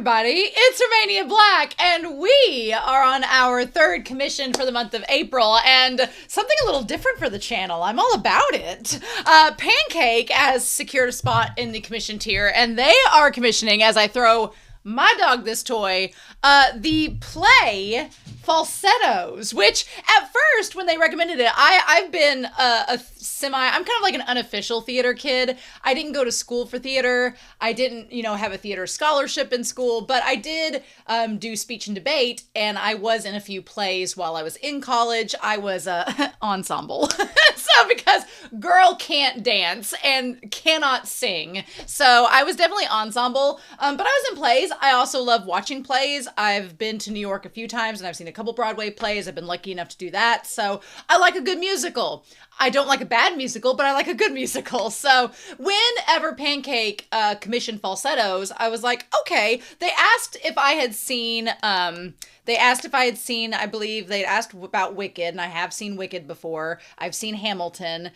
everybody, it's Romania Black, and we are on our third commission for the month of April, and something a little different for the channel. I'm all about it. Pancake has secured a spot in the commission tier, and they are commissioning, as I throw my dog this toy, the play Falsettos, which at first when they recommended it, I've been I'm kind of like an unofficial theater kid. I didn't go to school for theater. I didn't, have a theater scholarship in school, but I did do speech and debate, and I was in a few plays while I was in college. I was ensemble. So because girl can't dance and cannot sing. So I was definitely ensemble, but I was in plays. I also love watching plays. I've been to New York a few times and I've seen a couple Broadway plays. I've been lucky enough to do that. So I like a good musical. I don't like a bad musical, but I like a good musical. So whenever Pancake commissioned Falsettos, I was like, okay. They asked if I had seen, I believe they'd asked about Wicked, and I have seen Wicked before. I've seen Hamilton.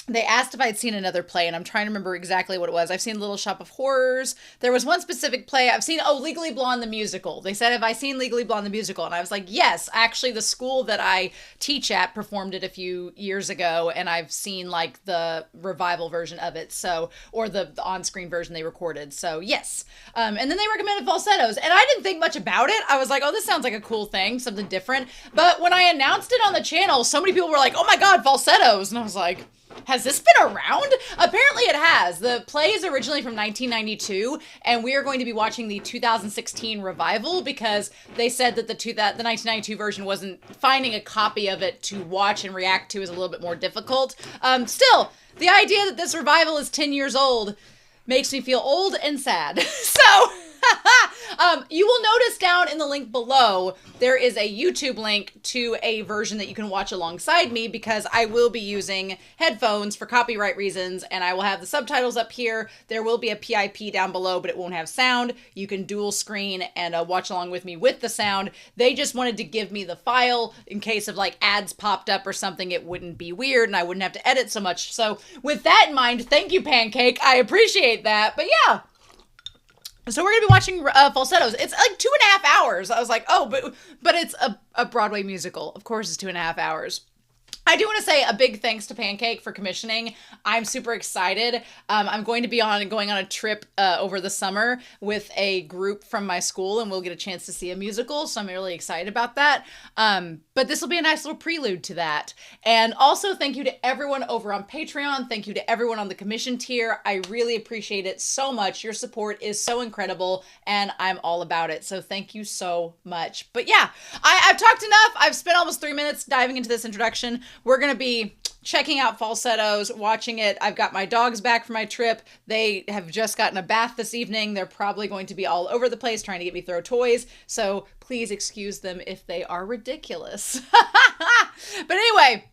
They asked if I'd seen another play, and I'm trying to remember exactly what it was. I've seen Little Shop of Horrors. There was one specific play I've seen. Oh, Legally Blonde the musical. They said, have I seen Legally Blonde the musical? And I was like, yes. Actually, the school that I teach at performed it a few years ago, and I've seen like the revival version of it. So, or the on-screen version they recorded. So yes. And then they recommended Falsettos, and I didn't think much about it. I was like, oh, this sounds like a cool thing, something different. But when I announced it on the channel, so many people were like, oh my God, Falsettos. And I was like, has this been around? Apparently it has. The play is originally from 1992, and we are going to be watching the 2016 revival because they said that the 1992 version wasn't, finding a copy of it to watch and react to is a little bit more difficult. Still, the idea that this revival is 10 years old makes me feel old and sad. So you will notice down in the link below, there is a YouTube link to a version that you can watch alongside me because I will be using headphones for copyright reasons, and I will have the subtitles up here. There will be a PIP down below, but it won't have sound. You can dual screen and watch along with me with the sound. They just wanted to give me the file in case of like ads popped up or something. It wouldn't be weird and I wouldn't have to edit so much. So with that in mind, thank you, Pancake. I appreciate that. But yeah. So we're going to be watching Falsettos. It's like 2.5 hours. I was like, oh, but it's a Broadway musical. Of course it's 2.5 hours. I do want to say a big thanks to Pancake for commissioning. I'm super excited. I'm going to be going on a trip over the summer with a group from my school, and we'll get a chance to see a musical, so I'm really excited about that. But this will be a nice little prelude to that. And also thank you to everyone over on Patreon. Thank you to everyone on the commission tier. I really appreciate it so much. Your support is so incredible, and I'm all about it. So thank you so much. But yeah, I've talked enough. I've spent almost 3 minutes diving into this introduction. We're going to be checking out Falsettos, watching it. I've got my dogs back from my trip. They have just gotten a bath this evening. They're probably going to be all over the place trying to get me throw toys. So please excuse them if they are ridiculous. But anyway,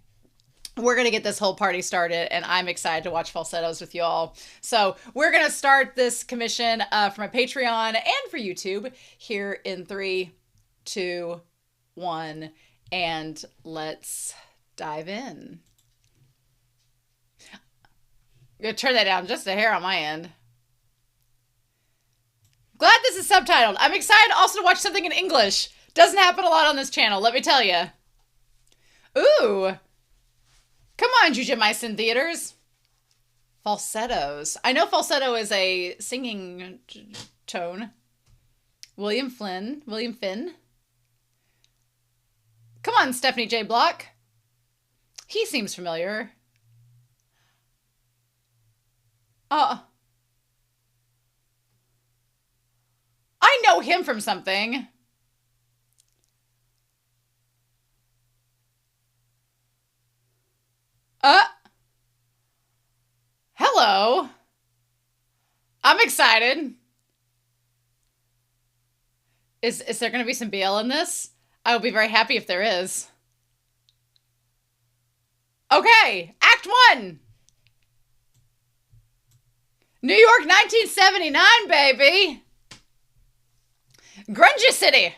we're going to get this whole party started, and I'm excited to watch Falsettos with you all. So we're going to start this commission for my Patreon and for YouTube here in 3, 2, 1, and let's dive in. I'm going to turn that down just a hair on my end. Glad this is subtitled. I'm excited also to watch something in English. Doesn't happen a lot on this channel, let me tell you. Ooh. Come on, Jujimisen theaters. Falsettos. I know falsetto is a singing tone. William Finn. Come on, Stephanie J. Block. He seems familiar. I know him from something. Hello. I'm excited. Is there going to be some BL in this? I will be very happy if there is. Okay, Act 1. New York, 1979, baby. Grungy City.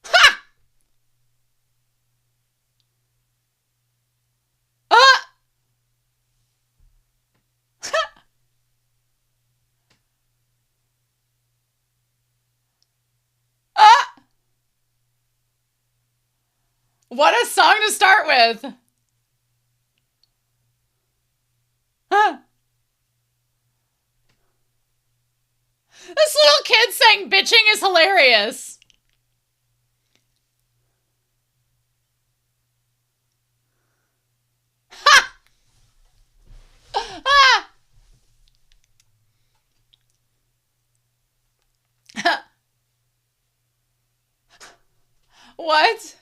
Ha! What a song to start with. Huh. This little kid saying bitching is hilarious. Ha! Ah! What?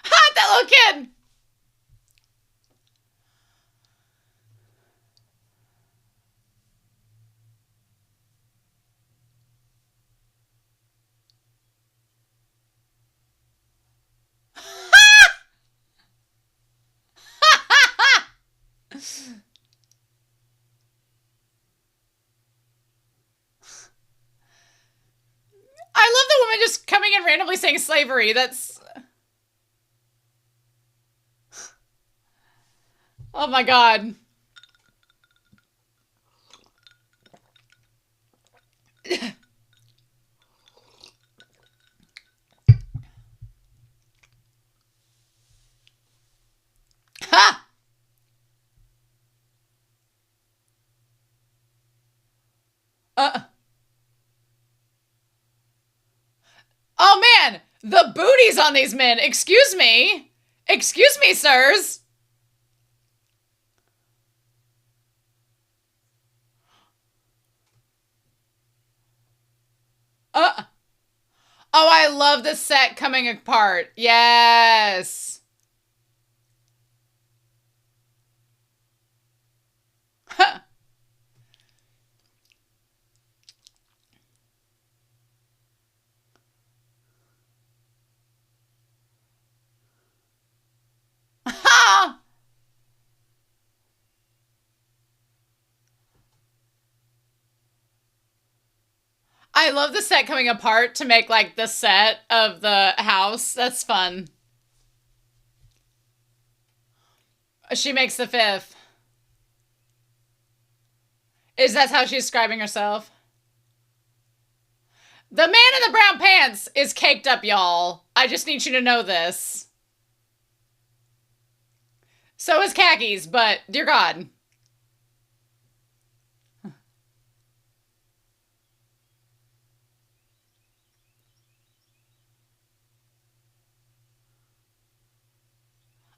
Ha! That little kid! I love the woman just coming in randomly saying slavery. That's... Oh my god. Ha! Uh... Oh man, the booties on these men. Excuse me. Excuse me, sirs. Oh, I love the set coming apart. Yes. I love the set coming apart to make like the set of the house. That's fun. She makes the fifth. Is that how she's describing herself? The man in the brown pants is caked up, y'all. I just need you to know this. So is khakis, but dear God.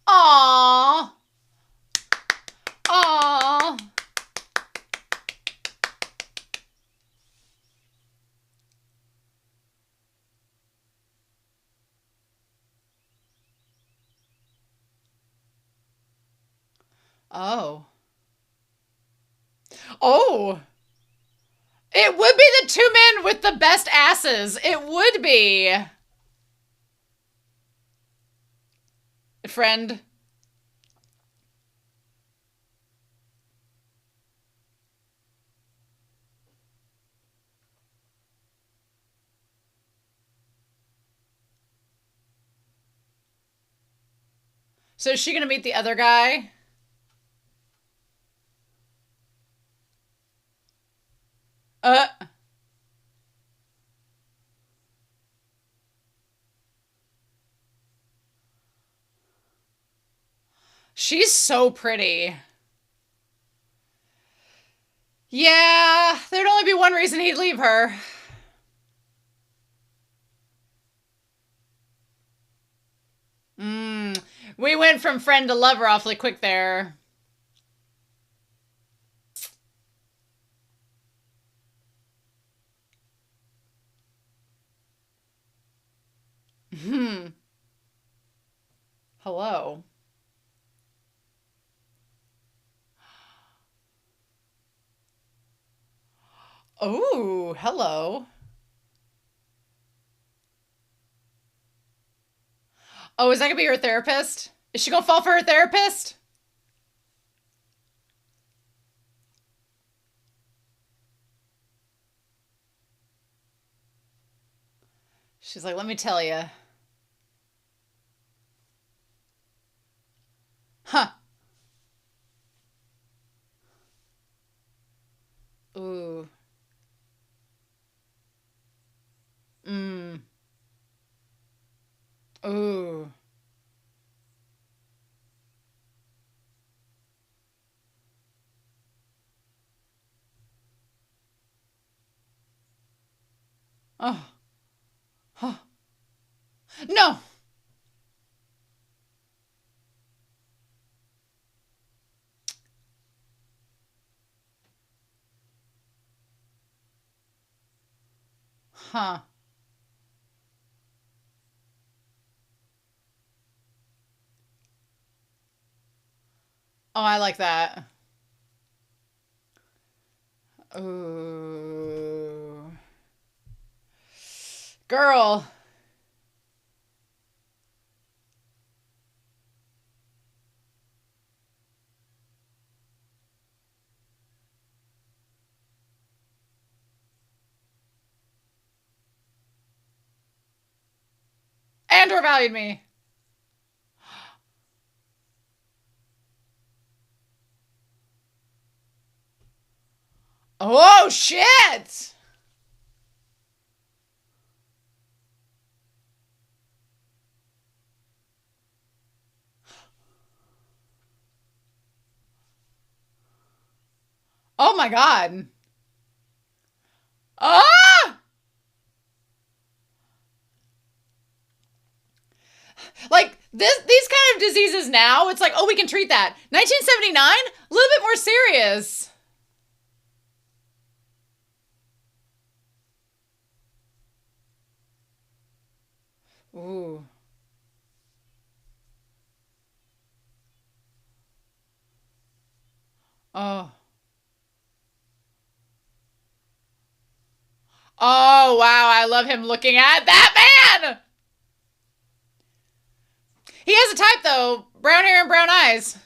Aww. Aww. Oh. Oh. It would be the two men with the best asses. It would be. Friend. So is she going to meet the other guy? Uh. She's so pretty. Yeah, there'd only be one reason he'd leave her. We went from friend to lover awfully quick there. Hello. Oh, hello. Oh, is that gonna be her therapist? Is she gonna fall for her therapist? She's like, let me tell you. Huh. Ooh. Oh. Oh. No. Huh. Oh, I like that. Ooh. Girl. Andor valued me. Oh, shit. Oh, my God. Ah! Like, these kind of diseases now, it's like, oh, we can treat that. 1979? A little bit more serious. Ooh. Oh. Oh, wow. I love him looking at that man. He has a type, though. Brown hair and brown eyes.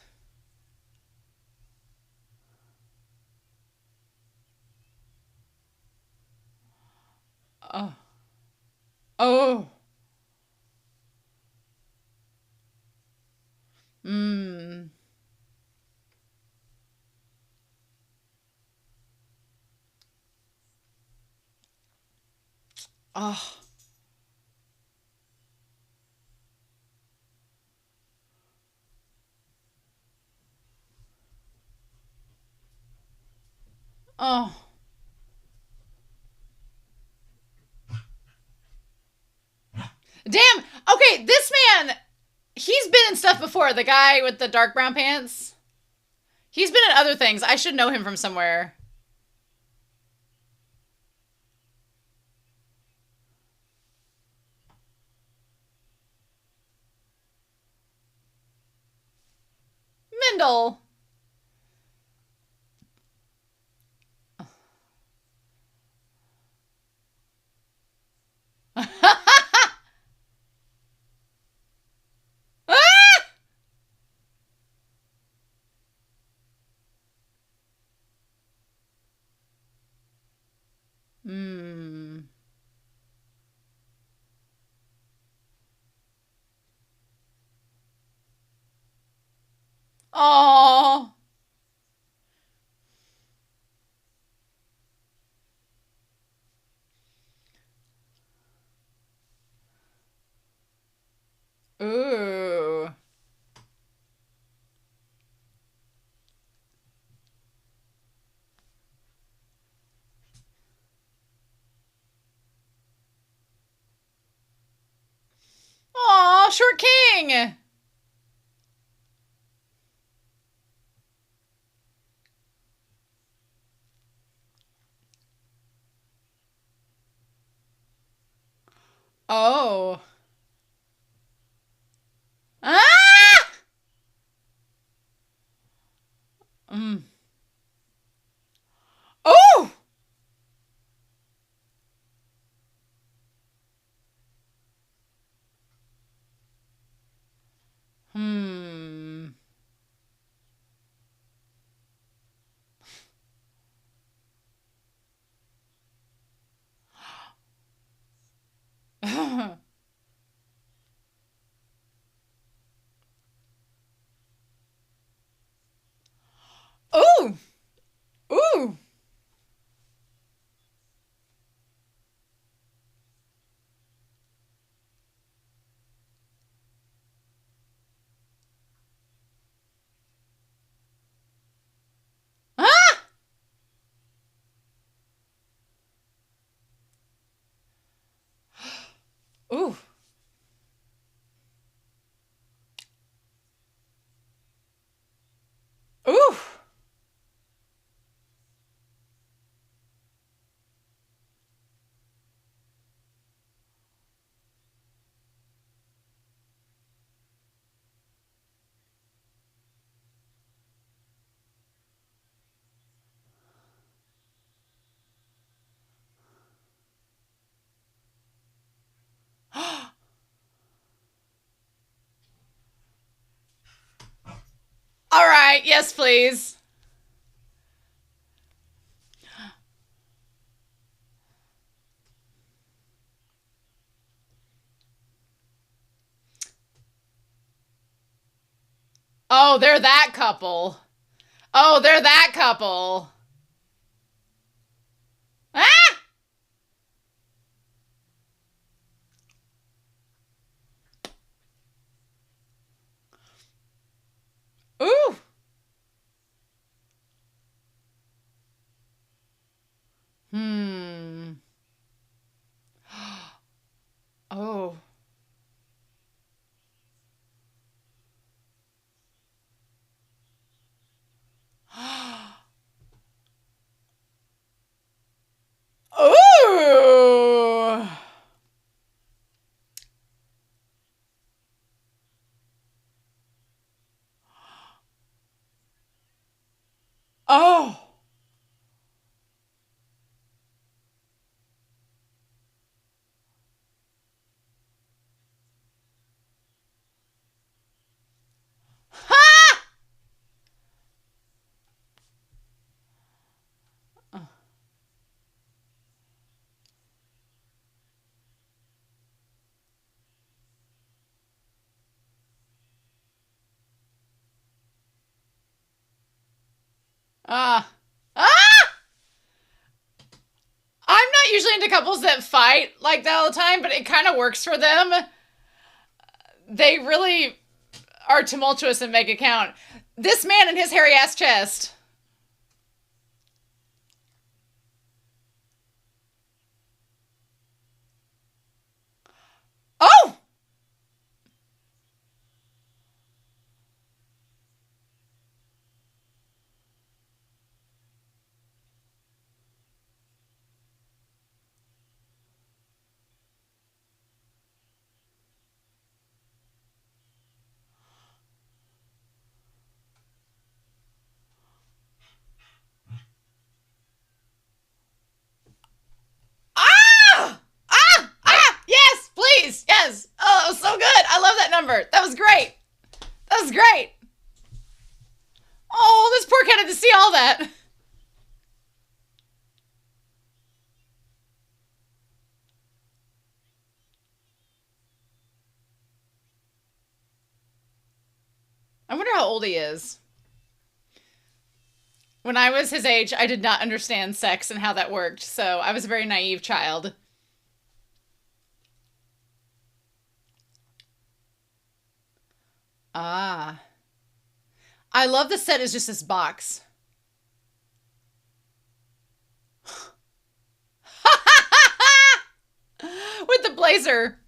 Oh. Oh. Mmm. Oh. Oh. Damn. Okay, this man, he's been in stuff before. The guy with the dark brown pants. He's been in other things. I should know him from somewhere. Mendel. Hmm. Oh. Ooh. Aw, short king. Oh. Ah! Mm. Oh! Hmm. right. Yes, please. Oh, they're that couple. Oh, they're that couple. Ah! Ooh. Hmm. Oh. Ooh. Oh. Ha! Ah. Ah! I'm not usually into couples that fight like that all the time, but it kind of works for them. They really are tumultuous and make it count. This man and his hairy ass chest. Oh! Ah! Ah! Ah! Yes, please. Yes. Oh, that was so good. I love that number. That was great. That was great. Oh, this poor cat had to see all that. I wonder how old he is. When I was his age, I did not understand sex and how that worked, so I was a very naive child. Ah. I love the set is just this box. With the blazer.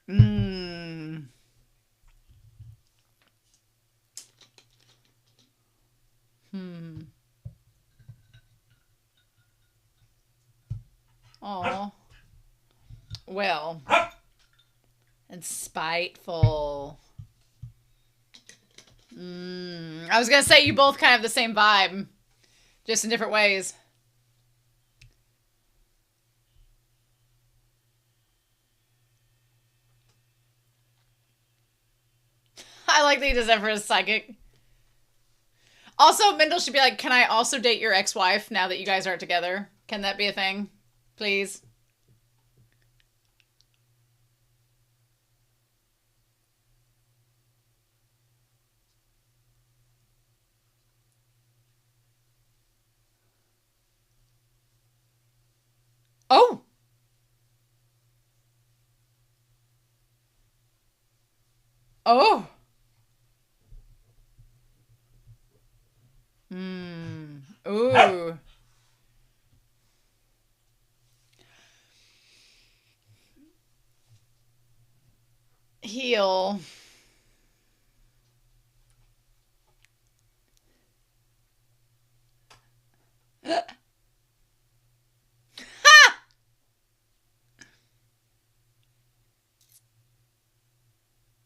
Mmm. Hmm. Oh. Well. And spiteful. I was gonna say you both kind of have the same vibe, just in different ways. I like that he does that for his psychic. Also, Mendel should be like, can I also date your ex-wife now that you guys aren't together? Can that be a thing? Please. Oh! Oh! Ooh. Heel.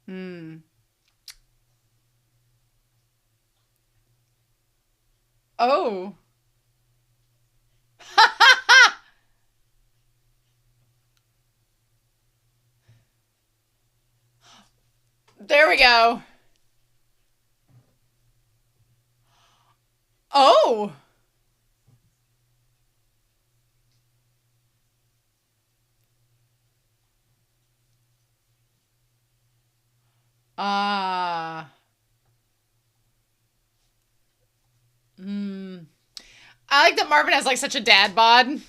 Hmm. Oh. There we go. Oh. Ah. Hmm. I like that Marvin has like such a dad bod.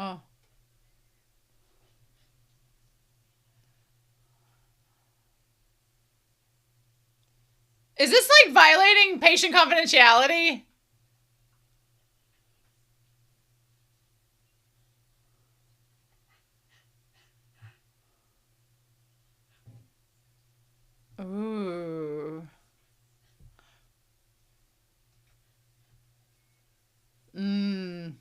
Oh. Is this like violating patient confidentiality? Ooh. Mmm.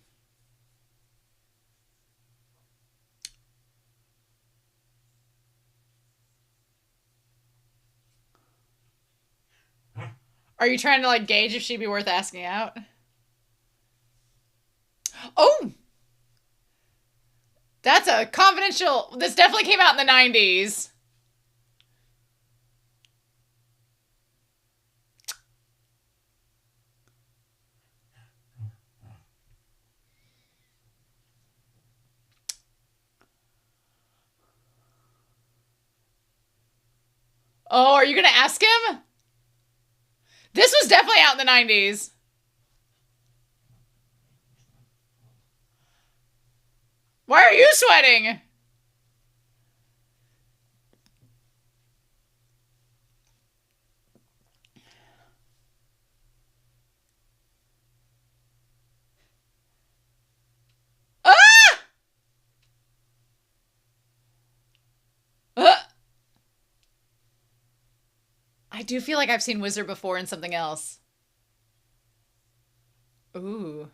Are you trying to like gauge if she'd be worth asking out? Oh, that's a confidential. This definitely came out in the 90s. Oh, are you going to ask him? This was definitely out in the 90s. Why are you sweating? Ah! I do feel like I've seen Wizard before in something else. Ooh.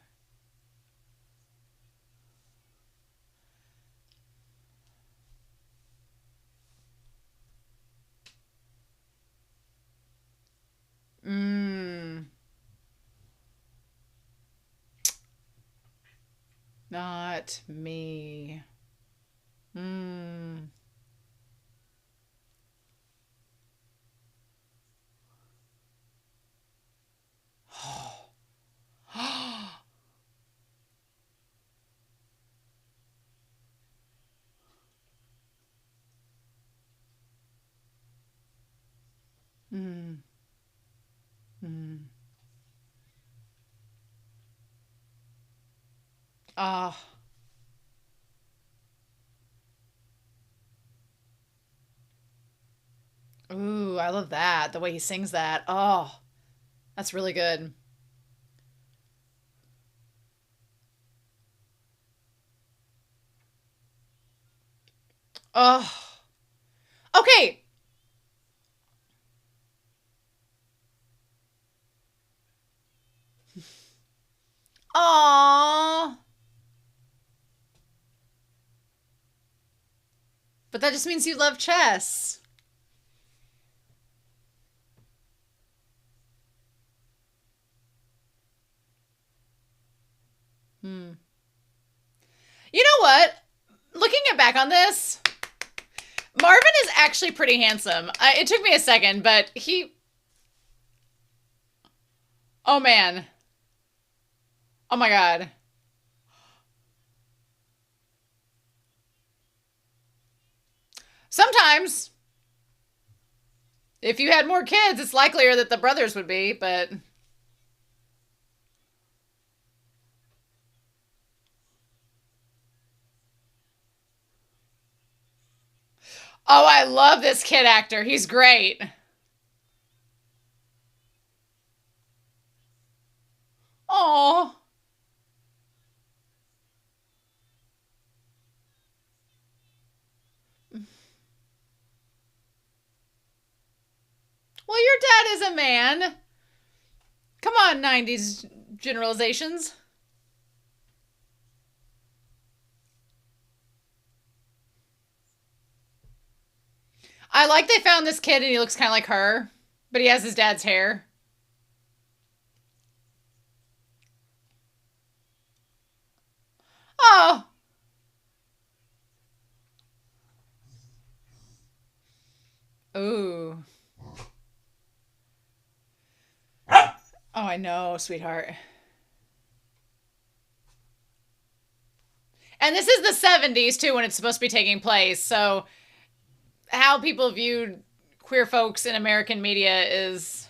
Mmm. Not me. Mmm. Mmm. Mmm. Ah. Ooh, I love that. The way he sings that. Oh, that's really good. Oh. Okay. Aww. But that just means you love chess. Hmm. You know what? Looking at back on this, Marvin is actually pretty handsome. It took me a second, but he. Oh man. Oh my god. Sometimes, if you had more kids, it's likelier that the brothers would be, but. Oh, I love this kid actor. He's great. Oh. Well, your dad is a man. Come on, 90s generalizations. I like they found this kid and he looks kind of like her, but he has his dad's hair. Oh. Ooh. Oh, I know, sweetheart. And this is the 70s too when it's supposed to be taking place. So how people viewed queer folks in American media is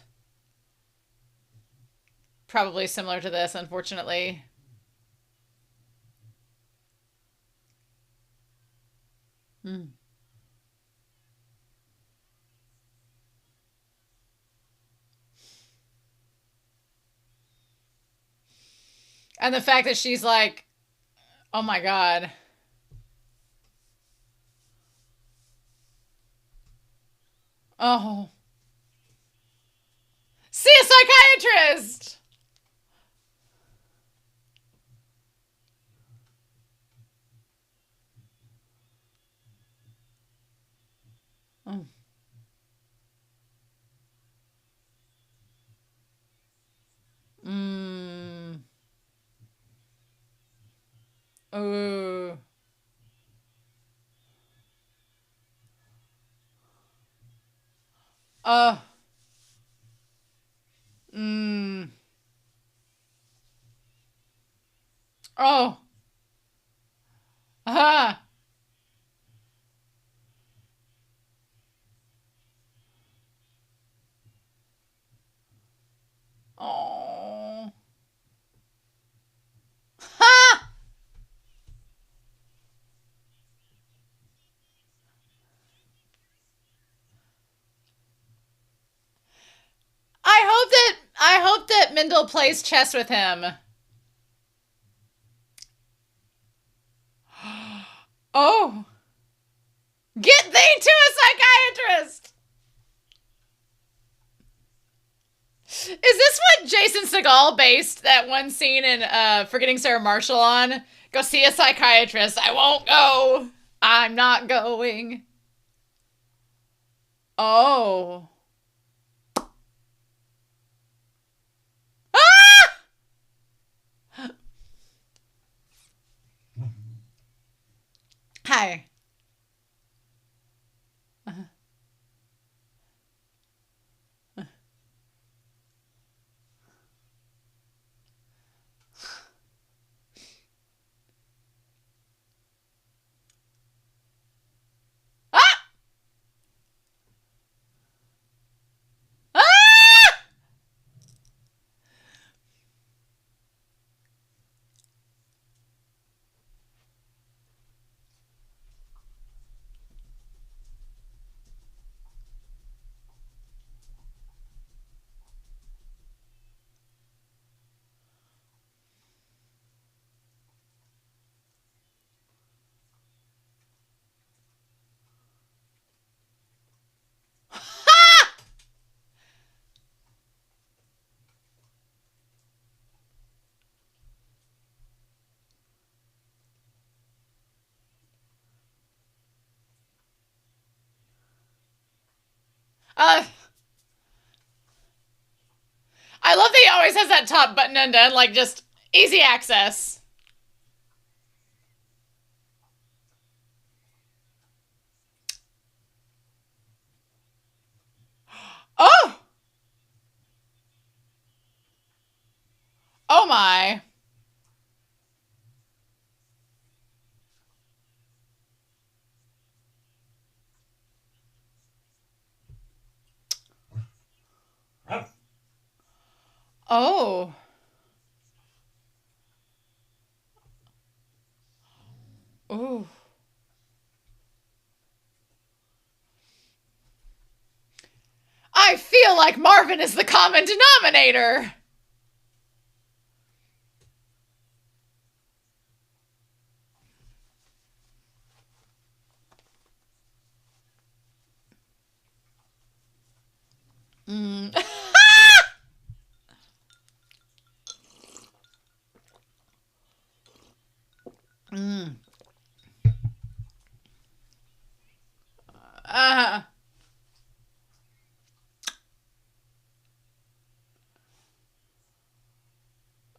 probably similar to this, unfortunately. Mm. And the fact that she's like, oh my God. Oh. See a psychiatrist! Oh. Mm. Ooh. Oh. Mm. Oh. Ah. Oh. Ha! I hope that Mendel plays chess with him. Oh. Get thee to a psychiatrist! Is this what Jason Segel based that one scene in Forgetting Sarah Marshall on? Go see a psychiatrist. I won't go. I'm not going. Oh. Ah! Hi. Ah! Ah! Uh, I love that he always has that top button undone, like just easy access. Oh! Oh my. Oh. Ooh. I feel like Marvin is the common denominator. Mm. Mm. Uh.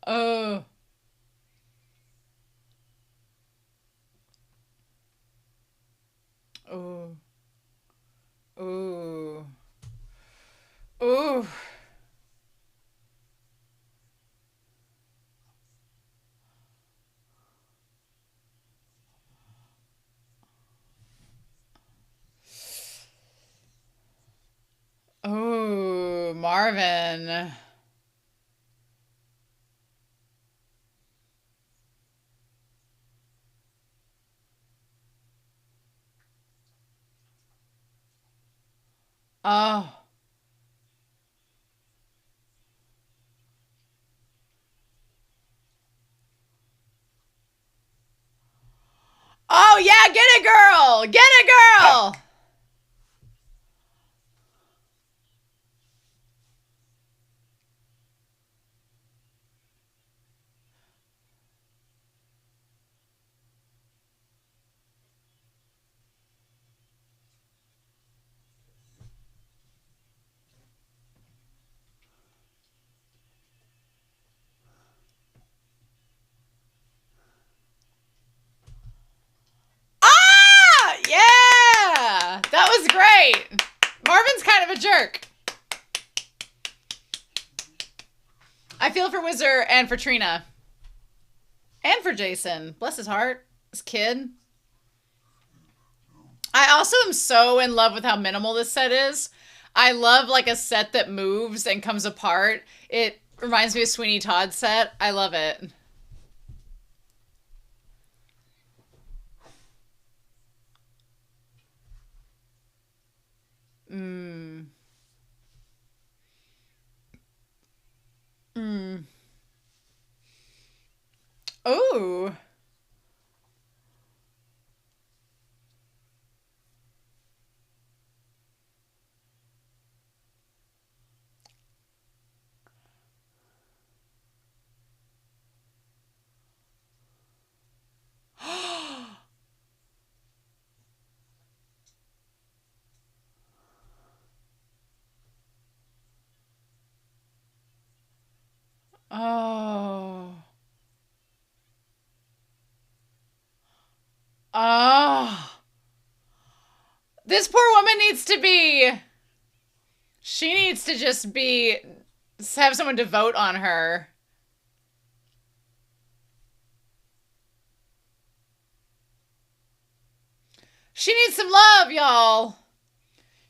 Oh. Ooh. Ooh. Ooh. Ooh, Marvin. Oh. Oh yeah, get it, girl. Get it, girl. Ah, yeah. That was great. Marvin's kind of a jerk. I feel for Wizard and for Trina. And for Jason. Bless his heart. This kid. I also am so in love with how minimal this set is. I love like a set that moves and comes apart. It reminds me of Sweeney Todd's set. I love it. Mm. Mm. Oh. Oh. Oh. This poor woman needs to be. She needs to just be. Have someone to vote on her. She needs some love, y'all.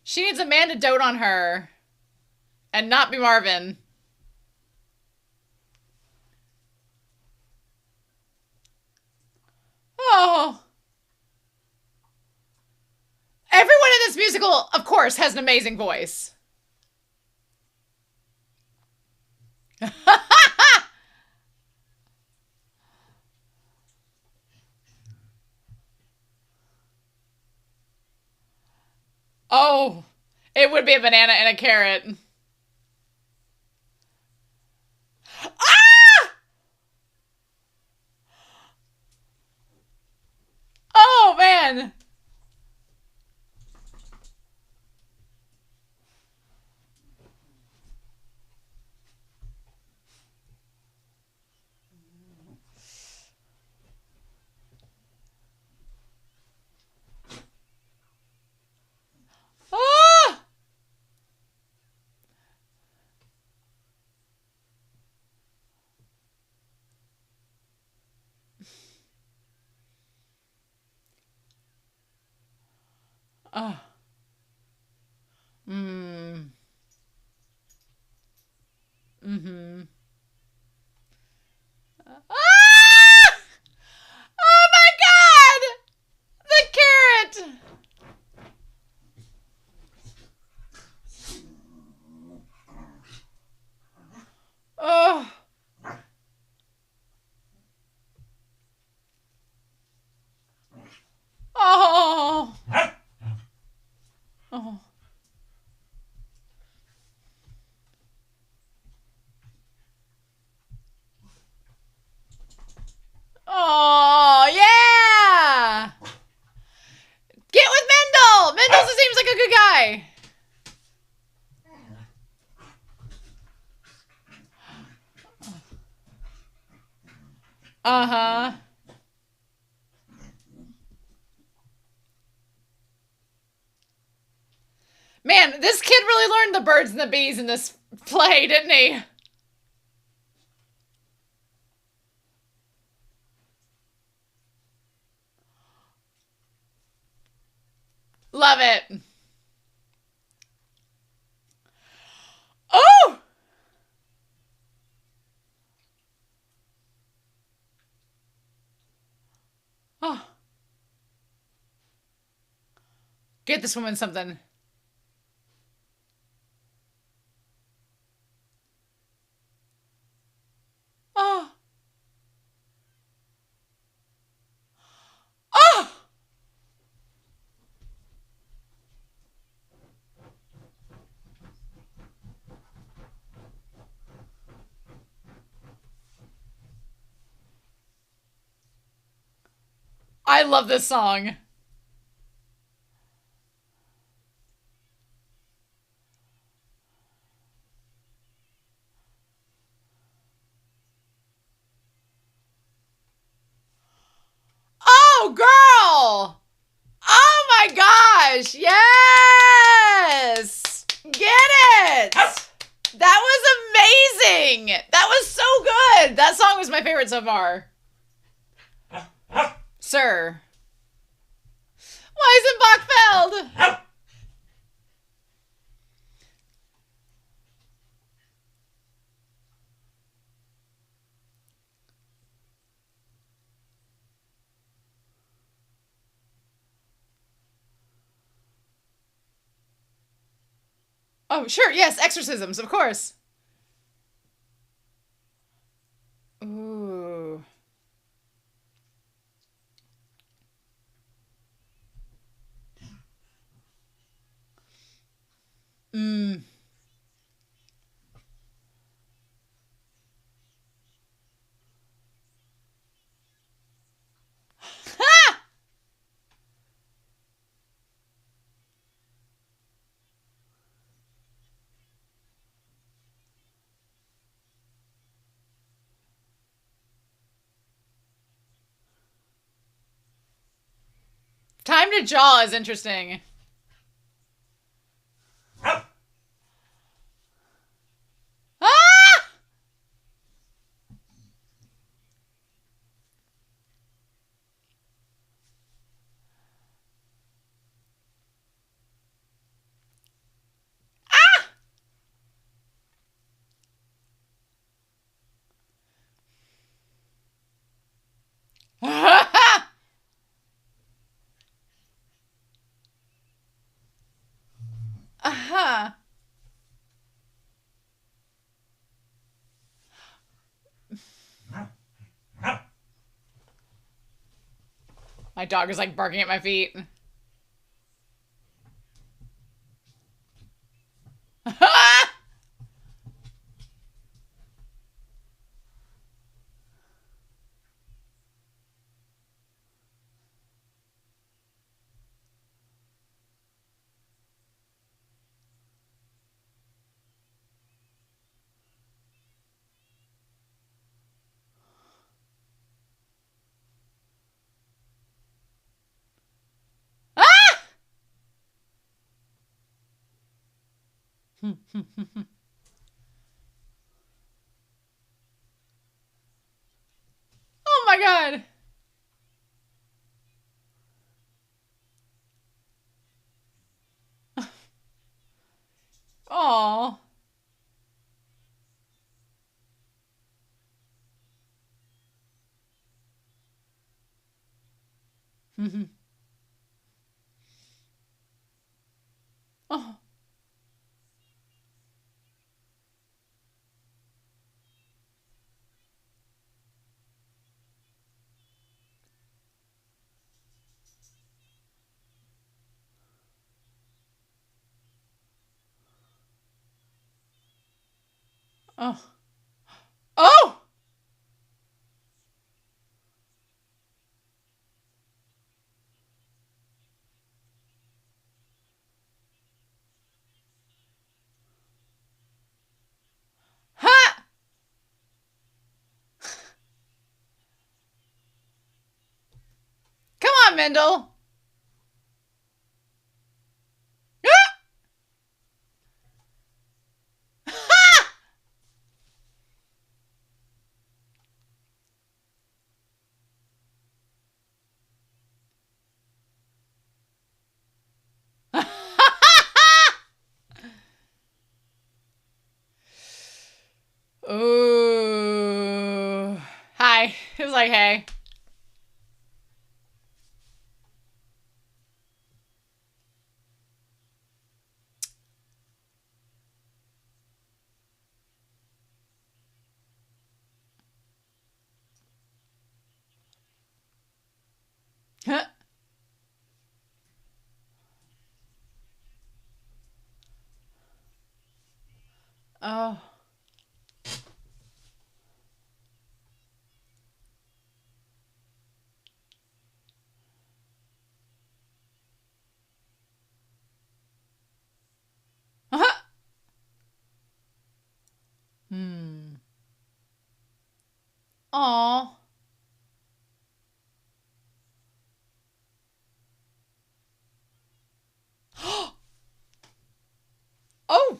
She needs a man to dote on her. And not be Marvin. Oh. Everyone in this musical, of course, has an amazing voice. Oh, it would be a banana and a carrot. Ah! Oh, man. Ah! Oh. Mm. Mm-hmm. Ah! Oh my god! The carrot! Oh. Oh. Oh. Oh, yeah! Get with Mendel! Mendel seems like a good guy. Uh-huh. Man, this kid really learned the birds and the bees in this play, didn't he? Love it. Oh! Oh. Get this woman something. Oh. Oh! I love this song. Oh, girl! Oh my gosh! Yes! Get it! That was amazing! That was so good! That song was my favorite so far. Sir. Weisenbachfeld! Oh, sure, yes, exorcisms, of course. Ooh. Mm. Ha! Time to jaw is interesting. Ah! Ah! Uh-huh. My dog is like barking at my feet. Ah! Oh my god. Oh. Oh. Oh. Oh! Ha! Come on, Mendel. Ah! like, hey. Oh. Hmm. Aw. Oh.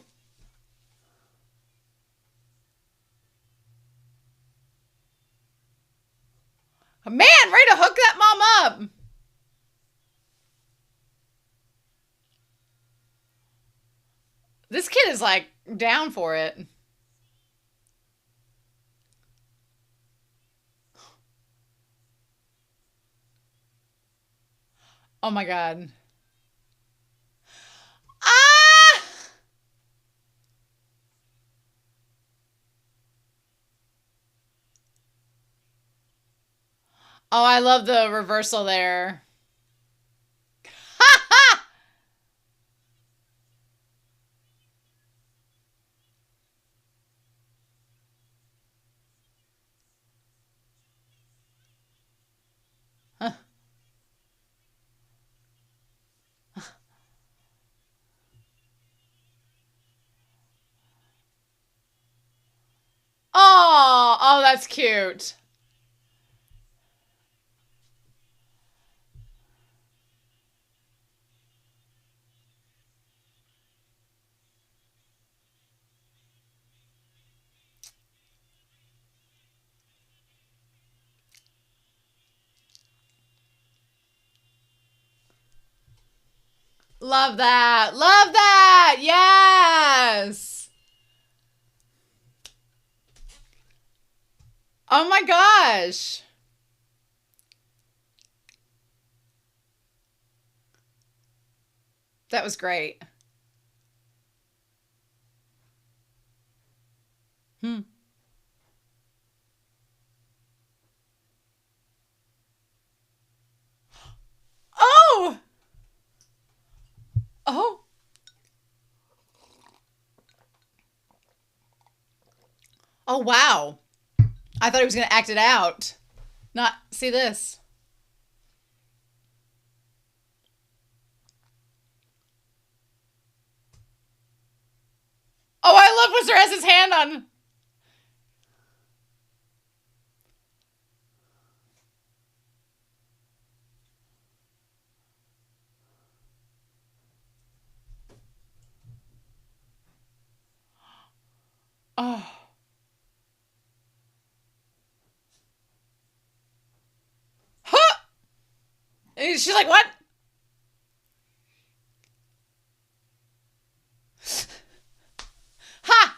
Man, ready to hook that mom up. This kid is like down for it. Oh my god. Ah! Oh, I love the reversal there. Oh, oh, that's cute. Love that. Love that. Yes. Oh my gosh. That was great. Hmm. Oh. Oh. Oh wow. I thought he was going to act it out. Not see this. Oh, I love Wister has his hand on. Oh. Huh. And she's like, what? Ha!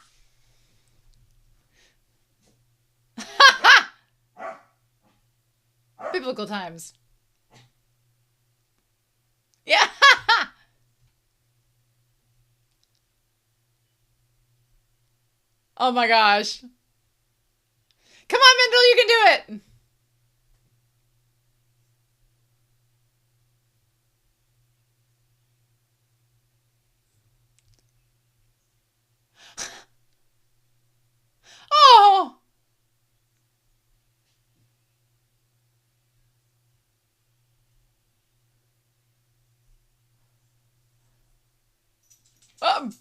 Ha! Biblical times. Yeah. Oh my gosh. Come on, Mendel, you can do it. Oh. Um.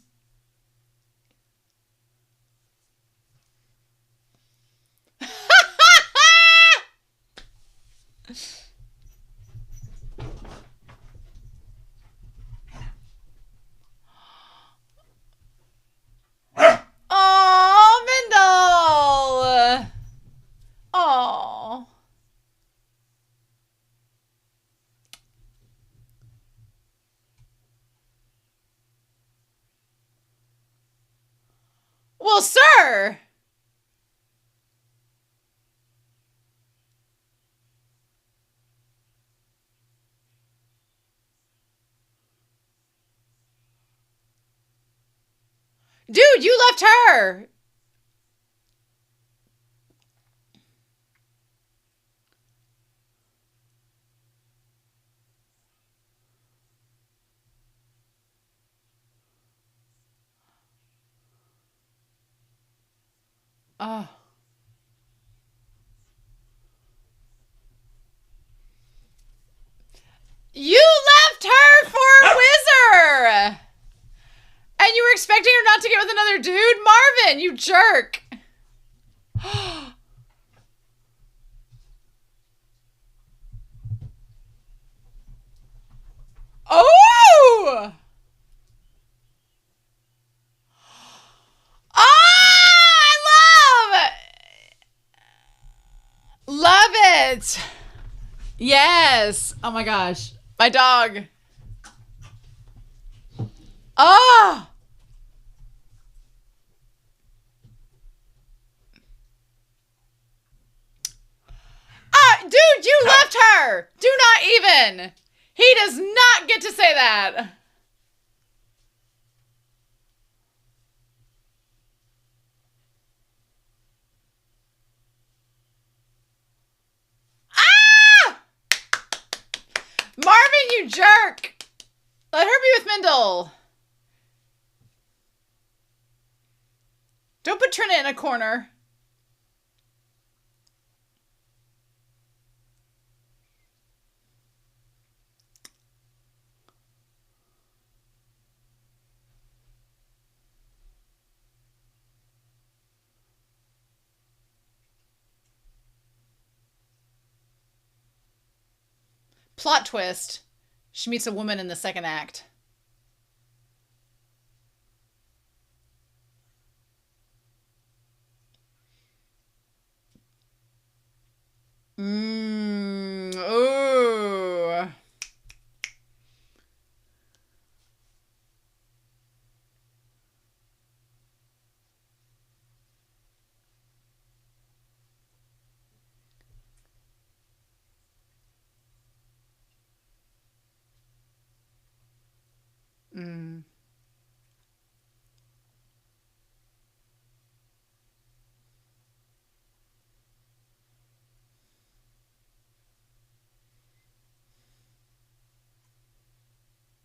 Oh, Mendel. Oh. Well, sir. Dude, you left her. Oh. You left her for a whizzer! And you were expecting her not to get with another dude? Marvin, you jerk. Oh! I love it. Yes. Oh my gosh. My dog. Oh! Dude, you left her. Do not even. He does not get to say that. Ah! Marvin, you jerk. Let her be with Mendel. Don't put Trina in a corner. Plot twist. She meets a woman in the second act. Ooh.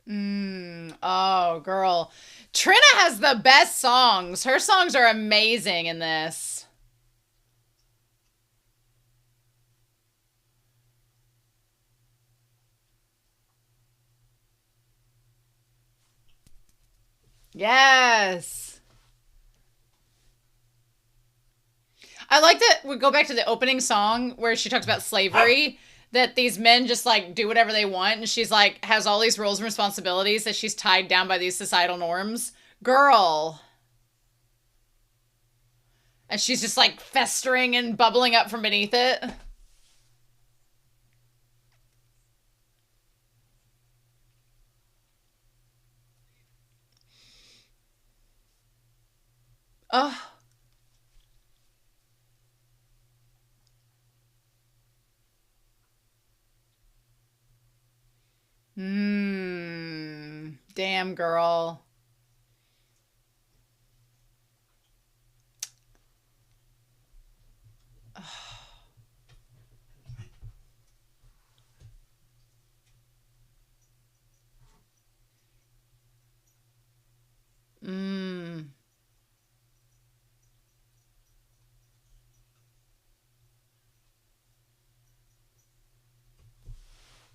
Mm. Oh, girl. Trina has the best songs. Her songs are amazing in this. Yes. I like that we go back to the opening song where she talks about slavery, that these men just like do whatever they want, and she's like has all these roles and responsibilities that she's tied down by these societal norms. Girl. And she's just like festering and bubbling up from beneath it. Oh. Damn, girl. Mmm.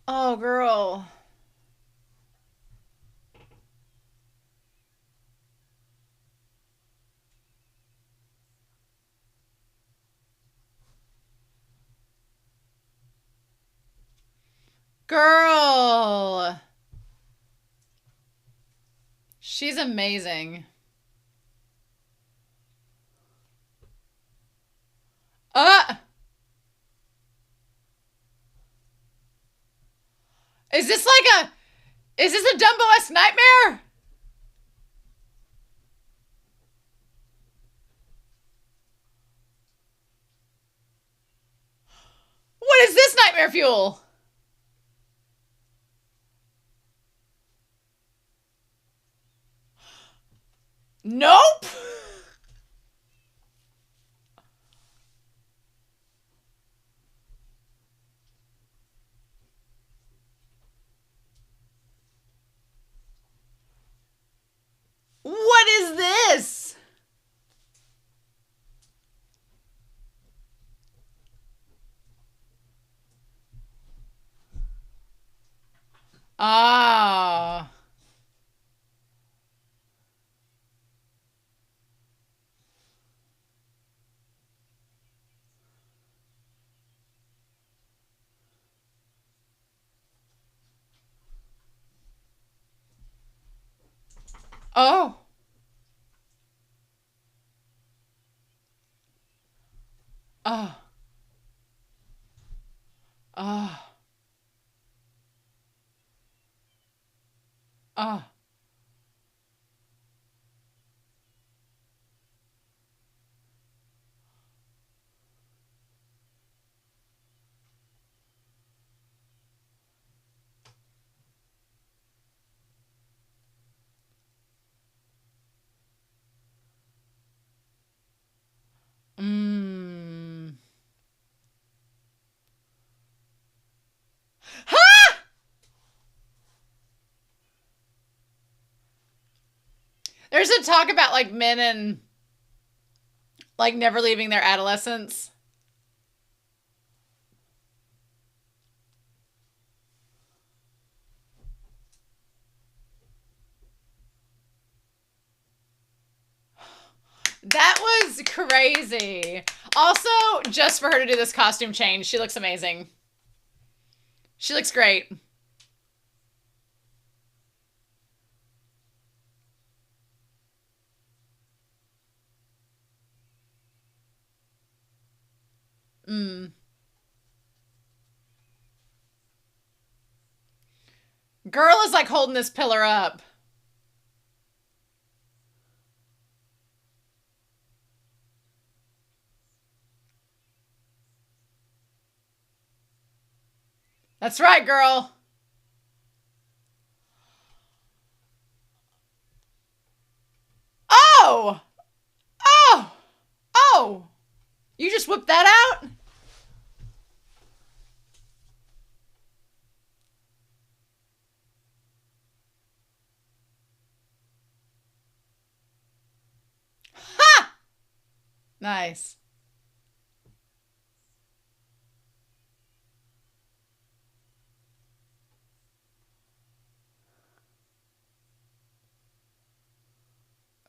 Oh, girl. Girl. She's amazing. Uh, is this like a, is this a Dumbo-esque nightmare? What is this nightmare fuel? Nope. What is this? Ah. Oh. Oh. Oh. Oh. Mmm. Ha! There's a talk about like men and like never leaving their adolescence. That was crazy. Also, just for her to do this costume change, she looks amazing. She looks great. Mm. Girl is like holding this pillar up. That's right, girl. Oh! Oh! Oh! You just whipped that out? Ha! Nice.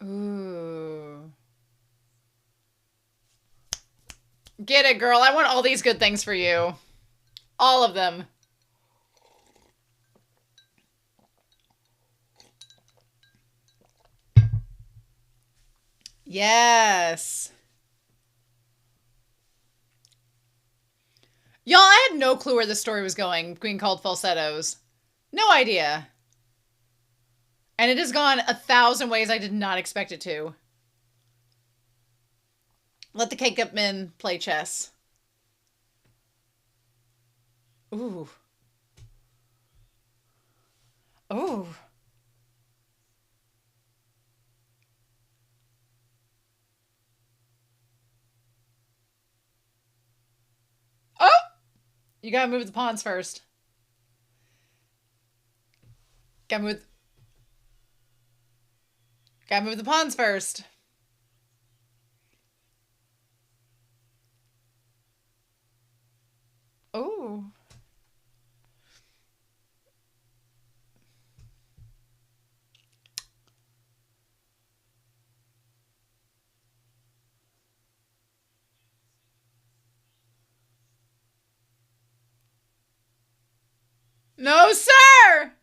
Ooh. Get it, girl. I want all these good things for you. All of them. Yes. Y'all, I had no clue where the story was going, being called Falsettos. No idea. And it has gone 1,000 ways I did not expect it to. Let the cake up men play chess. Ooh. Ooh. Oh! You gotta move the pawns first. Gotta move... Gotta move the pawns first. Ooh. No, sir!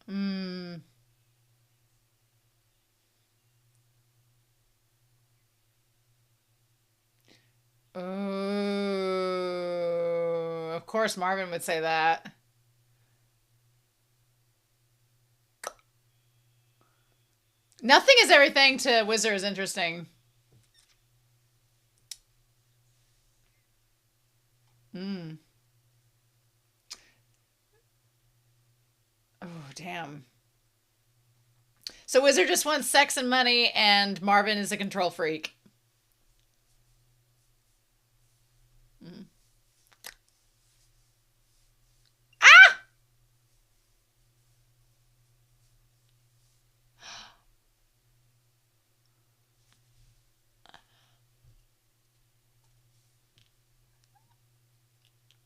Hmm. Ooh. Of course Marvin would say that. Nothing is everything to Wizard is interesting. Mm. Oh, damn. So Wizard just wants sex and money, and Marvin is a control freak. Mm. Ah!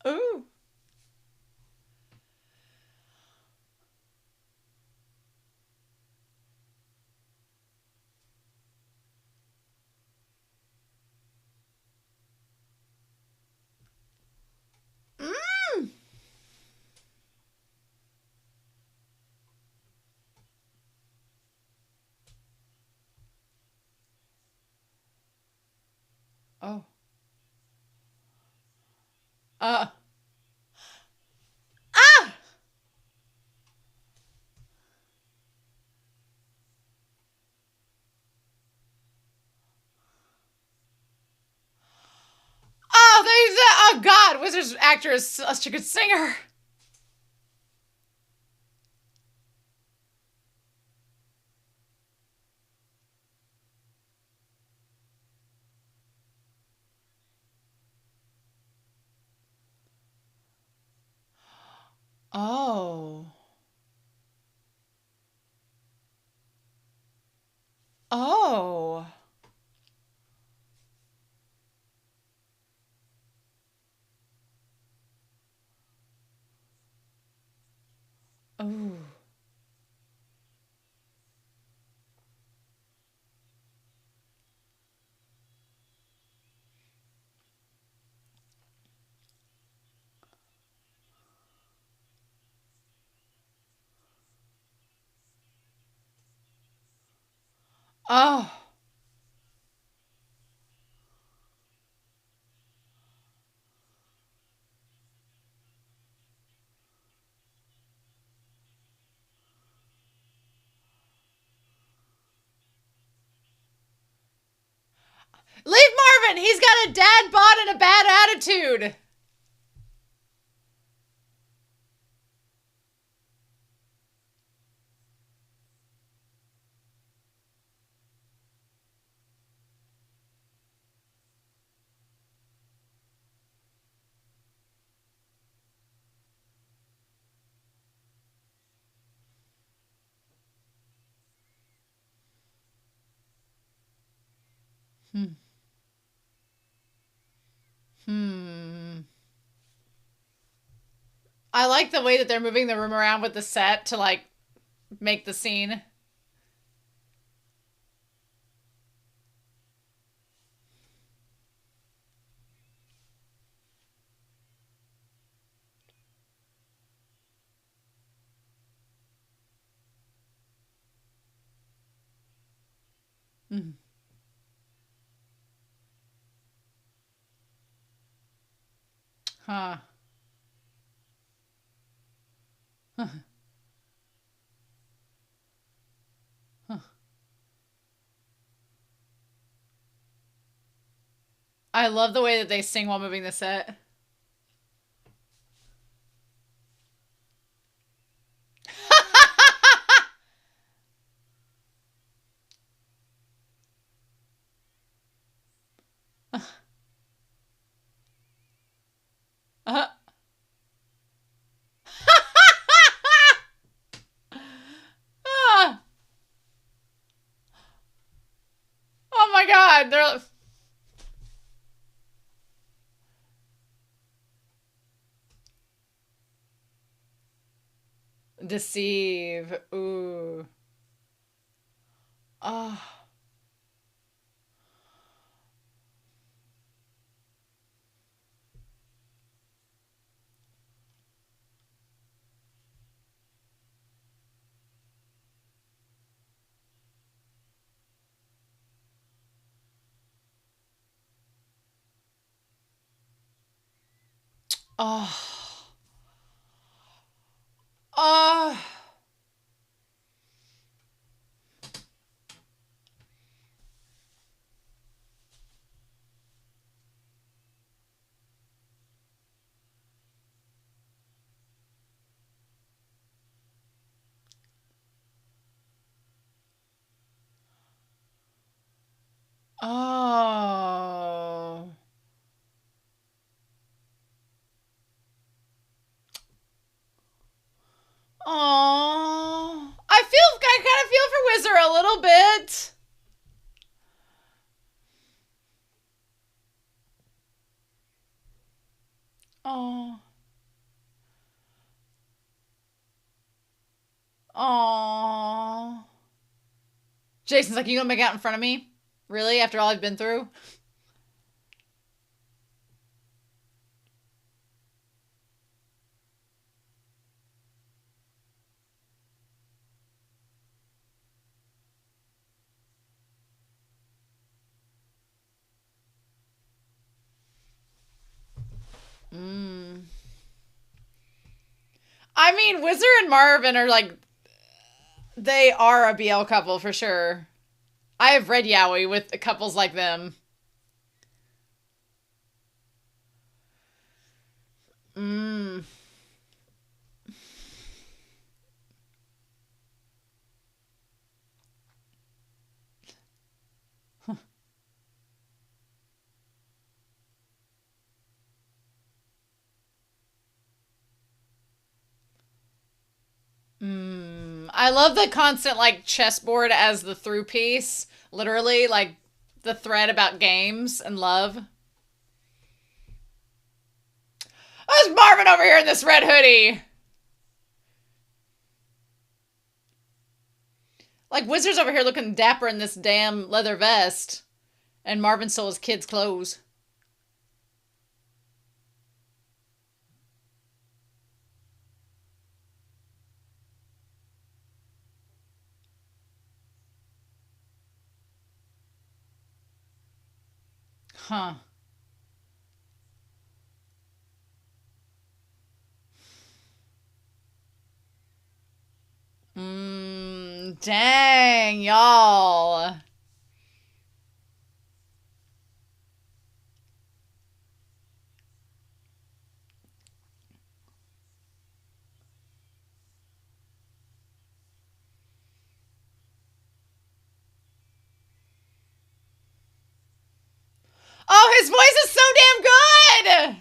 Ooh. Mm. Oh. Uh. Ah! Oh, they. Oh God! Wizard's actor is such a good singer. Oh. Oh. Oh. Oh. Leave Marvin. He's got a dad bod and a bad attitude. Hmm. Hmm. I like the way that they're moving the room around with the set to like make the scene. Mm. Huh. Huh. Huh. I love the way that they sing while moving the set. Uh, ah, oh my God. They're deceive. Ooh. Oh. Oh. Oh. Oh. Oh. I kind of feel for Wizard a little bit. Oh. Oh. Jason's like, you gonna make out in front of me? Really? After all I've been through? Mm. I mean, Wizard and Marvin are like, they are a BL couple for sure. I have read yaoi with couples like them. Mm. I love the constant like chessboard as the through piece. Literally, like the thread about games and love. Oh, there's Marvin over here in this red hoodie. Like Wizard's over here looking dapper in this damn leather vest. And Marvin stole his kids' clothes. Huh. Dang, y'all. Oh, his voice is so damn good!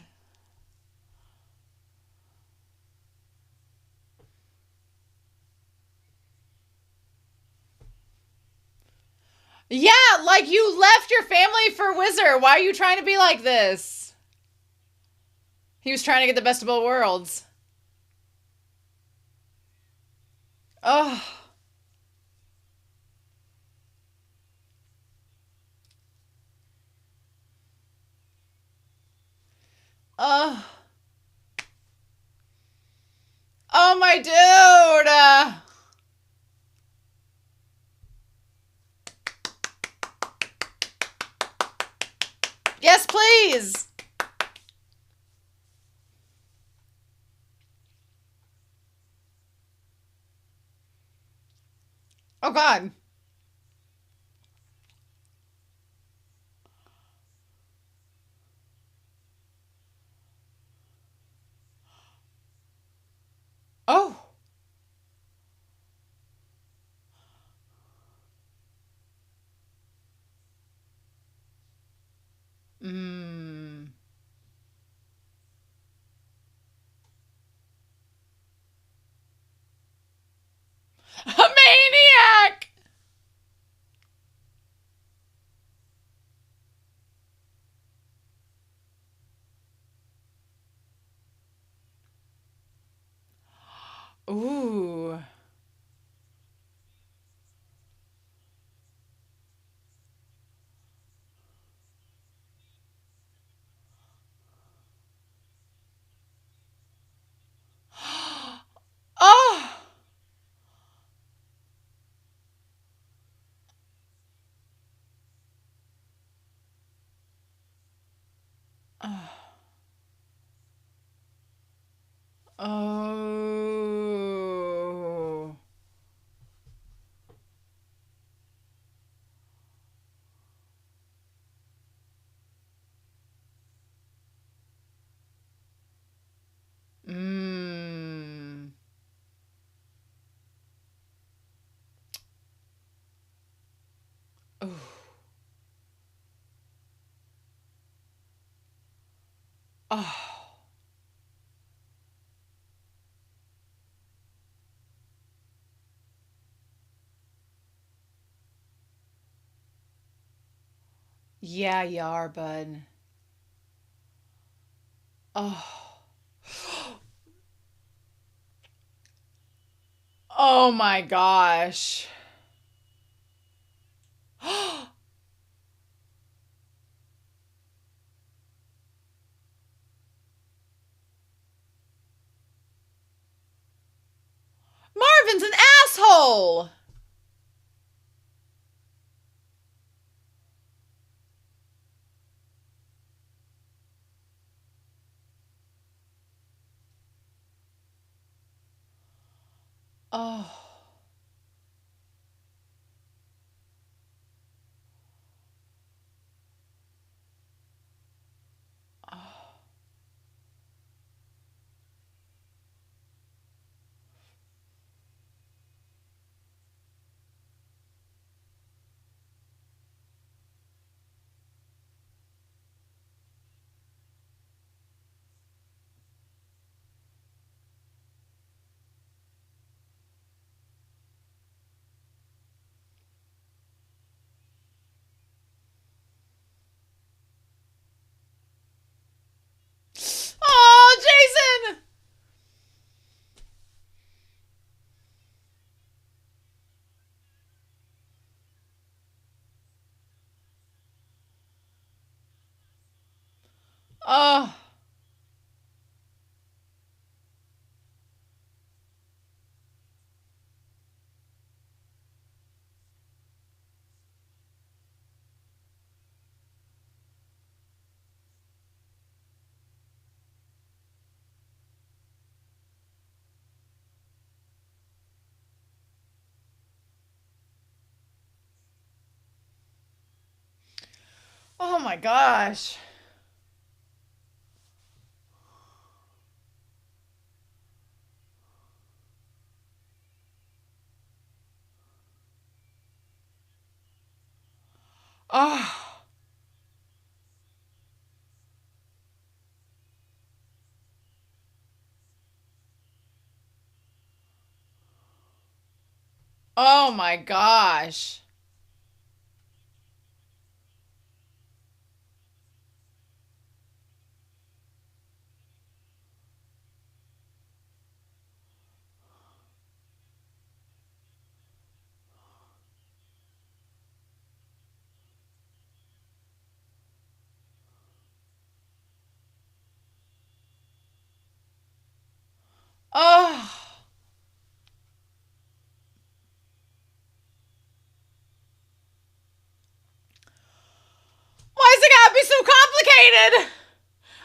Yeah, like you left your family for Wizard. Why are you trying to be like this? He was trying to get the best of both worlds. Oh. Oh. Oh, my dude. Yes, please. Oh, God. Oh. Mmm. A maniac. Ooh. Oh. Oh. Mmm. Ooh. Oh, yeah, you are, bud. Oh, oh my gosh. Marvin's an asshole. Oh, oh, oh, Jason. Oh, oh my gosh. Oh, oh my gosh. Oh, why is it gotta be so complicated?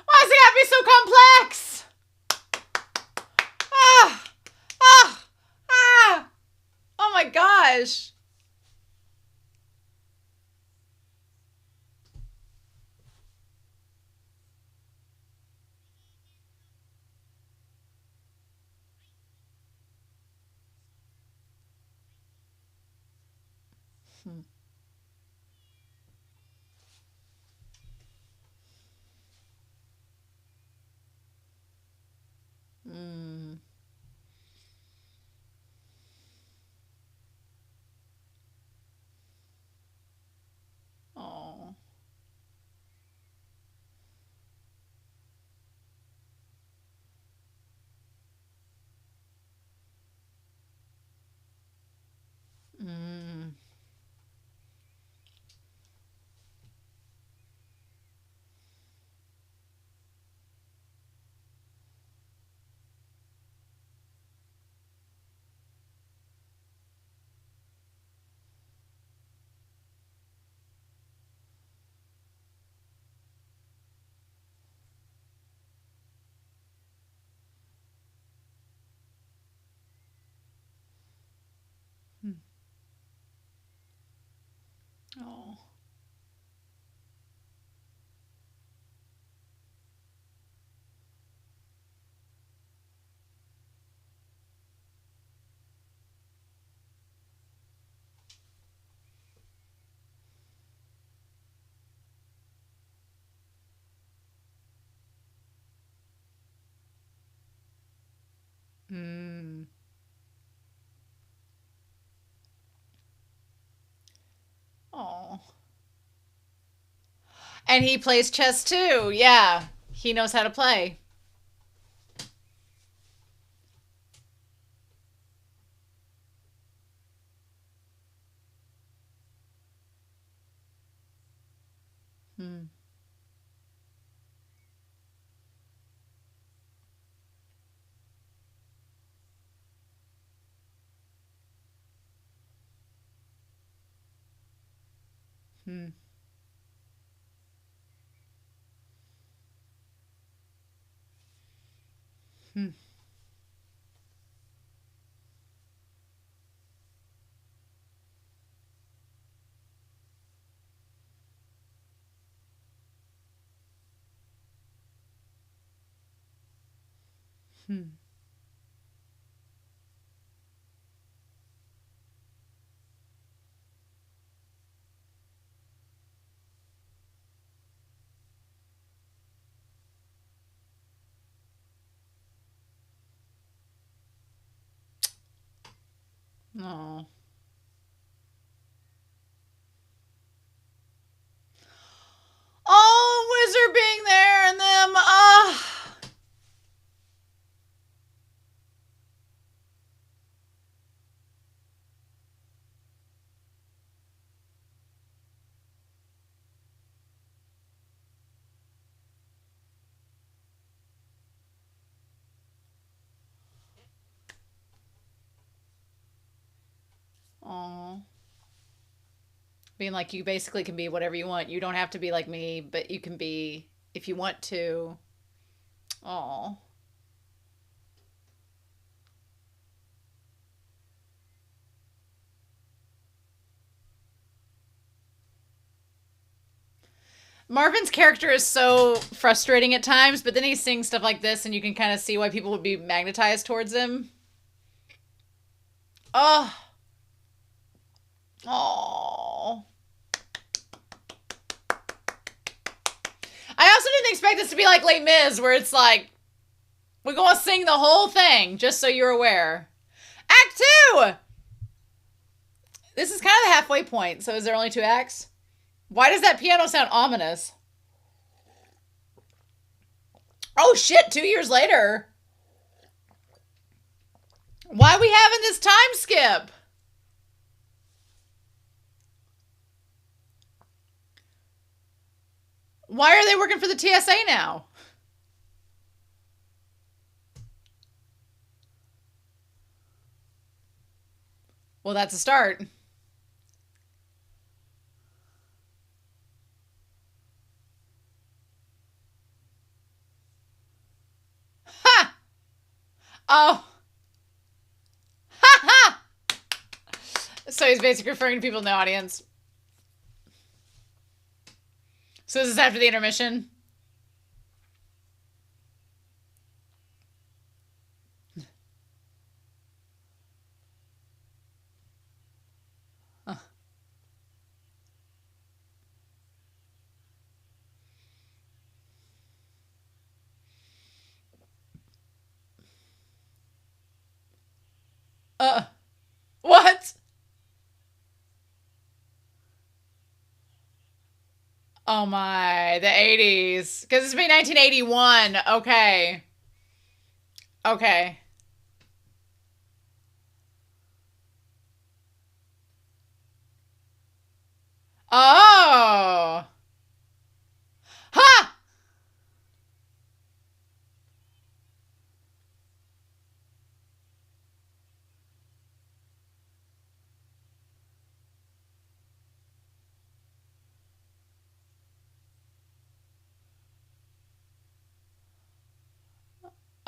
Why is it gotta be so complex? Ah, ah, ah. Oh my gosh. Mm. Oh. Mm. Hmm. Oh. And he plays chess too. Yeah. He knows how to play. Hmm. Hmm. Hmm. Hmm. Oh. Oh, Wizard being there and them. Ah. Oh. Being like, you basically can be whatever you want. You don't have to be like me, but you can be if you want to. Oh. Marvin's character is so frustrating at times, but then he sings stuff like this, and you can kind of see why people would be magnetized towards him. Oh. Oh. I also didn't expect this to be like Les Mis, where it's like, we're going to sing the whole thing, just so you're aware. Act 2! This is kind of the halfway point, so is there only 2 acts? Why does that piano sound ominous? Oh shit, 2 years later. Why are we having this time skip? Why are they working for the TSA now? Well, that's a start. Ha! Oh. Ha ha! So he's basically referring to people in the audience. So this is after the intermission? Uh, what? Oh my, the 80s. Because it's been 1981. Okay. Okay. Oh. Ha!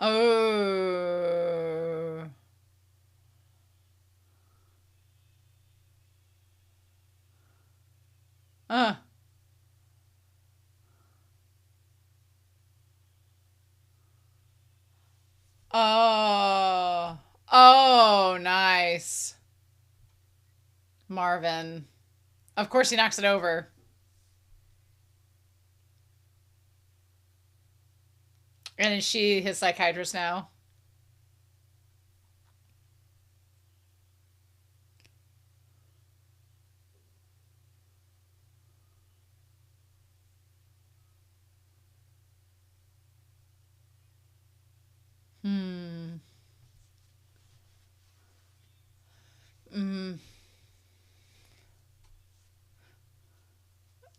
Oh. Uh. Oh. Oh, nice. Marvin. Of course he knocks it over. And is she his psychiatrist now?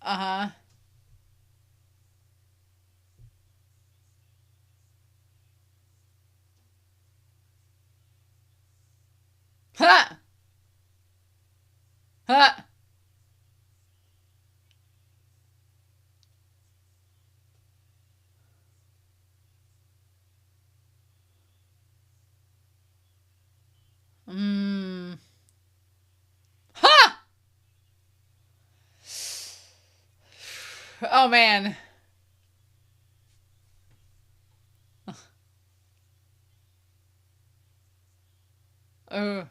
Uh-huh. Ha! Ha! Mm. Ha! Oh man. Oh.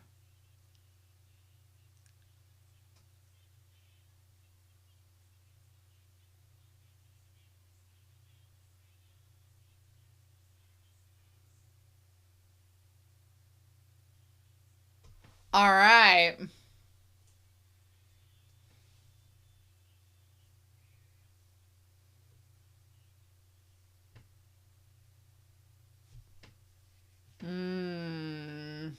All right. Mm.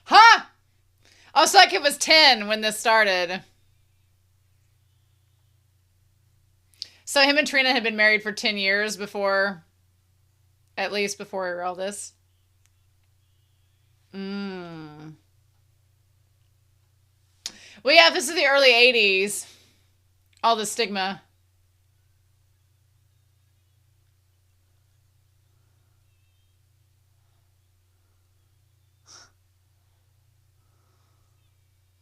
Ha! Oh, so like it was 10 when this started. So him and Trina had been married for 10 years before, at least before all this. Mm. Well, yeah, this is the early 80s. All the stigma.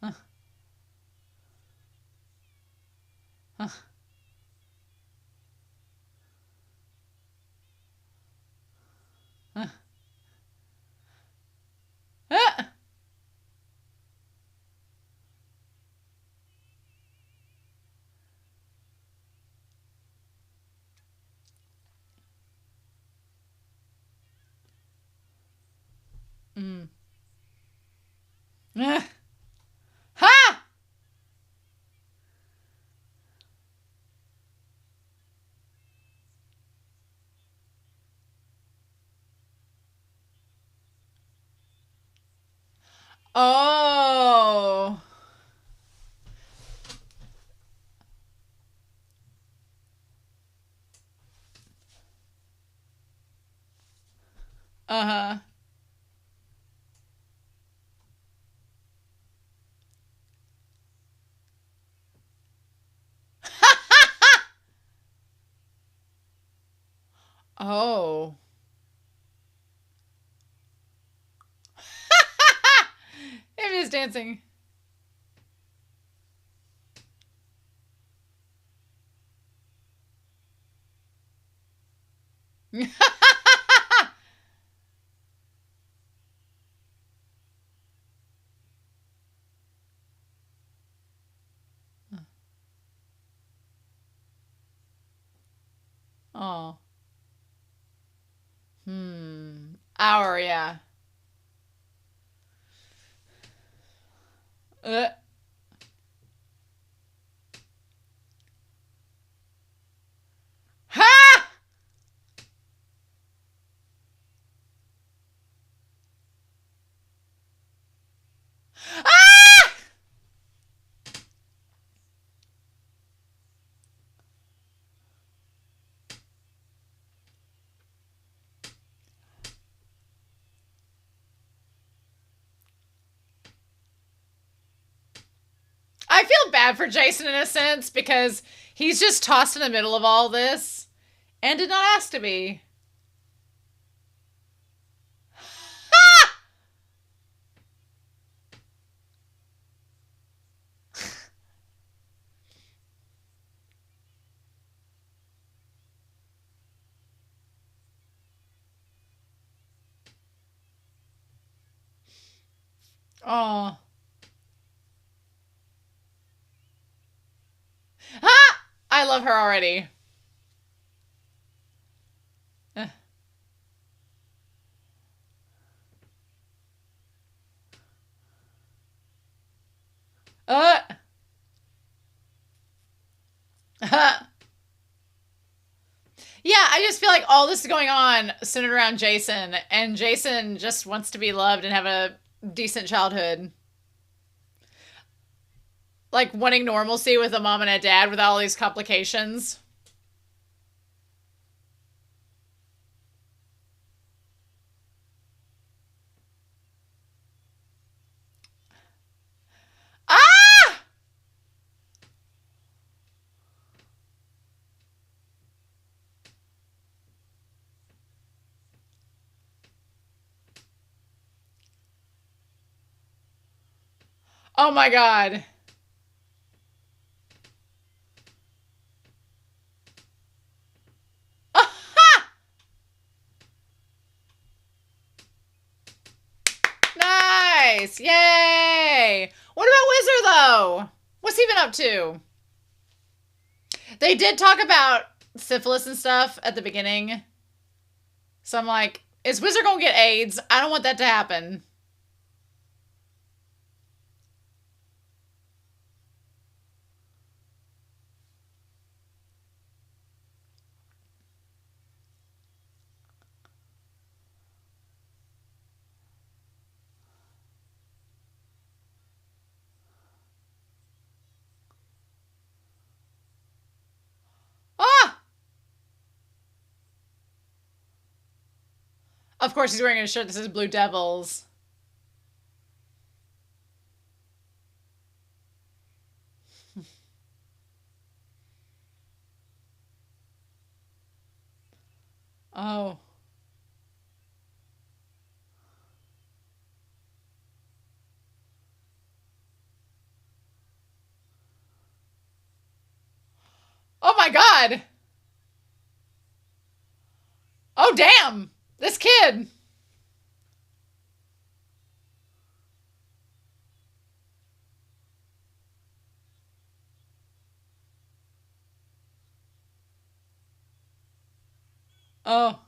Huh, huh, huh. Ah! Mm. Ah! Ha! Oh. Uh-huh. Oh. It is dancing. Oh. Hmm. Hour, yeah. Uh. Ha! Ah! I feel bad for Jason in a sense because he's just tossed in the middle of all this and did not ask to be. Oh. Ha! I love her already. Uh. Uh. Yeah, I just feel like all this is going on centered around Jason, and Jason just wants to be loved and have a decent childhood. Like wanting normalcy with a mom and a dad without all these complications. Ah! Oh my god. Nice! Yay! What about Wizard though? What's he been up to? They did talk about syphilis and stuff at the beginning. So I'm like, is Wizard gonna get AIDS? I don't want that to happen. Ah! Of course, he's wearing a shirt that says Blue Devils. Oh. Oh my god! Oh damn! This kid! Oh.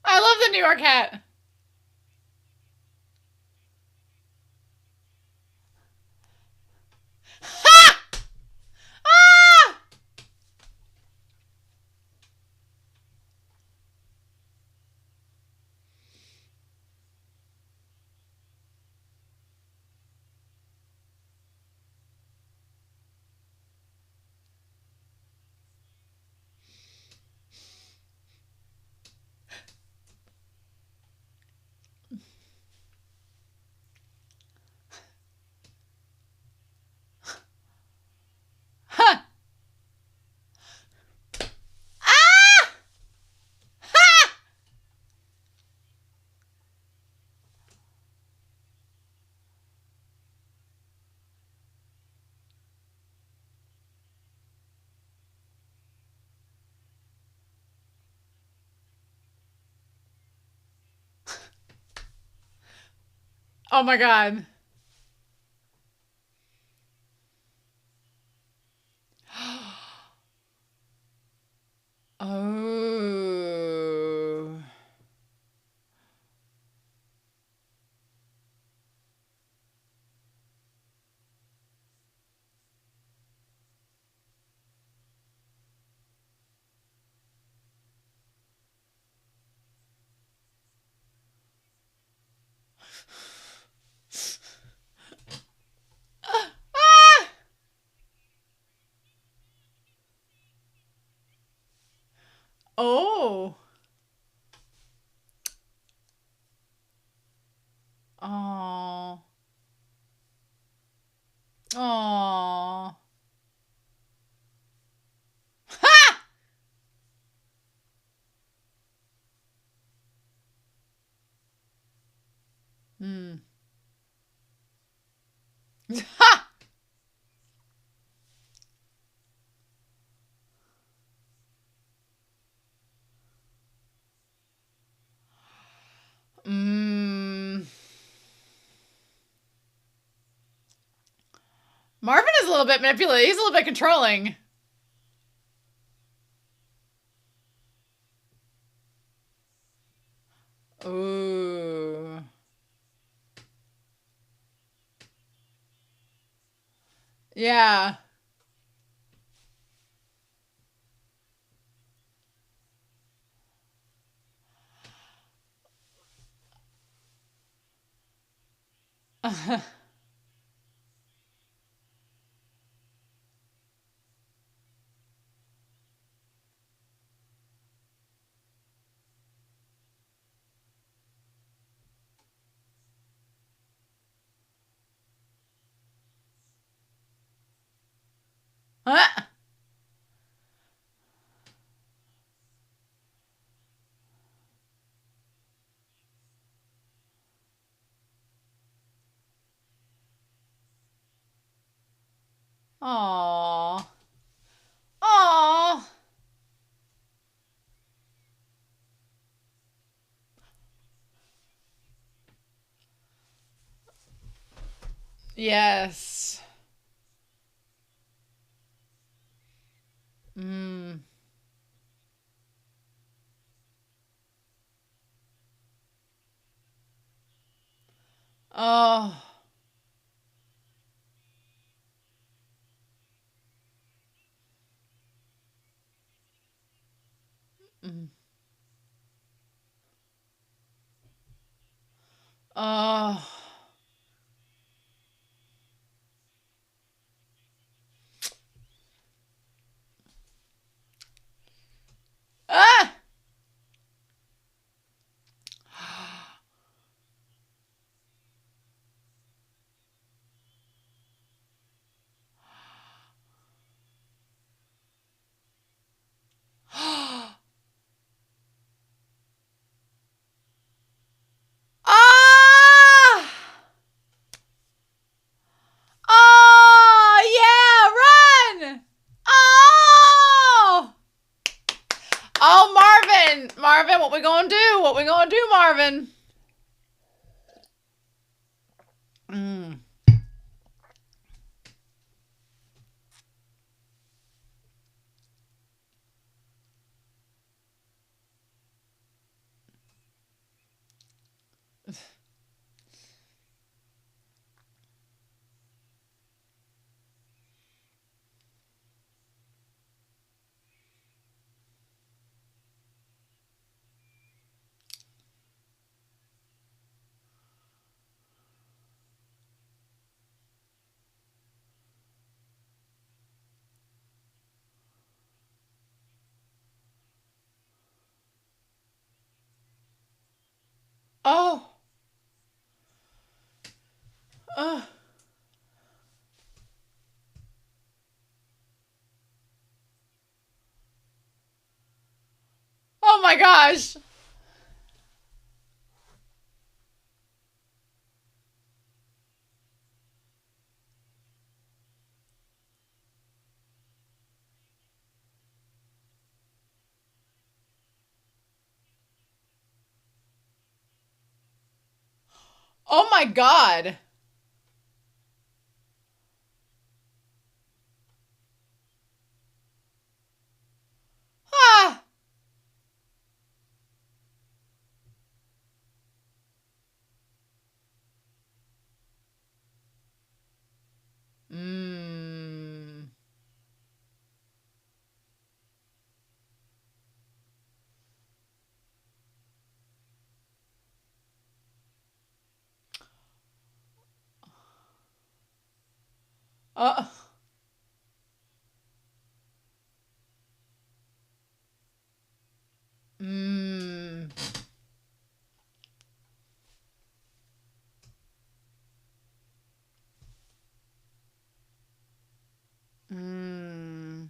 I love the New York hat. Ha! Ah! Ha! Ah! Ha! Oh my god. Oh. Ah! Oh. Oh. Oh. Ha! Hmm. Ha! Hmm. is a little bit manipulative. He's a little bit controlling. Ooh. Yeah. Huh? Aww. Aww. Yes. Mm. Oh. Mm. Oh. Ah! Ah! Oh, yeah, run! Oh! Oh, Marvin! Marvin, what we gonna do? What we gonna do, Marvin? Mm. Oh. Oh. Oh my gosh. Oh my god. Ah. Mm. Uh. Mm. Mm.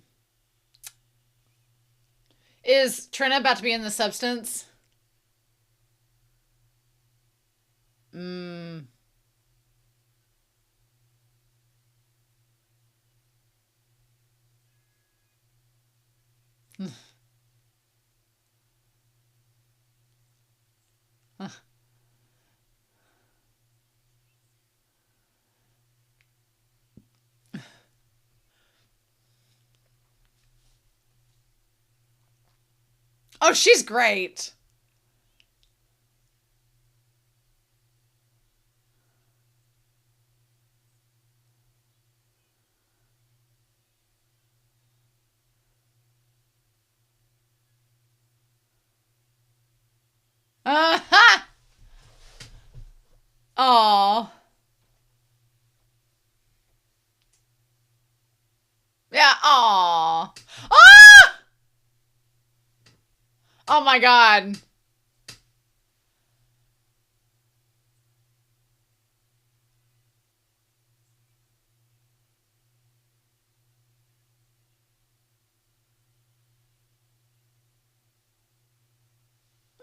Is Trina about to be in the substance? Mm. Oh, she's great. Ha! Aw. Yeah, aw. Ah! Oh my god.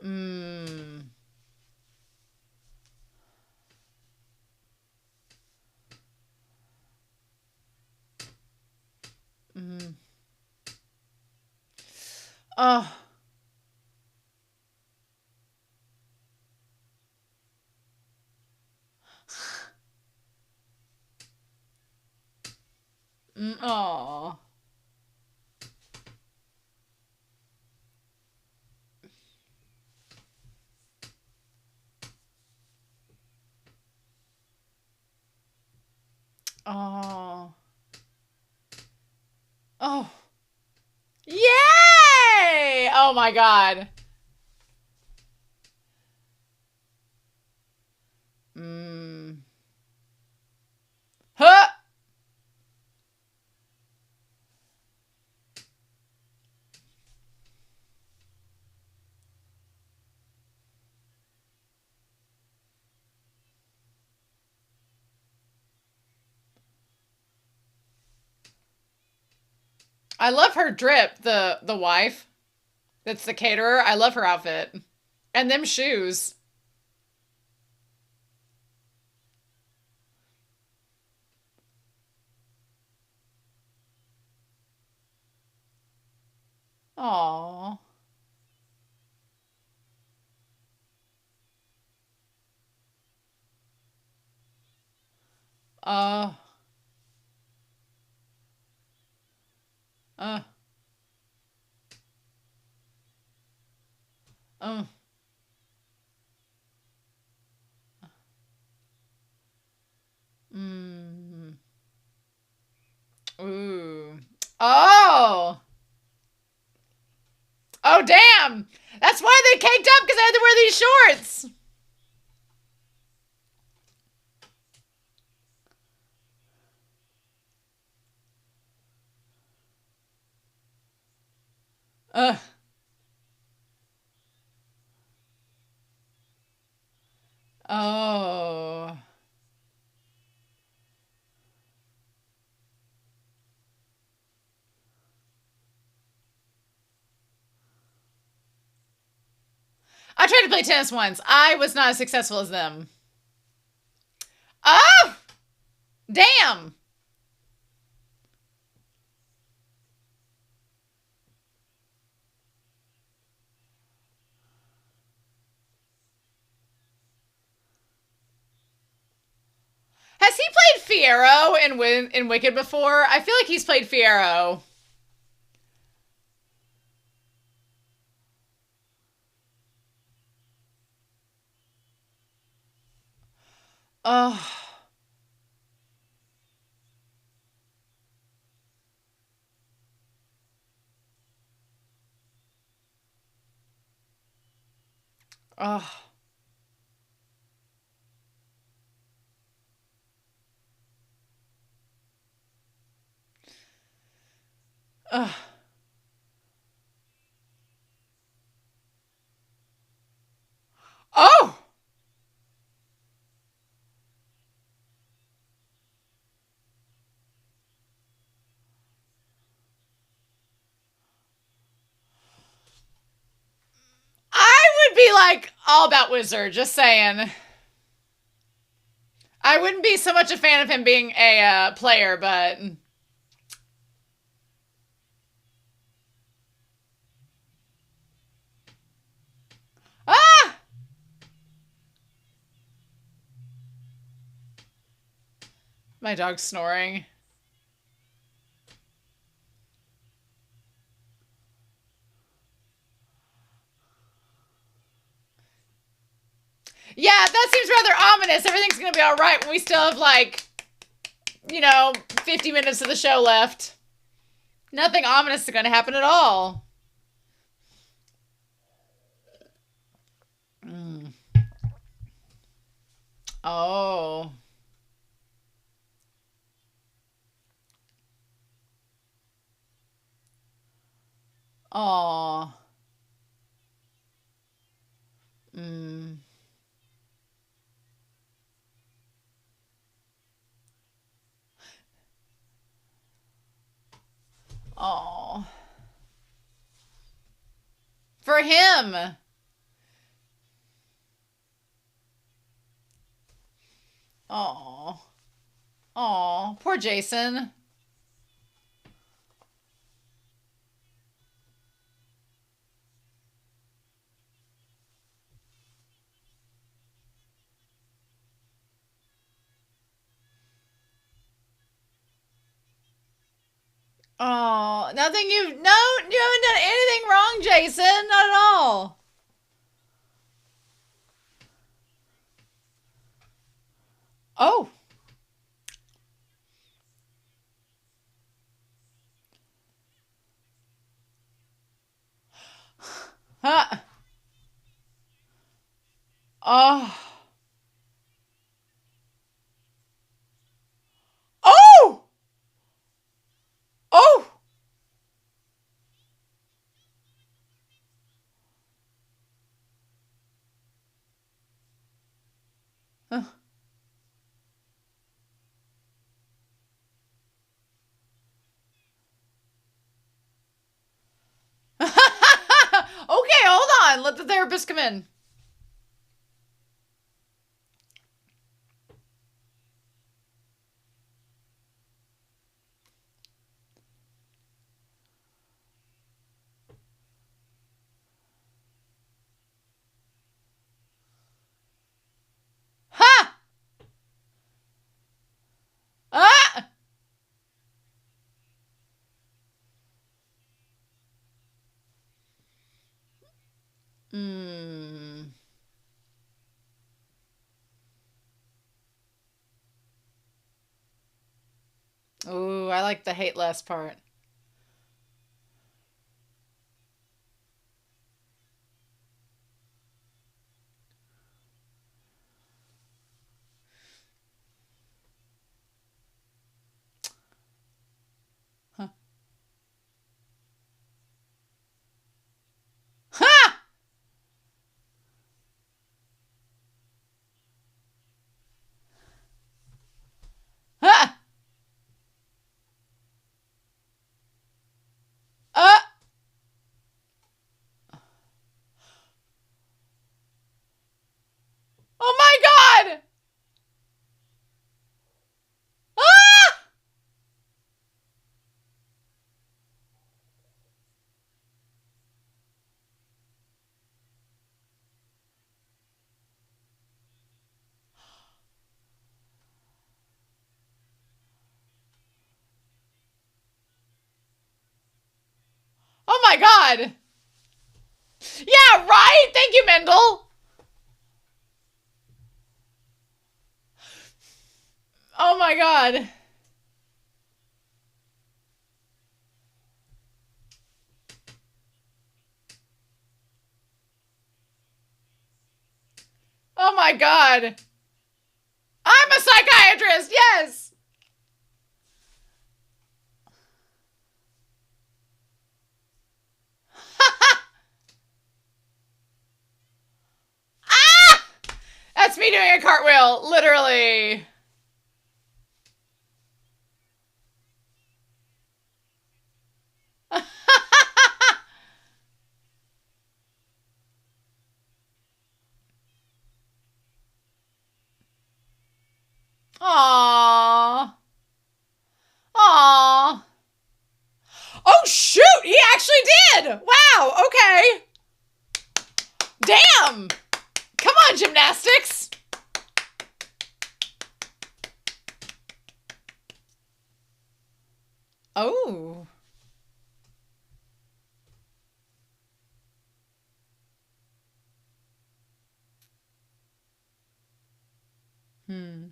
Mmm. Mm. Oh. Mm, aw. Oh. Oh. Yay! Oh my god. Mm. Huh! I love her drip, the wife. That's the caterer. I love her outfit. And them shoes. Aw. Uh. Uh. Uh. Mm. Ooh. Oh. Oh, damn. That's why they caked up, because they had to wear these shorts. Uh. Oh. I tried to play tennis once. I was not as successful as them. Oh! Damn. Has he played Fiero in Wicked before? I feel like he's played Fiero. Oh. Oh. Oh. Oh. I would be like all about Wizard, just saying. I wouldn't be so much a fan of him being a player, but ah, my dog's snoring. Yeah, that seems rather ominous. Everything's gonna be all right when we still have like, 50 minutes of the show left. Nothing ominous is gonna happen at all. Mm. Oh. Oh. Mm. Oh. For him. Oh. Oh. Poor Jason. Oh, nothing you no, you haven't done anything wrong, Jason. Not at all. Oh. Huh. Oh. Oh. Oh. Huh. Okay, hold on. Let the therapist come in. Ha! Ah! Hmm. Ooh, I like the hate less part. Huh. Ha! Ha! Uh, oh my god! Ah! Oh my god! Yeah, right? Thank you, Mendel. Oh my god. Oh my god. I'm a psychiatrist, yes! Ah! That's me doing a cartwheel, literally. Aww. Aww. Oh shoot! He actually did! Wow, okay. Damn! Come on, gymnastics! Oh. Hmm.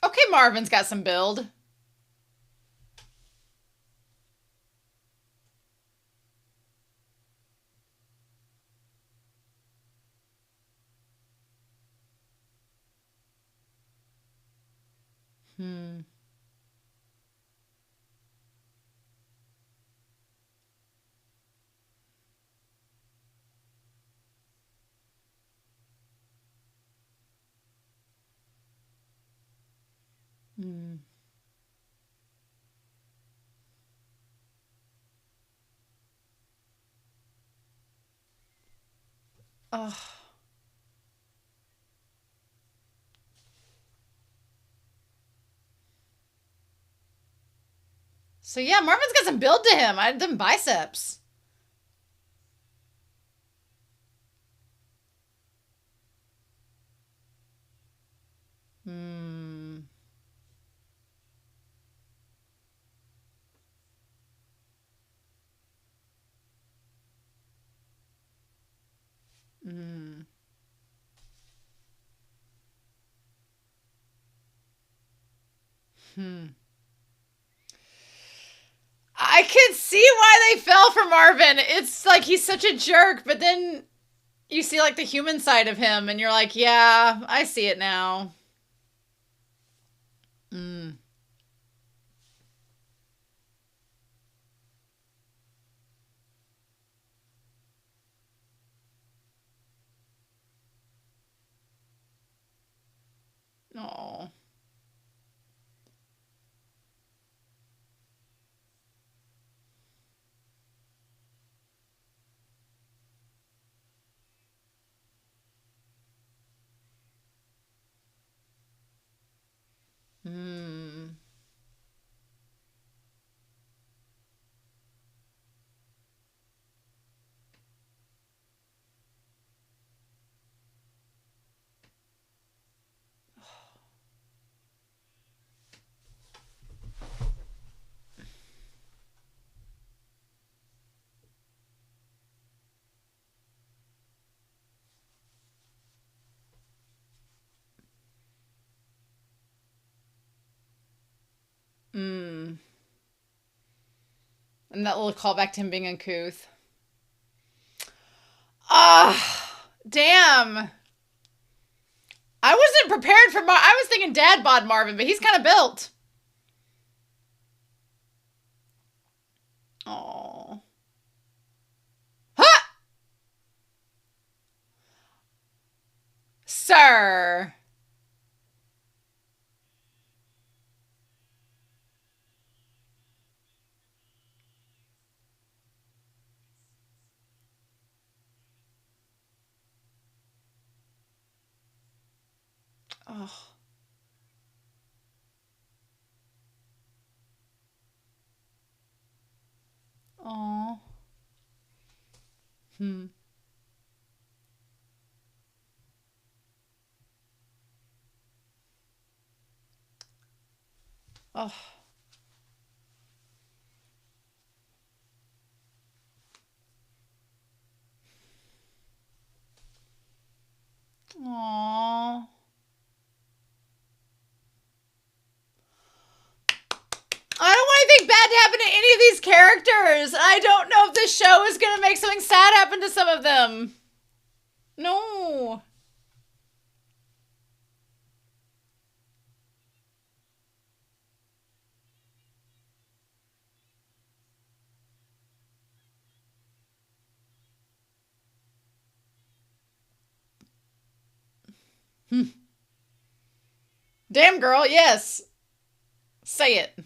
Okay, Marvin's got some build. Hmm. Hmm. Oh. So yeah, Marvin's got some build to him. I them biceps. Hmm. Hmm. Hmm. I can see why they fell for Marvin. It's like he's such a jerk, but then you see like the human side of him, and you're like, yeah, I see it now. Mm. Oh. Hmm. Mm. And that little callback to him being uncouth. Ah, damn. I wasn't prepared for I was thinking dad bod Marvin, but he's kind of built. Oh. Ha! Sir. Oh. Oh. Hmm. Oh. Oh. I don't want anything bad to happen to any of these characters. I don't know if this show is going to make something sad happen to some of them. No. Damn girl, yes. Say it.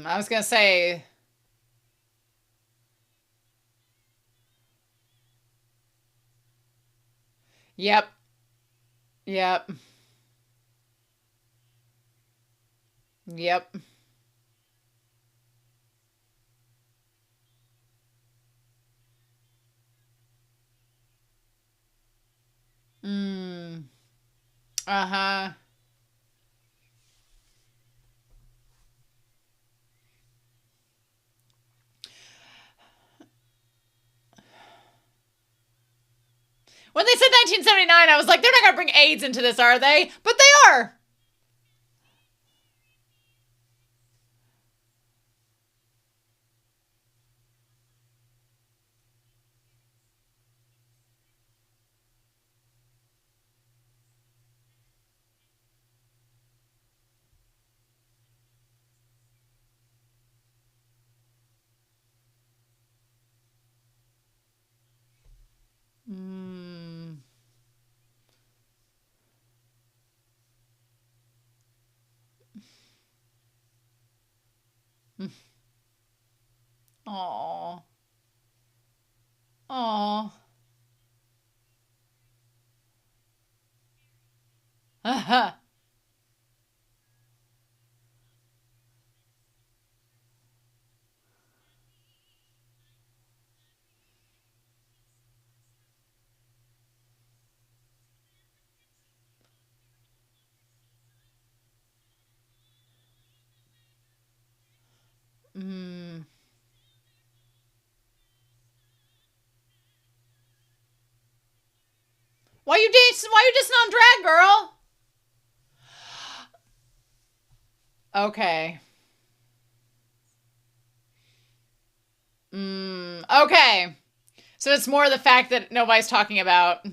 I was going to say, yep. Yep. Yep. Uh-huh. When they said 1979, I was like, they're not going to bring AIDS into this, are they? But they are. Mm. Aw. Aw. Uh-huh. Mm. Why you just on drag, girl? Okay. Okay. So it's more the fact that nobody's talking about.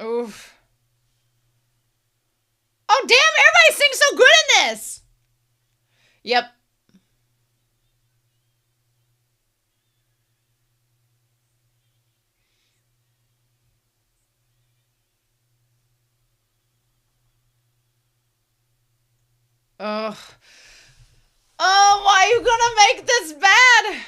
Oof. Oh, damn, everybody sings so good in this. Yep. Ugh. Oh, why are you gonna make this bad?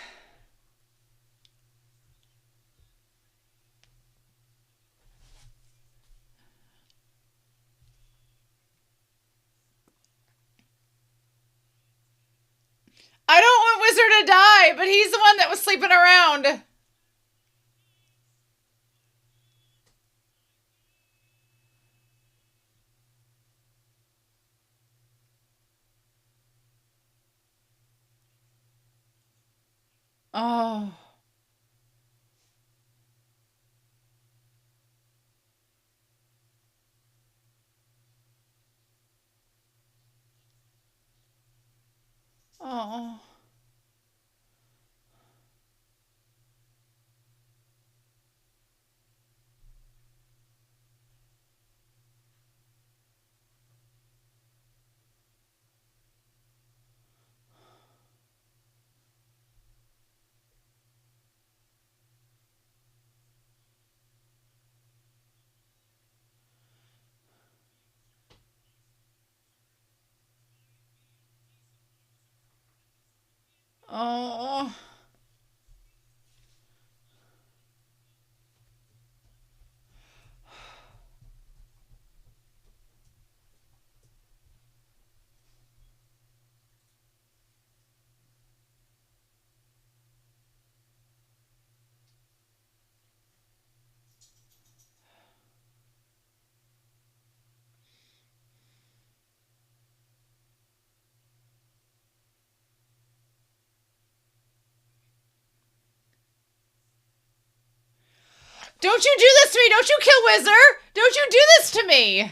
I don't want Wizard to die, but he's the one that was sleeping around. Oh. Oh. Oh. Don't you do this to me! Don't you kill Wizard! Don't you do this to me!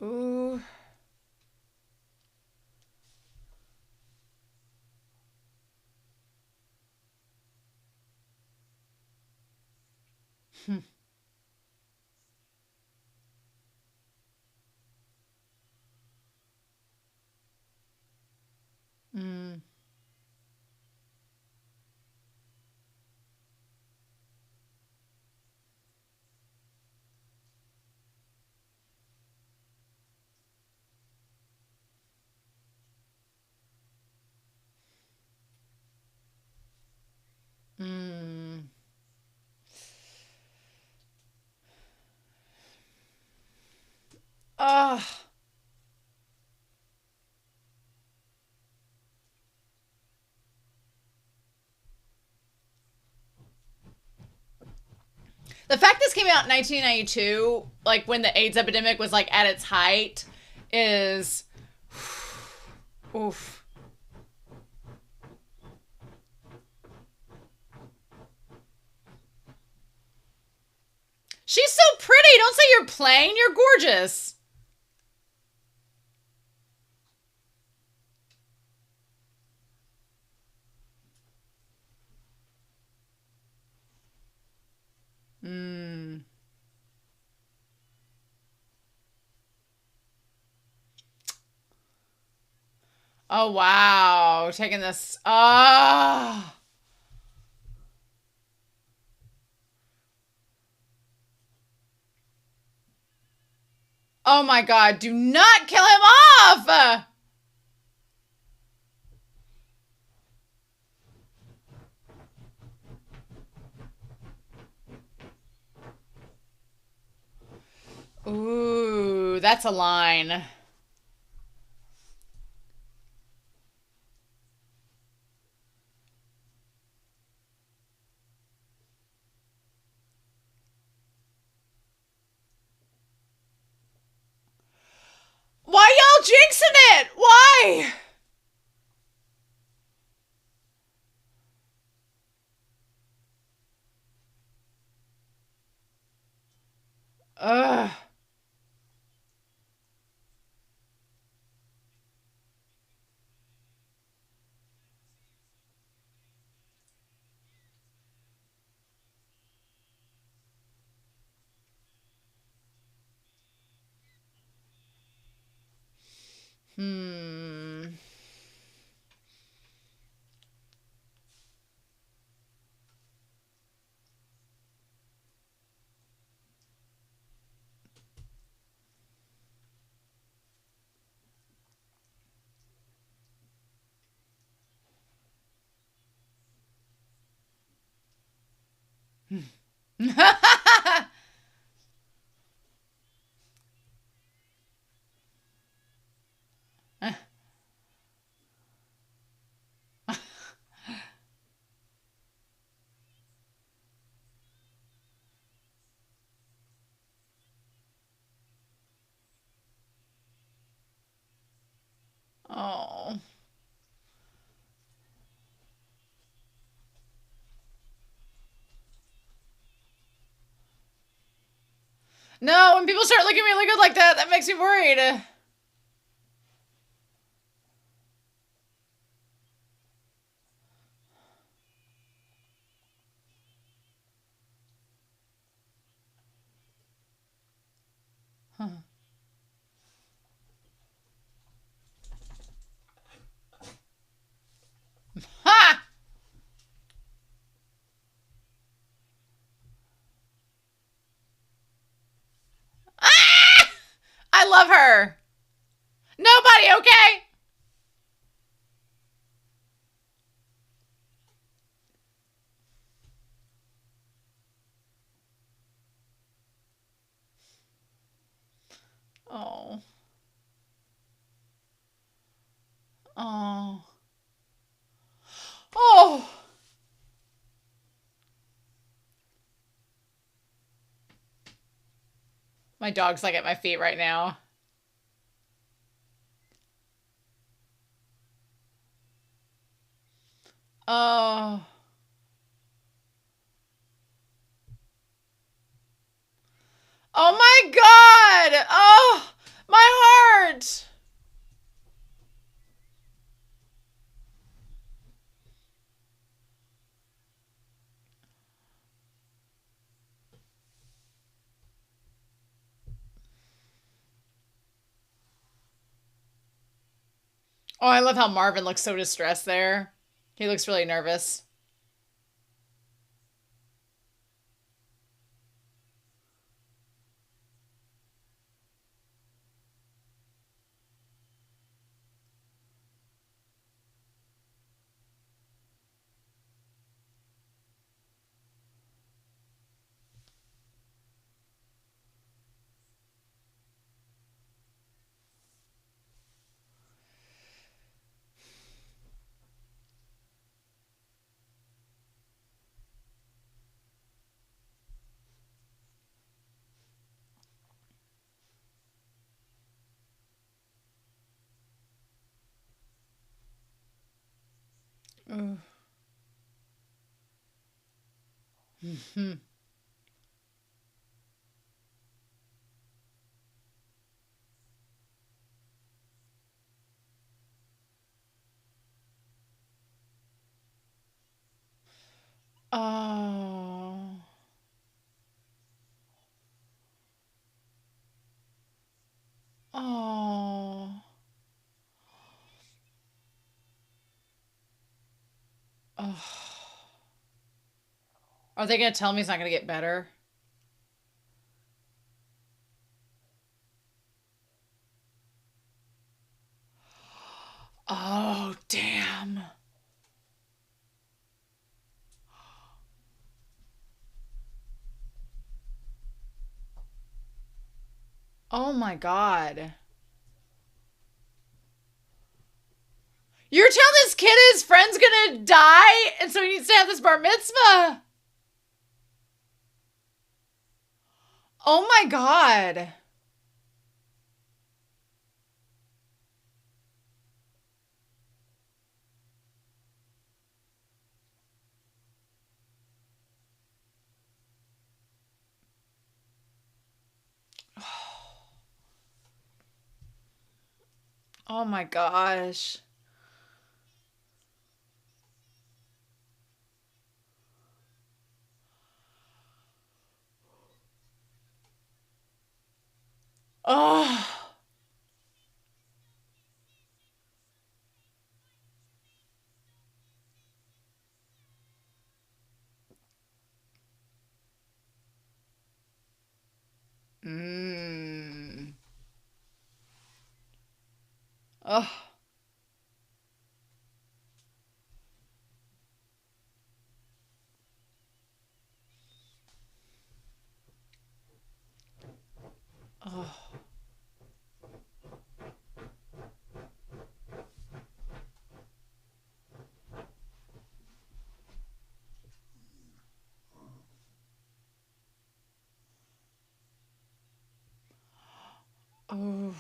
Ooh. Mm. Ugh. The fact this came out in 1992, like when the AIDS epidemic was like at its height, is oof. She's so pretty. Don't say you're plain. You're gorgeous. Mm. Oh wow, taking this. Ah. Oh my God! Do not kill him off. Ooh, that's a line. Why y'all jinxing it? Why? Ugh. Hmm. Oh. No, when people start looking really good like that, that makes me worried. Huh. Ha! Ah! I love her. Nobody, okay? Oh. Oh. Oh. My dog's like at my feet right now. Oh. Oh my God. Oh, my heart. Oh, I love how Marvin looks so distressed there. He looks really nervous. Mhm. Oh. Oh. Oh. Are they going to tell me it's not going to get better? Oh, damn. Oh my God. You're telling this kid his friend's gonna die, and so he needs to have this bar mitzvah? Oh my God. Oh my gosh. Oh. Mmm. Oh. Oh. Oh.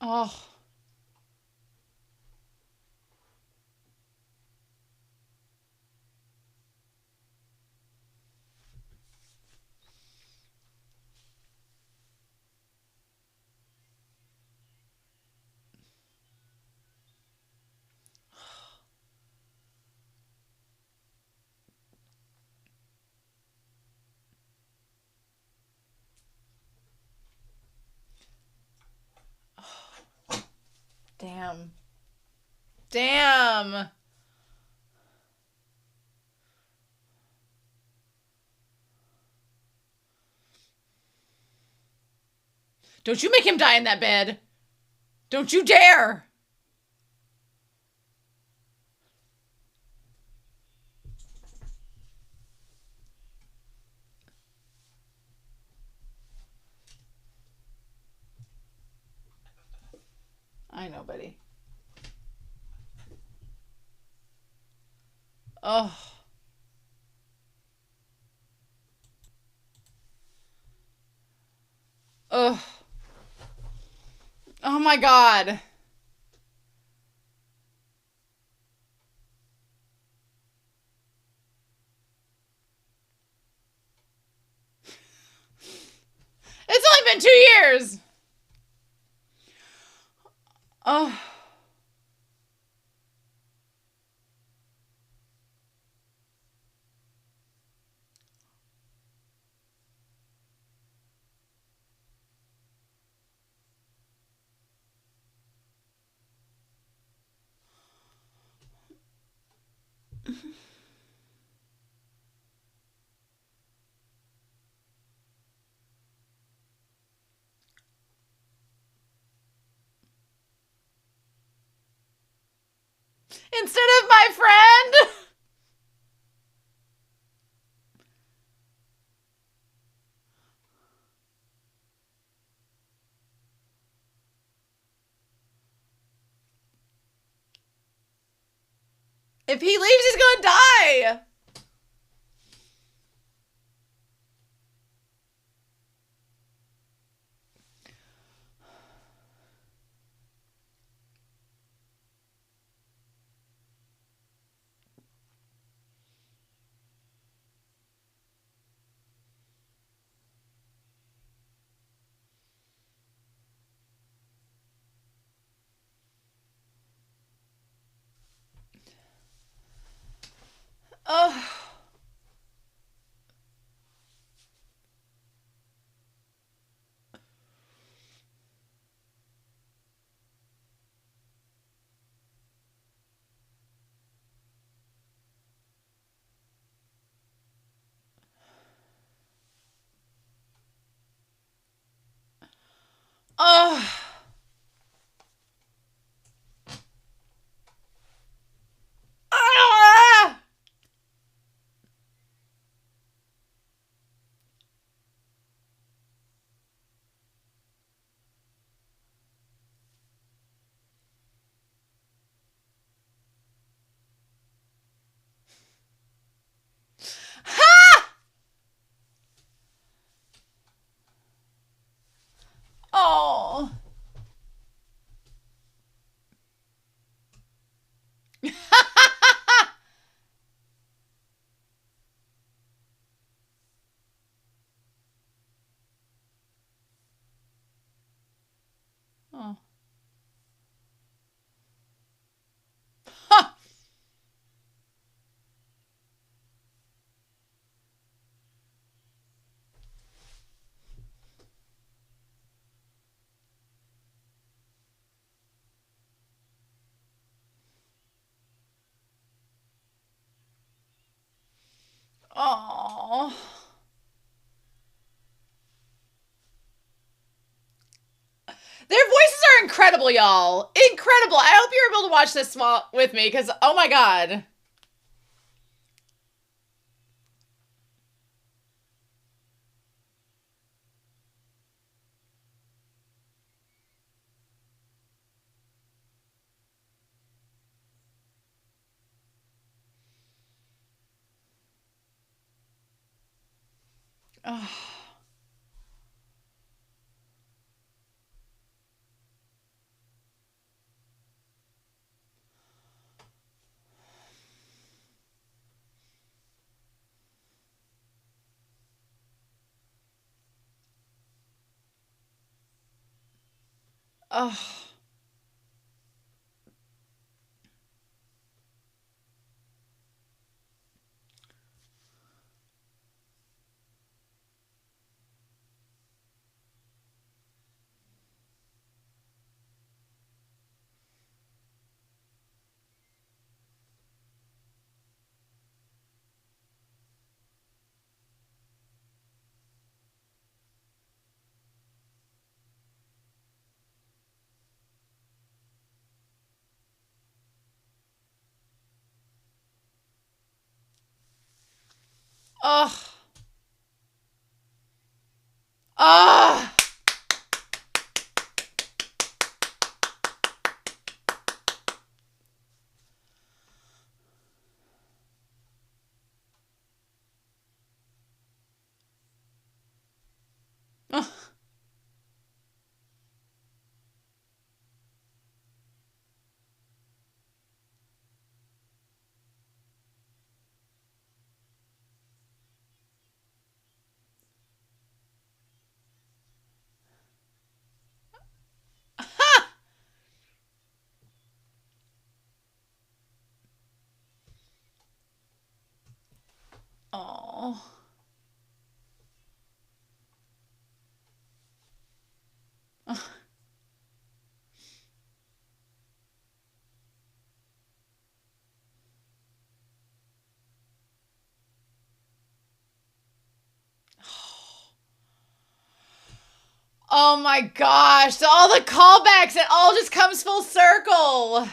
Oh. Damn. Damn. Don't you make him die in that bed. Don't you dare. I know, buddy. Oh. Oh. Oh my God. It's only been 2 years. Oh. Instead of my friend. If he leaves, he's gonna die. Oh. Oh. Ah! Ha! Oh. Oh. Ha! Oh. Their voices are incredible, y'all. Incredible. I hope you're able to watch this with me because, oh my God. Oh. Oh. Oh. Oh. Oh. Oh. Oh my gosh. So all the callbacks, it all just comes full circle.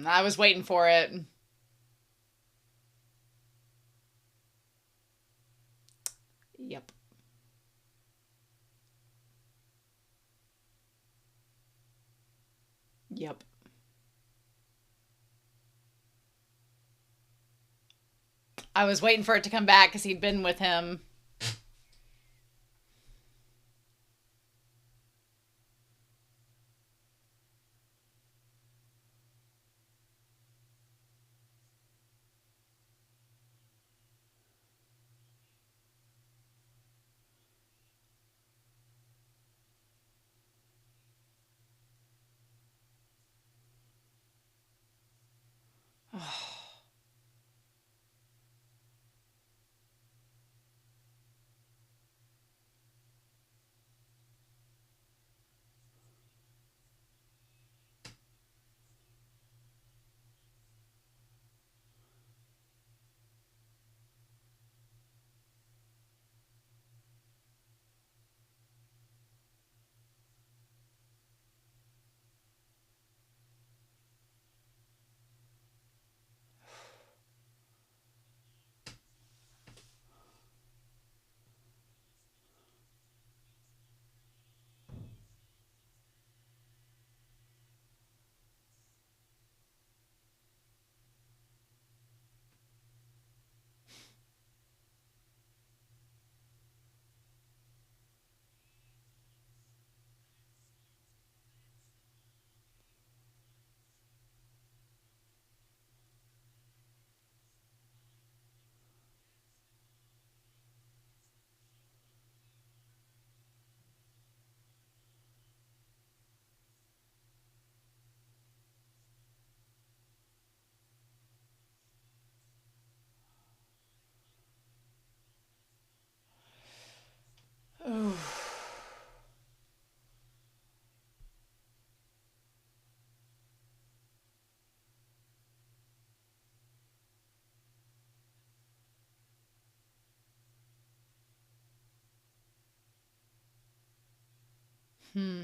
I was waiting for it. Yep. Yep. I was waiting for it to come back because he'd been with him. Ooh. Hmm.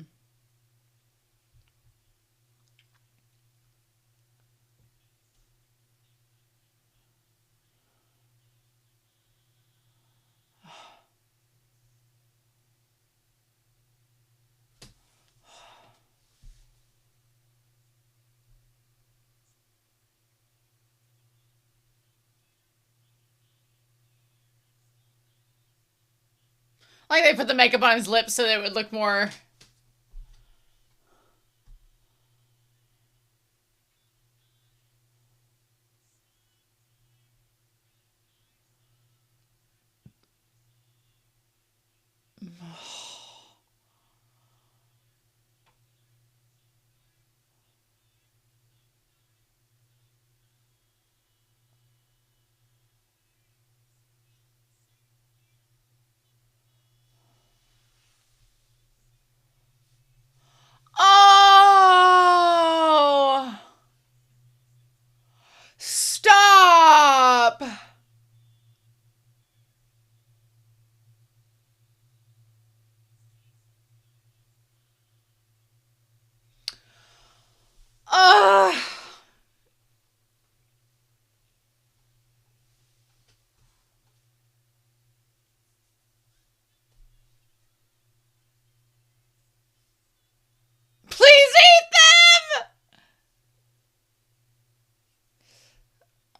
Like they put the makeup on his lips so that it would look more. Oh! Stop! Ugh. Please eat them!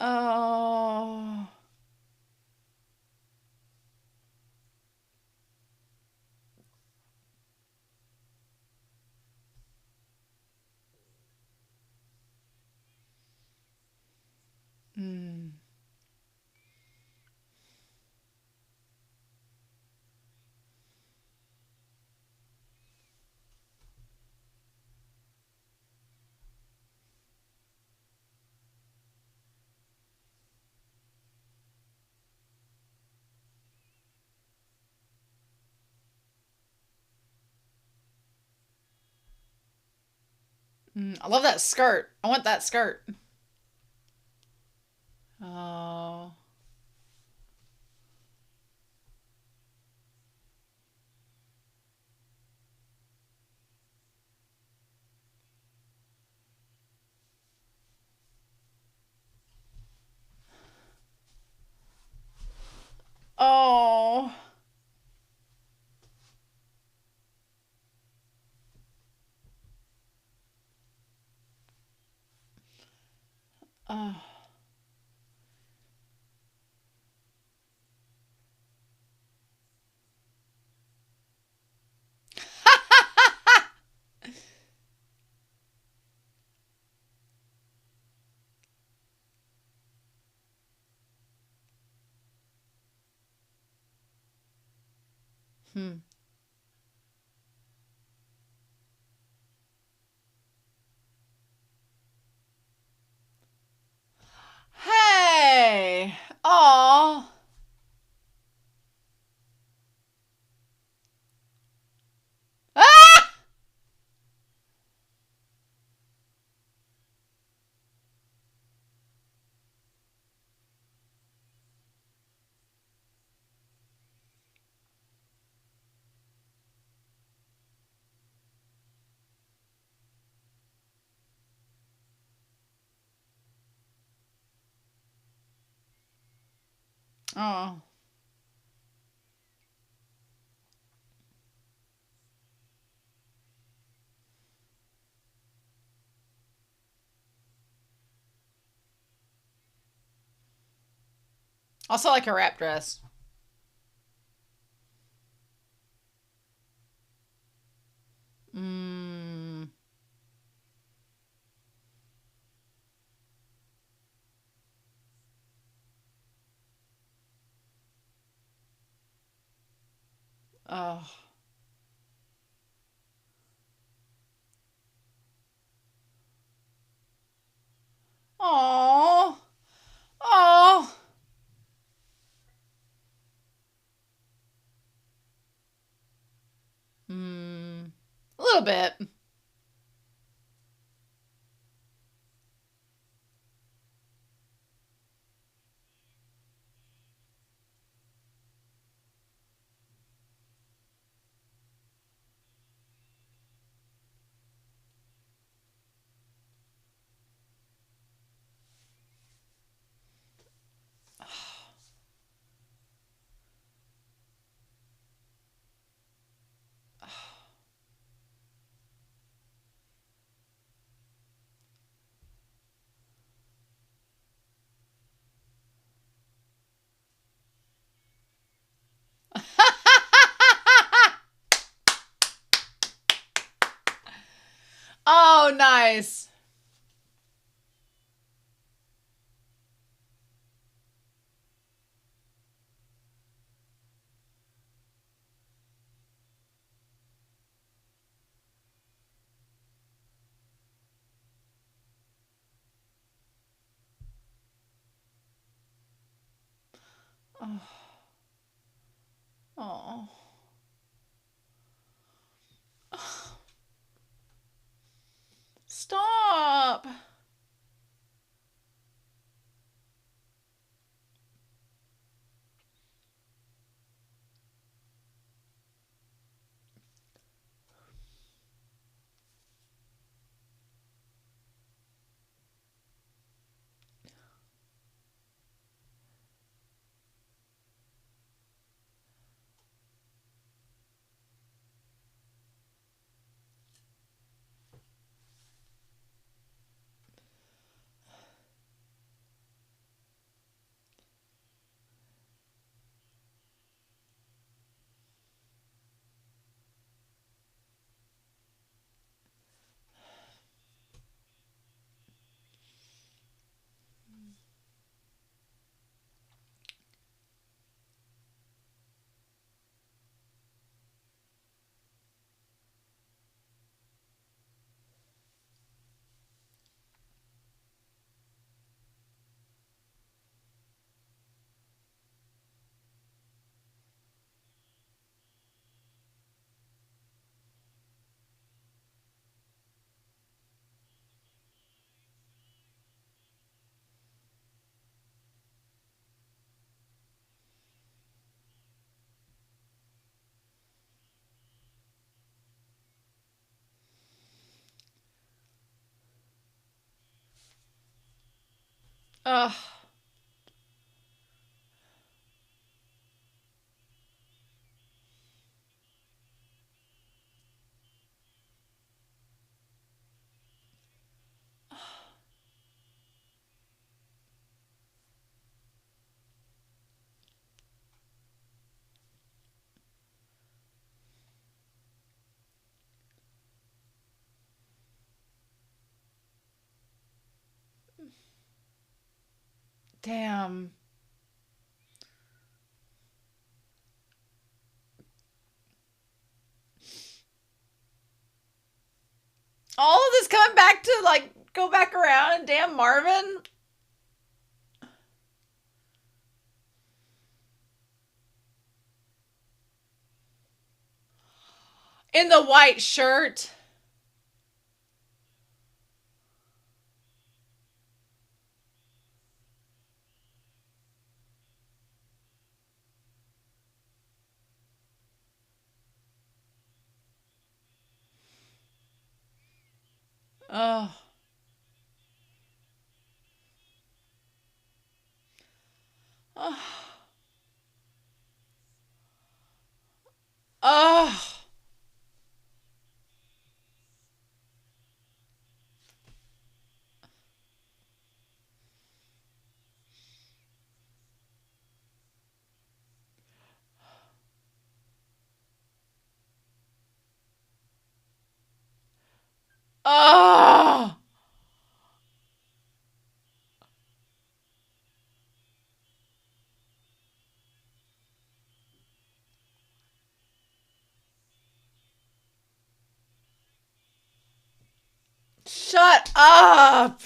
Oh. Mm. I love that skirt. I want that skirt. Oh. Oh. Hmm. Hey. Oh. Ah! Oh. Also like a wrap dress. Mm. Oh. Oh. Oh. Mm. A little bit. Oh, nice. Oh. Oh. Stop. Ugh. Damn. All of this coming back to like go back around and damn Marvin. In the white shirt. Oh. Oh. Oh. Oh. Shut up.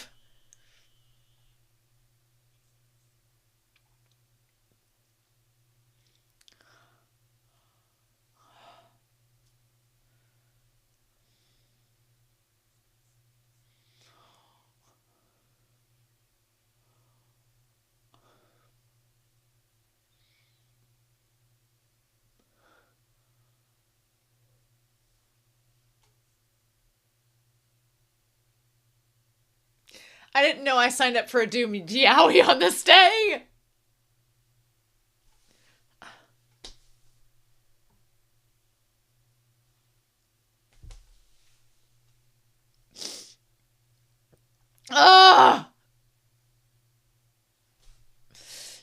I didn't know I signed up for a Doom Yowie on this day. Ugh.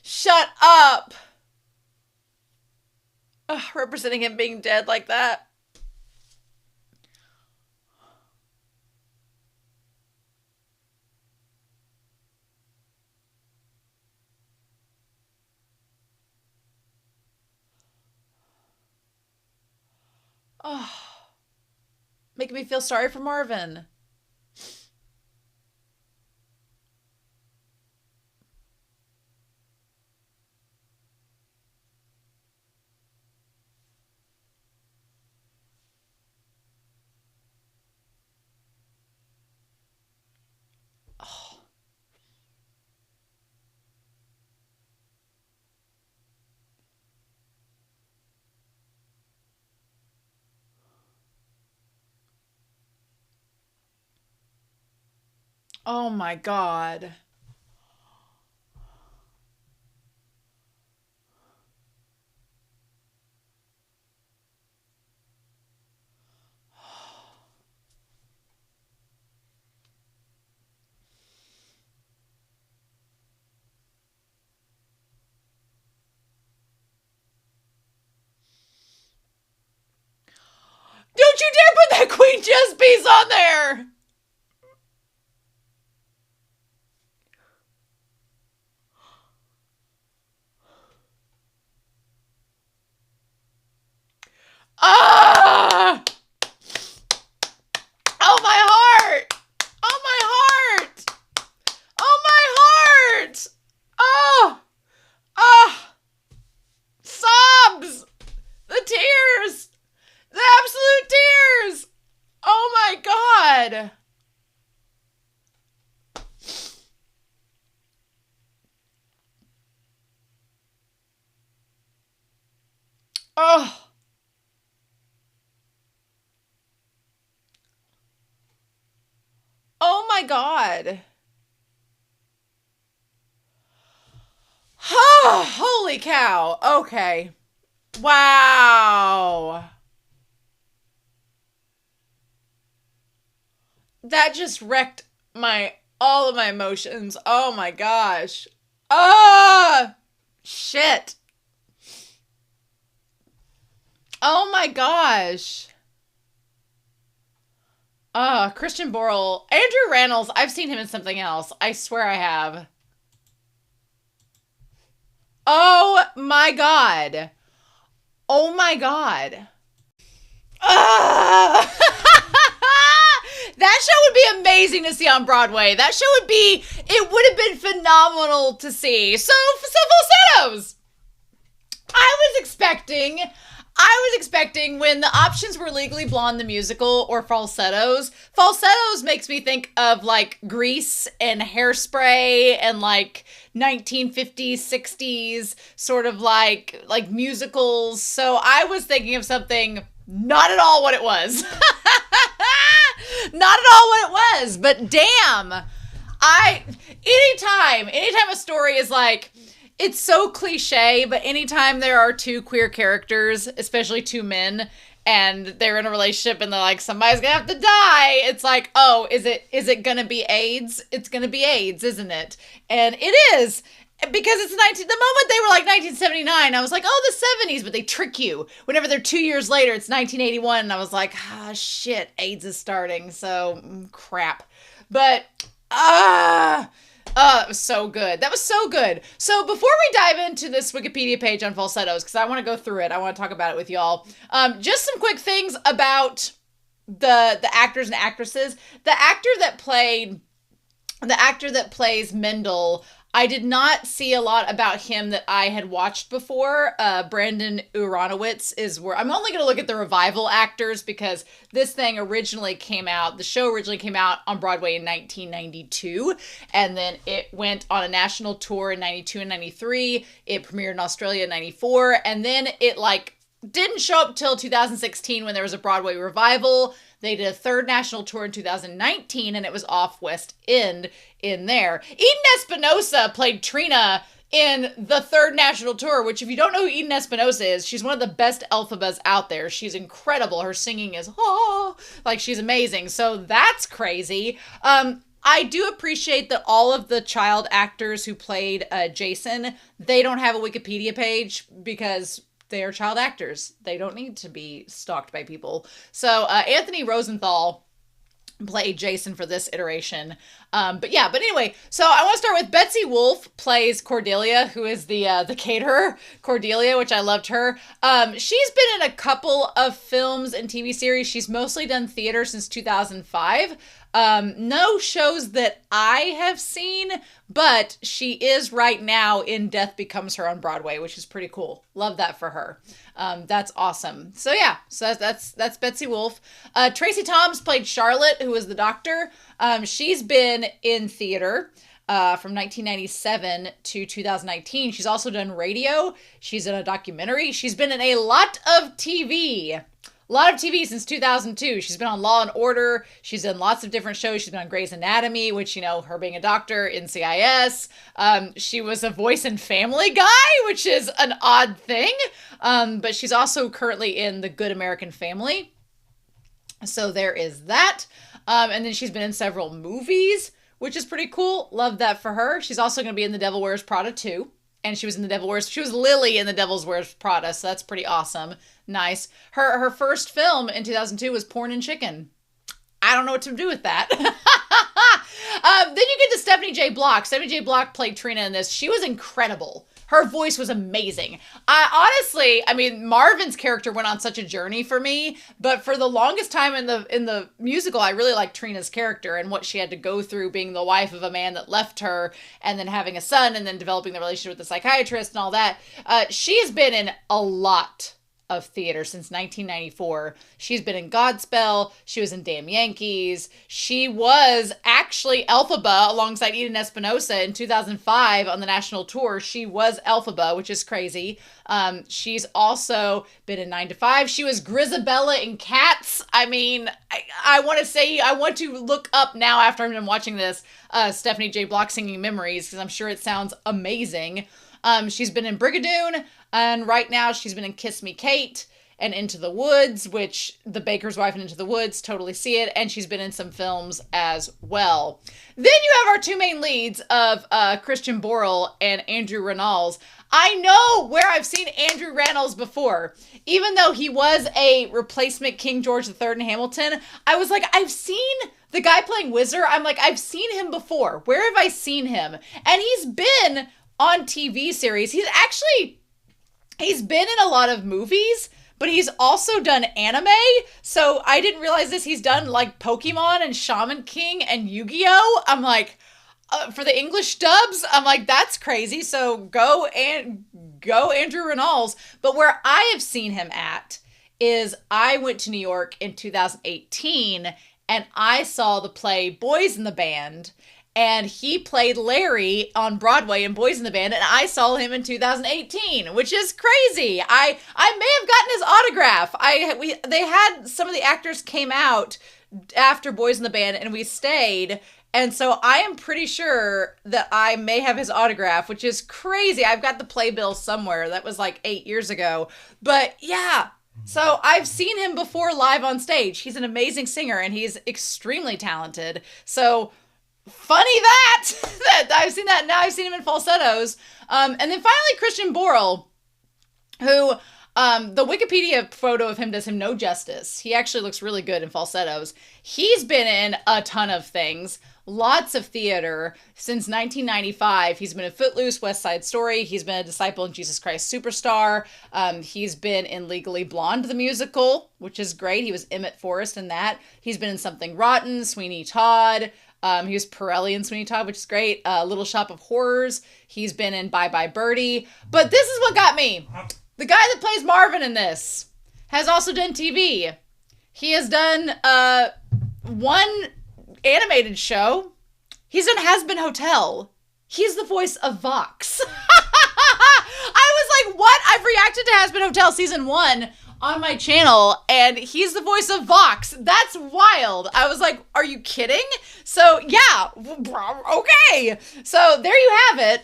Shut up. Ugh, representing him being dead like that. Oh. Making me feel sorry for Marvin. Oh. Oh my God. Don't you dare put that Queen Chess piece on there! Ah! Oh, my heart! Oh, my heart! Oh, my heart! Oh! Oh! Sobs! The tears! The absolute tears! Oh, my God! Oh! Oh, my God! Oh, holy cow. Okay. Wow. That just wrecked my all of my emotions. Oh my gosh. Ah, shit. Oh my gosh. Christian Borle. Andrew Rannells. I've seen him in something else. I swear I have. Oh my God. Oh my God. Ah! That show would be amazing to see on Broadway. That show it would have been phenomenal to see. So Falsettos. I was expecting when the options were Legally Blonde the musical or Falsettos. Falsettos makes me think of like Grease and Hairspray and like 1950s, 60s sort of like musicals. So I was thinking of something not at all what it was. Not at all what it was, but damn. Anytime a story is like, it's so cliche, but anytime there are two queer characters, especially two men, and they're in a relationship and they're like, somebody's gonna have to die, it's like, oh, is it gonna be AIDS? It's gonna be AIDS, isn't it? And it is. Because it's the moment they were like 1979, I was like, oh, the 70s, but they trick you. Whenever they're 2 years later, it's 1981, and I was like, shit, AIDS is starting, so crap. But, it was so good. That was so good. So before we dive into this Wikipedia page on Falsettos, because I want to go through it, I want to talk about it with y'all, just some quick things about the actors and actresses. The actor that plays Mendel, I did not see a lot about him that I had watched before. Brandon Uranowitz is where I'm only going to look at the revival actors because this thing the show originally came out on Broadway in 1992, and then it went on a national tour in 92 and 93. It premiered in Australia in 94, and then it didn't show up till 2016 when there was a Broadway revival. They did a third national tour in 2019, and it was off West End in there. Eden Espinosa played Trina in the third national tour, which if you don't know who Eden Espinosa is, she's one of the best Elphabas out there. She's incredible. Her singing is, she's amazing. So that's crazy. I do appreciate that all of the child actors who played Jason, they don't have a Wikipedia page because they are child actors. They don't need to be stalked by people. So Anthony Rosenthal played Jason for this iteration. But anyway, so I want to start with Betsy Wolfe plays Cordelia, who is the caterer, Cordelia, which I loved her. She's been in a couple of films and TV series. She's mostly done theater since 2005. No shows that I have seen, but she is right now in Death Becomes Her on Broadway, which is pretty cool. Love that for her. That's awesome. So yeah, so that's Betsy Wolfe. Tracy Toms played Charlotte, who was the doctor. She's been in theater from 1997 to 2019. She's also done radio. She's in a documentary. She's been in a lot of TV. A lot of TV since 2002. She's been on Law and Order. She's in lots of different shows. She's been on Grey's Anatomy, which, her being a doctor, NCIS. She was a voice in Family Guy, which is an odd thing. But she's also currently in The Good American Family. So there is that. And then she's been in several movies, which is pretty cool. Love that for her. She's also going to be in The Devil Wears Prada 2. And she was Lily in The Devil Wears Prada, so that's pretty awesome. Nice. Her first film in 2002 was Porn and Chicken. I don't know what to do with that. Then you get to Stephanie J. Block. Stephanie J. Block played Trina in this. She was incredible. Her voice was amazing. Marvin's character went on such a journey for me, but for the longest time in the musical, I really liked Trina's character and what she had to go through being the wife of a man that left her and then having a son and then developing the relationship with the psychiatrist and all that. She has been in a lot of theater since 1994. She's been in Godspell. She was in Damn Yankees. She was actually Elphaba alongside Eden Espinosa in 2005 on the national tour. She was Elphaba, which is crazy. She's also been in 9 to 5. She was Grisabella in Cats. I want to look up now after I've been watching this, Stephanie J. Block Singing Memories, because I'm sure it sounds amazing. She's been in Brigadoon, and right now she's been in Kiss Me Kate and Into the Woods, which The Baker's Wife and Into the Woods, totally see it, and she's been in some films as well. Then you have our two main leads of Christian Borle and Andrew Rannells. I know where I've seen Andrew Rannells before. Even though he was a replacement King George III in Hamilton, I was like, I've seen the guy playing Whizzer. I'm like, I've seen him before. Where have I seen him? And he's been on TV series. He's been in a lot of movies, but he's also done anime. So I didn't realize this. He's done like Pokemon and Shaman King and Yu-Gi-Oh! I'm like, for the English dubs, I'm like, that's crazy. So go Andrew Rannells. But where I have seen him at is I went to New York in 2018 and I saw the play Boys in the Band. And he played Larry on Broadway in Boys in the Band, and I saw him in 2018, which is crazy. I may have gotten his autograph. They had some of the actors came out after Boys in the Band, and we stayed. And so I am pretty sure that I may have his autograph, which is crazy. I've got the playbill somewhere. That was like 8 years ago. But yeah, so I've seen him before live on stage. He's an amazing singer, and he's extremely talented. So funny that I've seen that. Now I've seen him in Falsettos. And then finally Christian Borle, who the Wikipedia photo of him does him no justice. He actually looks really good in Falsettos. He's been in a ton of things, lots of theater since 1995. He's been in Footloose, West Side Story. He's been a Disciple in Jesus Christ Superstar. He's been in Legally Blonde, the musical, which is great. He was Emmett Forrest in that. He's been in Something Rotten, Sweeney Todd. He was Pirelli in Sweeney Todd, which is great. Little Shop of Horrors. He's been in Bye Bye Birdie. But this is what got me. The guy that plays Marvin in this has also done TV. He has done one animated show. He's done Has Been Hotel. He's the voice of Vox. I was like, what? I've reacted to Has Been Hotel season 1 on my channel, and he's the voice of Vox. That's wild. I was like, are you kidding? So yeah, okay. So there you have it.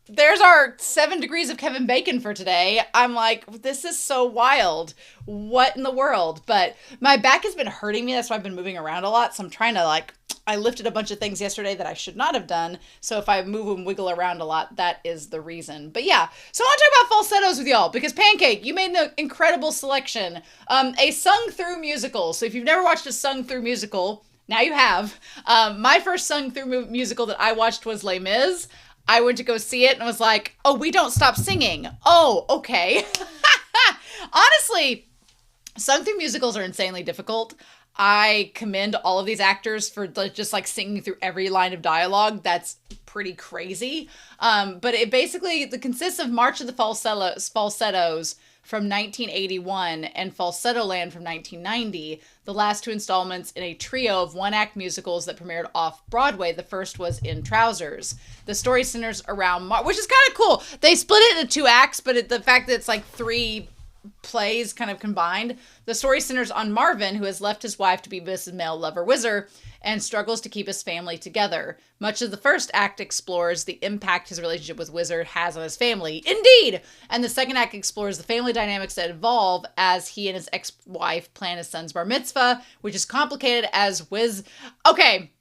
There's our 7 degrees of Kevin Bacon for today. I'm like, this is so wild. What in the world? But my back has been hurting me. That's why I've been moving around a lot. So I'm trying to I lifted a bunch of things yesterday that I should not have done. So if I move and wiggle around a lot, that is the reason. But yeah, so I want to talk about falsettos with y'all because Pancake, you made an incredible selection. A sung through musical. So if you've never watched a sung through musical, now you have. My first sung through musical that I watched was Les Mis. I went to go see it and was like, oh, we don't stop singing. Oh, okay. Honestly, sung through musicals are insanely difficult. I commend all of these actors for just singing through every line of dialogue. That's pretty crazy. But it basically consists of March of the Falsettos from 1981 and Falsetto Land from 1990, the last 2 installments in a trio of one-act musicals that premiered off-Broadway. The first was In Trousers. The story centers around which is kind of cool. They split it into 2 acts, but the fact that it's 3 plays kind of combined. The story centers on Marvin, who has left his wife to be Mrs. Male Lover Whizzer and struggles to keep his family together. Much of the first act explores the impact his relationship with Whizzer has on his family. Indeed! And the second act explores the family dynamics that evolve as he and his ex-wife plan his son's bar mitzvah, which is complicated as Okay,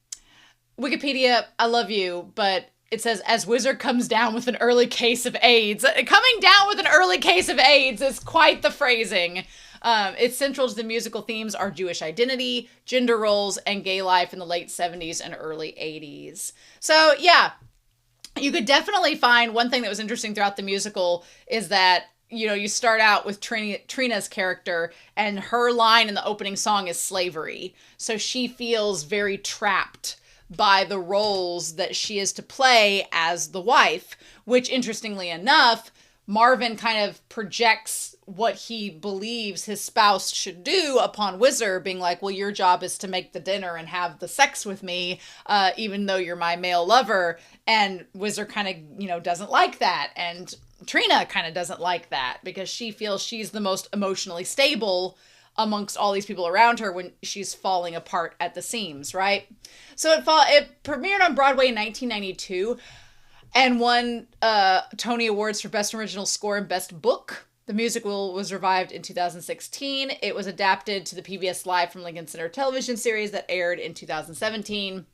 Wikipedia, I love you, but it says, as Whizzer comes down with an early case of AIDS. Coming down with an early case of AIDS is quite the phrasing. It's central to the musical themes are Jewish identity, gender roles, and gay life in the late 70s and early 80s. So yeah, you could definitely find one thing that was interesting throughout the musical is that, you start out with Trina's character and her line in the opening song is slavery. So she feels very trapped by the roles that she is to play as the wife, which interestingly enough, Marvin kind of projects what he believes his spouse should do upon Whizzer, being like, well, your job is to make the dinner and have the sex with me, even though you're my male lover. And Whizzer kind of, doesn't like that. And Trina kind of doesn't like that because she feels she's the most emotionally stable amongst all these people around her when she's falling apart at the seams, right? So it premiered on Broadway in 1992 and won Tony Awards for Best Original Score and Best Book. The musical was revived in 2016. It was adapted to the PBS Live from Lincoln Center television series that aired in 2017.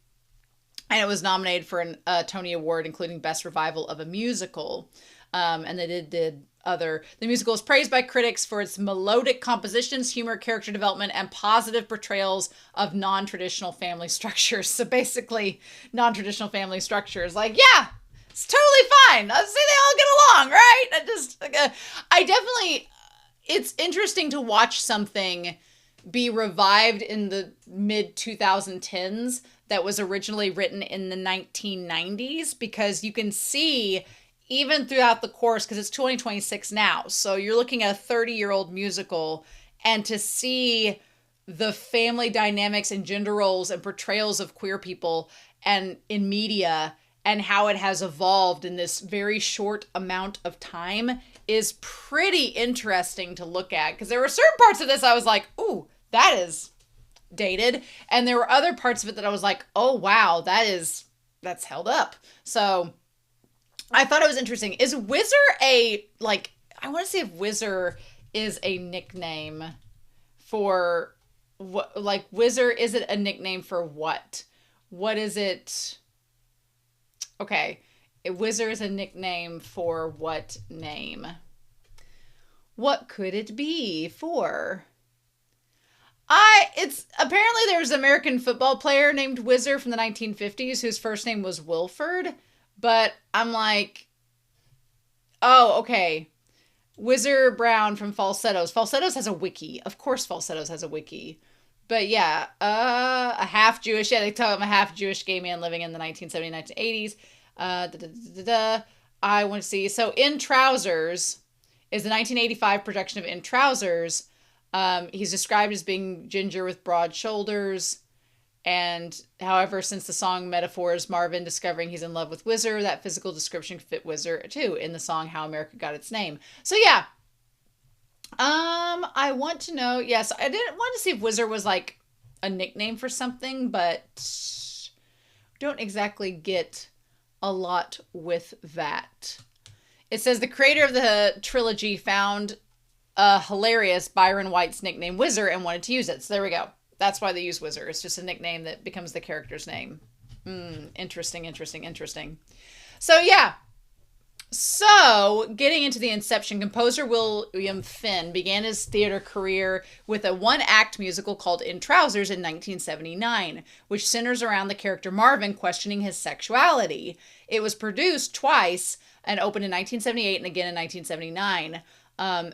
And it was nominated for a Tony Award, including Best Revival of a Musical. And they did other. The musical is praised by critics for its melodic compositions, humor, character development, and positive portrayals of non-traditional family structures. So basically, non-traditional family structures. Yeah, It's totally fine. See, they all get along, right? I definitely, it's interesting to watch something be revived in the mid 2010s that was originally written in the 1990s, because you can see even throughout the course, because it's 2026 now, so you're looking at a 30-year-old musical, and to see the family dynamics and gender roles and portrayals of queer people and in media, and how it has evolved in this very short amount of time, is pretty interesting to look at. Because there were certain parts of this I was like, ooh, that is dated. And there were other parts of it that I was like, oh wow, that's held up. So I thought it was interesting. Is Whizzer I want to see if Whizzer is a nickname for what, like, Whizzer, is it a nickname for what? What is it? Okay. Whizzer is a nickname for what name? What could it be for? It's apparently there was an American football player named Whizzer from the 1950s whose first name was Wilford, but I'm like, oh, okay. Whizzer Brown from Falsettos. Falsettos has a wiki. Of course Falsettos has a wiki. But yeah, a half Jewish. Yeah, they tell him a half Jewish gay man living in the 1970s, 1980s. I want to see. So, In Trousers is the 1985 production of In Trousers. He's described as being ginger with broad shoulders. And however, since the song metaphors Marvin discovering he's in love with Whizzer, that physical description fit Whizzer too in the song How America Got Its Name. So yeah. I want to know, yes, I didn't want to see if Whizzer was like a nickname for something, but don't exactly get a lot with that. It says the creator of the trilogy found hilarious Byron White's nickname Whizzer and wanted to use it. So there we go. That's why they use Whizzer. It's just a nickname that becomes the character's name. Interesting. So yeah. So, getting into the inception, composer William Finn began his theater career with a one-act musical called In Trousers in 1979, which centers around the character Marvin questioning his sexuality. It was produced twice and opened in 1978 and again in 1979.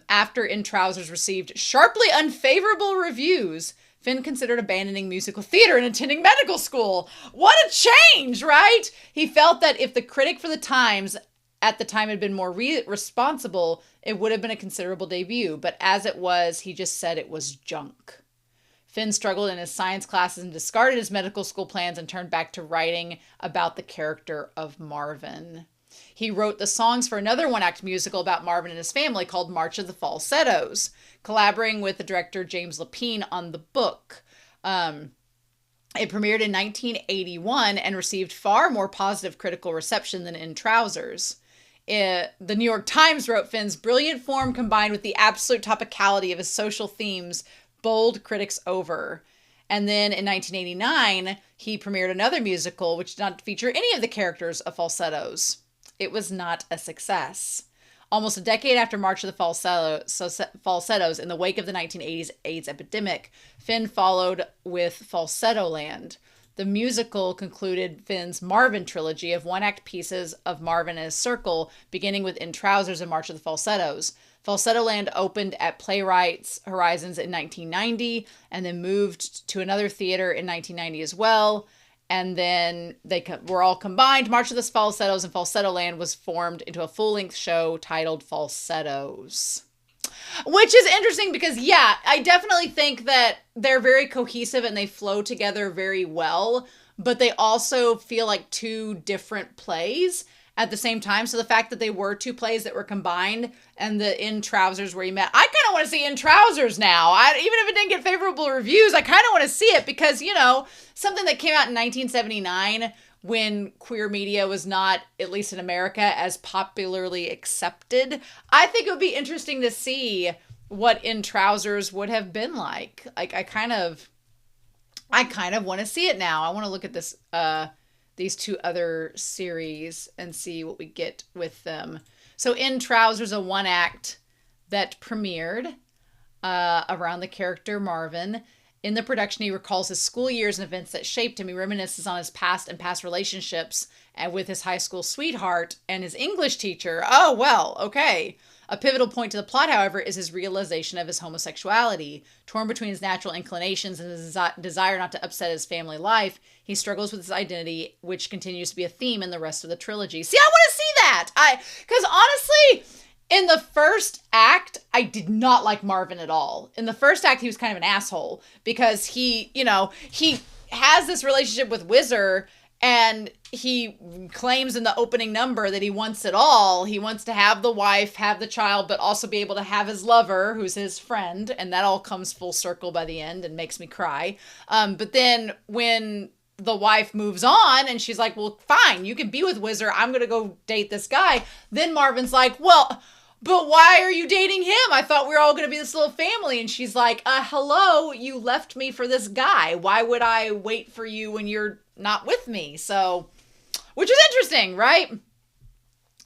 After In Trousers received sharply unfavorable reviews, Finn considered abandoning musical theater and attending medical school. What a change, right? He felt that if the critic for the Times at the time had been more responsible, it would have been a considerable debut. But as it was, he just said it was junk. Finn struggled in his science classes and discarded his medical school plans and turned back to writing about the character of Marvin. He wrote the songs for another one-act musical about Marvin and his family called March of the Falsettos, collaborating with the director James Lapine on the book. It premiered in 1981 and received far more positive critical reception than In Trousers. The New York Times wrote Finn's brilliant form combined with the absolute topicality of his social themes bowled critics over. And then in 1989, he premiered another musical which did not feature any of the characters of Falsettos. It was not a success. Almost a decade after March of the Falsettos, in the wake of the 1980s AIDS epidemic, Finn followed with Falsetto Land. The musical concluded Finn's Marvin trilogy of one-act pieces of Marvin and his circle, beginning with In Trousers and March of the Falsettos. Falsetto Land opened at Playwrights Horizons in 1990 and then moved to another theater in 1990 as well. And then they were all combined. March of the Falsettos and Falsetto Land was formed into a full-length show titled Falsettos. Which is interesting because, yeah, I definitely think that they're very cohesive and they flow together very well, but they also feel like two different plays at the same time. So the fact that they were two plays that were combined and the In Trousers where you met, I kind of want to see In Trousers now. Even if it didn't get favorable reviews, I kind of want to see it because, you know, something that came out in 1979 when queer media was not, at least in America, as popularly accepted. I think it would be interesting to see what In Trousers would have been like. Like, I kind of want to see it now. I want to look at this, these two other series and see what we get with them. So In Trousers, a one act that premiered around the character Marvin. In the production, he recalls his school years and events that shaped him. He reminisces on his past and past relationships and with his high school sweetheart and his English teacher. Oh, well, okay. A pivotal point to the plot, however, is his realization of his homosexuality. Torn between his natural inclinations and his desire not to upset his family life, he struggles with his identity, which continues to be a theme in the rest of the trilogy. See, I want to see that! Because honestly, in the first act, I did not like Marvin at all. In the first act, he was kind of an asshole because he has this relationship with Whizzer, and he claims in the opening number that he wants it all. He wants to have the wife, have the child, but also be able to have his lover, who's his friend, and that all comes full circle by the end and makes me cry. But then when the wife moves on and she's like, well, fine, you can be with Whizzer. I'm going to go date this guy. Then Marvin's like, well, but why are you dating him? I thought we were all going to be this little family. And she's like, hello, you left me for this guy. Why would I wait for you when you're not with me? So, which is interesting, right?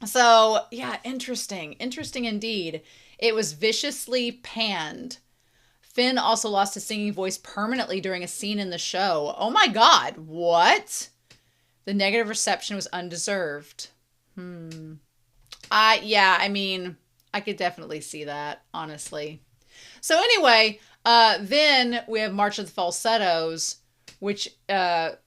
So, yeah, interesting. Interesting indeed. It was viciously panned. Finn also lost his singing voice permanently during a scene in the show. Oh my God, what? The negative reception was undeserved. I could definitely see that, honestly. So anyway, then we have March of the Falsettos, which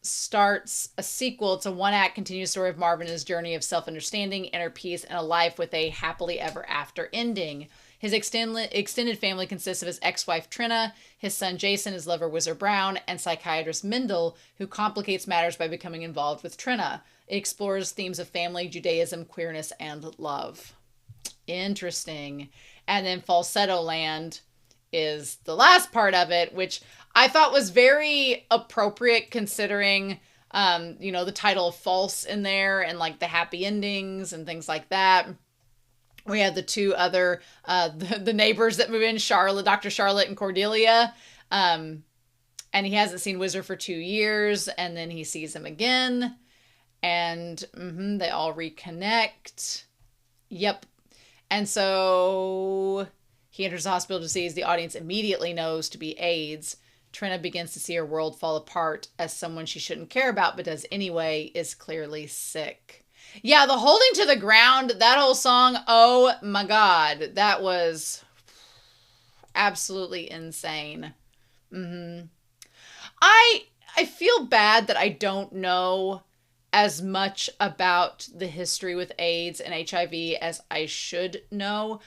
starts a sequel. It's a one-act continuous story of Marvin and his journey of self-understanding, inner peace, and a life with a happily ever after ending. His extended family consists of his ex-wife Trina, his son Jason, his lover Whizzer Brown, and psychiatrist Mendel, who complicates matters by becoming involved with Trina. It explores themes of family, Judaism, queerness, and love. Interesting. And then Falsetto Land is the last part of it, which I thought was very appropriate considering, the title of False in there and like the happy endings and things like that. We had the two other, the neighbors that move in, Dr. Charlotte and Cordelia. And he hasn't seen Whizzer for 2 years, and then he sees him again. And they all reconnect. Yep. And so he enters the hospital to see, as the audience immediately knows to be AIDS. Trina begins to see her world fall apart as someone she shouldn't care about, but does anyway, is clearly sick. Yeah, the Holding to the Ground, that whole song, oh my God, that was absolutely insane. I feel bad that I don't know as much about the history with AIDS and HIV as I should know.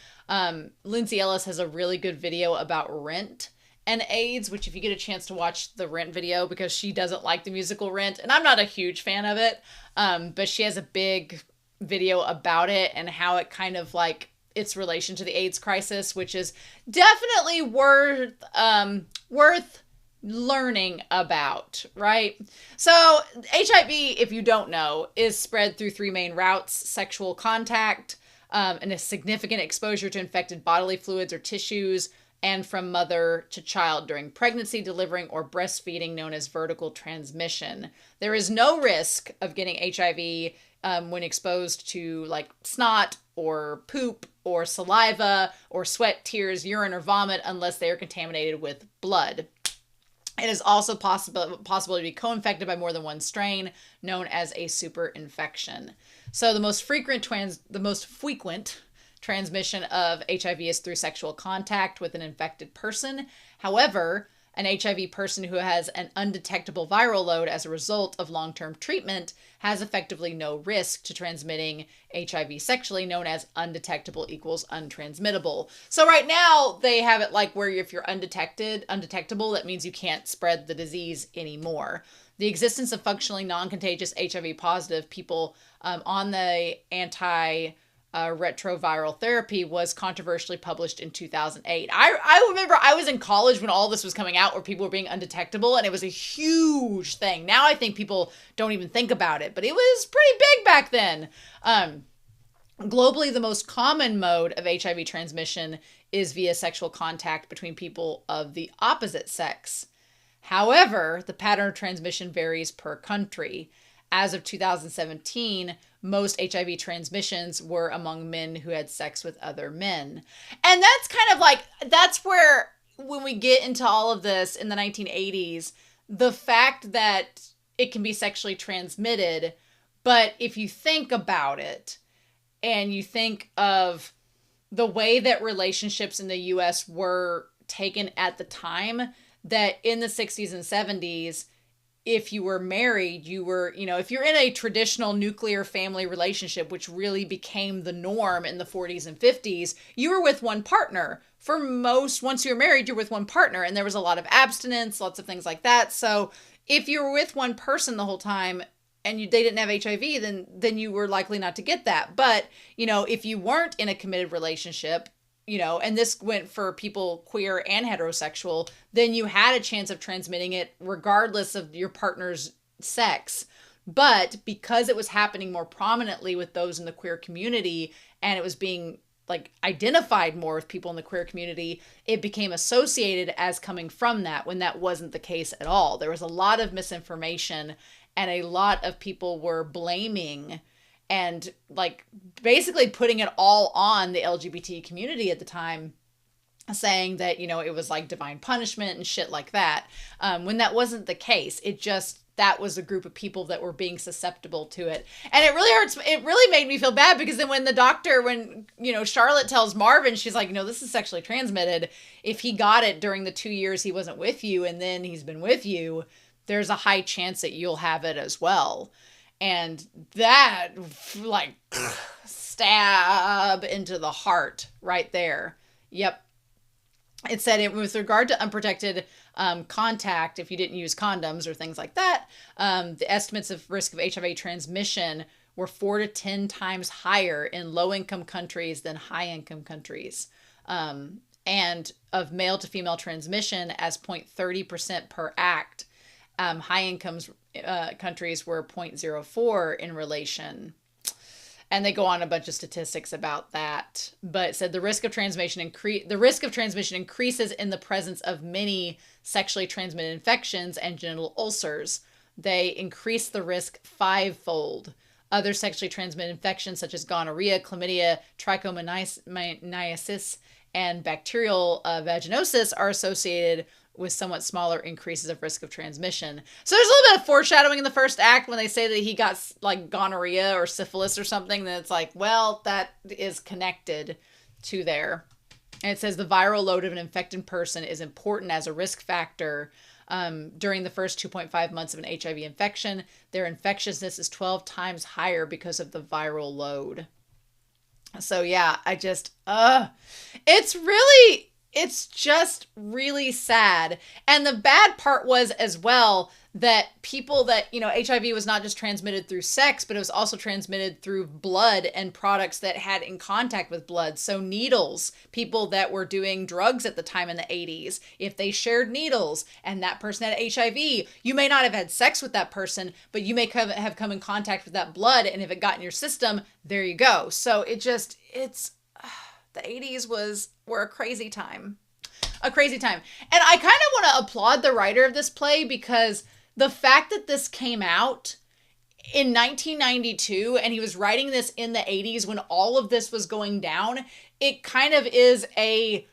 Lindsay Ellis has a really good video about Rent and AIDS, which if you get a chance to watch the Rent video, because she doesn't like the musical Rent, and I'm not a huge fan of it, but she has a big video about it and how it kind of like its relation to the AIDS crisis, which is definitely worth learning about, right? So HIV, if you don't know, is spread through 3 main routes: sexual contact, and a significant exposure to infected bodily fluids or tissues, and from mother to child during pregnancy, delivering, or breastfeeding, known as vertical transmission. There is no risk of getting HIV when exposed to like snot or poop or saliva or sweat, tears, urine, or vomit unless they are contaminated with blood. It is also possible to be co-infected by more than one strain, known as a superinfection. So the most frequent transmission of HIV is through sexual contact with an infected person. However, an HIV person who has an undetectable viral load as a result of long-term treatment has effectively no risk to transmitting HIV sexually, known as undetectable equals untransmittable. So right now they have it like where if you're undetectable, that means you can't spread the disease anymore. The existence of functionally non-contagious HIV positive people on the retroviral therapy was controversially published in 2008. I remember I was in college when all this was coming out, where people were being undetectable, and it was a huge thing. Now I think people don't even think about it, but it was pretty big back then. Globally, the most common mode of HIV transmission is via sexual contact between people of the opposite sex. However, the pattern of transmission varies per country. As of 2017, most HIV transmissions were among men who had sex with other men. And that's kind of like, that's where when we get into all of this in the 1980s, the fact that it can be sexually transmitted, but if you think about it and you think of the way that relationships in the US were taken at the time, that in the 60s and 70s, if you were married, you were, if you're in a traditional nuclear family relationship, which really became the norm in the 40s and 50s, you were with one partner. For most, once you were married, you're with one partner. And there was a lot of abstinence, lots of things like that. So if you were with one person the whole time and they didn't have HIV, then you were likely not to get that. But, if you weren't in a committed relationship, and this went for people queer and heterosexual, then you had a chance of transmitting it regardless of your partner's sex. But because it was happening more prominently with those in the queer community, and it was being identified more with people in the queer community, it became associated as coming from that, when that wasn't the case at all. There was a lot of misinformation, and a lot of people were blaming and basically putting it all on the LGBT community at the time, saying that, it was like divine punishment and shit like that, when that wasn't the case. That was a group of people that were being susceptible to it. And it really hurts. It really made me feel bad, because then when Charlotte tells Marvin, she's like, this is sexually transmitted. If he got it during the 2 years he wasn't with you, and then he's been with you, there's a high chance that you'll have it as well. And that, stab into the heart right there. Yep. It said, with regard to unprotected contact, if you didn't use condoms or things like that, the estimates of risk of HIV transmission were 4 to 10 times higher in low-income countries than high-income countries. And of male to female transmission as 0.30% per act, high-income countries were 0.04 in relation. And they go on a bunch of statistics about that. But it said the risk of transmission increases in the presence of many sexually transmitted infections and genital ulcers. They increase the risk 5-fold. Other sexually transmitted infections such as gonorrhea, chlamydia, trichomoniasis, and bacterial vaginosis are associated with somewhat smaller increases of risk of transmission. So there's a little bit of foreshadowing in the first act when they say that he got gonorrhea or syphilis or something, that it's that is connected to there. And it says the viral load of an infected person is important as a risk factor. During the first 2.5 months of an HIV infection, their infectiousness is 12 times higher because of the viral load. So yeah, it's just really sad. And the bad part was as well that people that, HIV was not just transmitted through sex, but it was also transmitted through blood and products that had in contact with blood. So needles, people that were doing drugs at the time in the 80s, if they shared needles and that person had HIV, you may not have had sex with that person, but you may have come in contact with that blood. And if it got in your system, there you go. So the 80s were a crazy time. A crazy time. And I kind of want to applaud the writer of this play, because the fact that this came out in 1992 and he was writing this in the 80s when all of this was going down, it kind of is a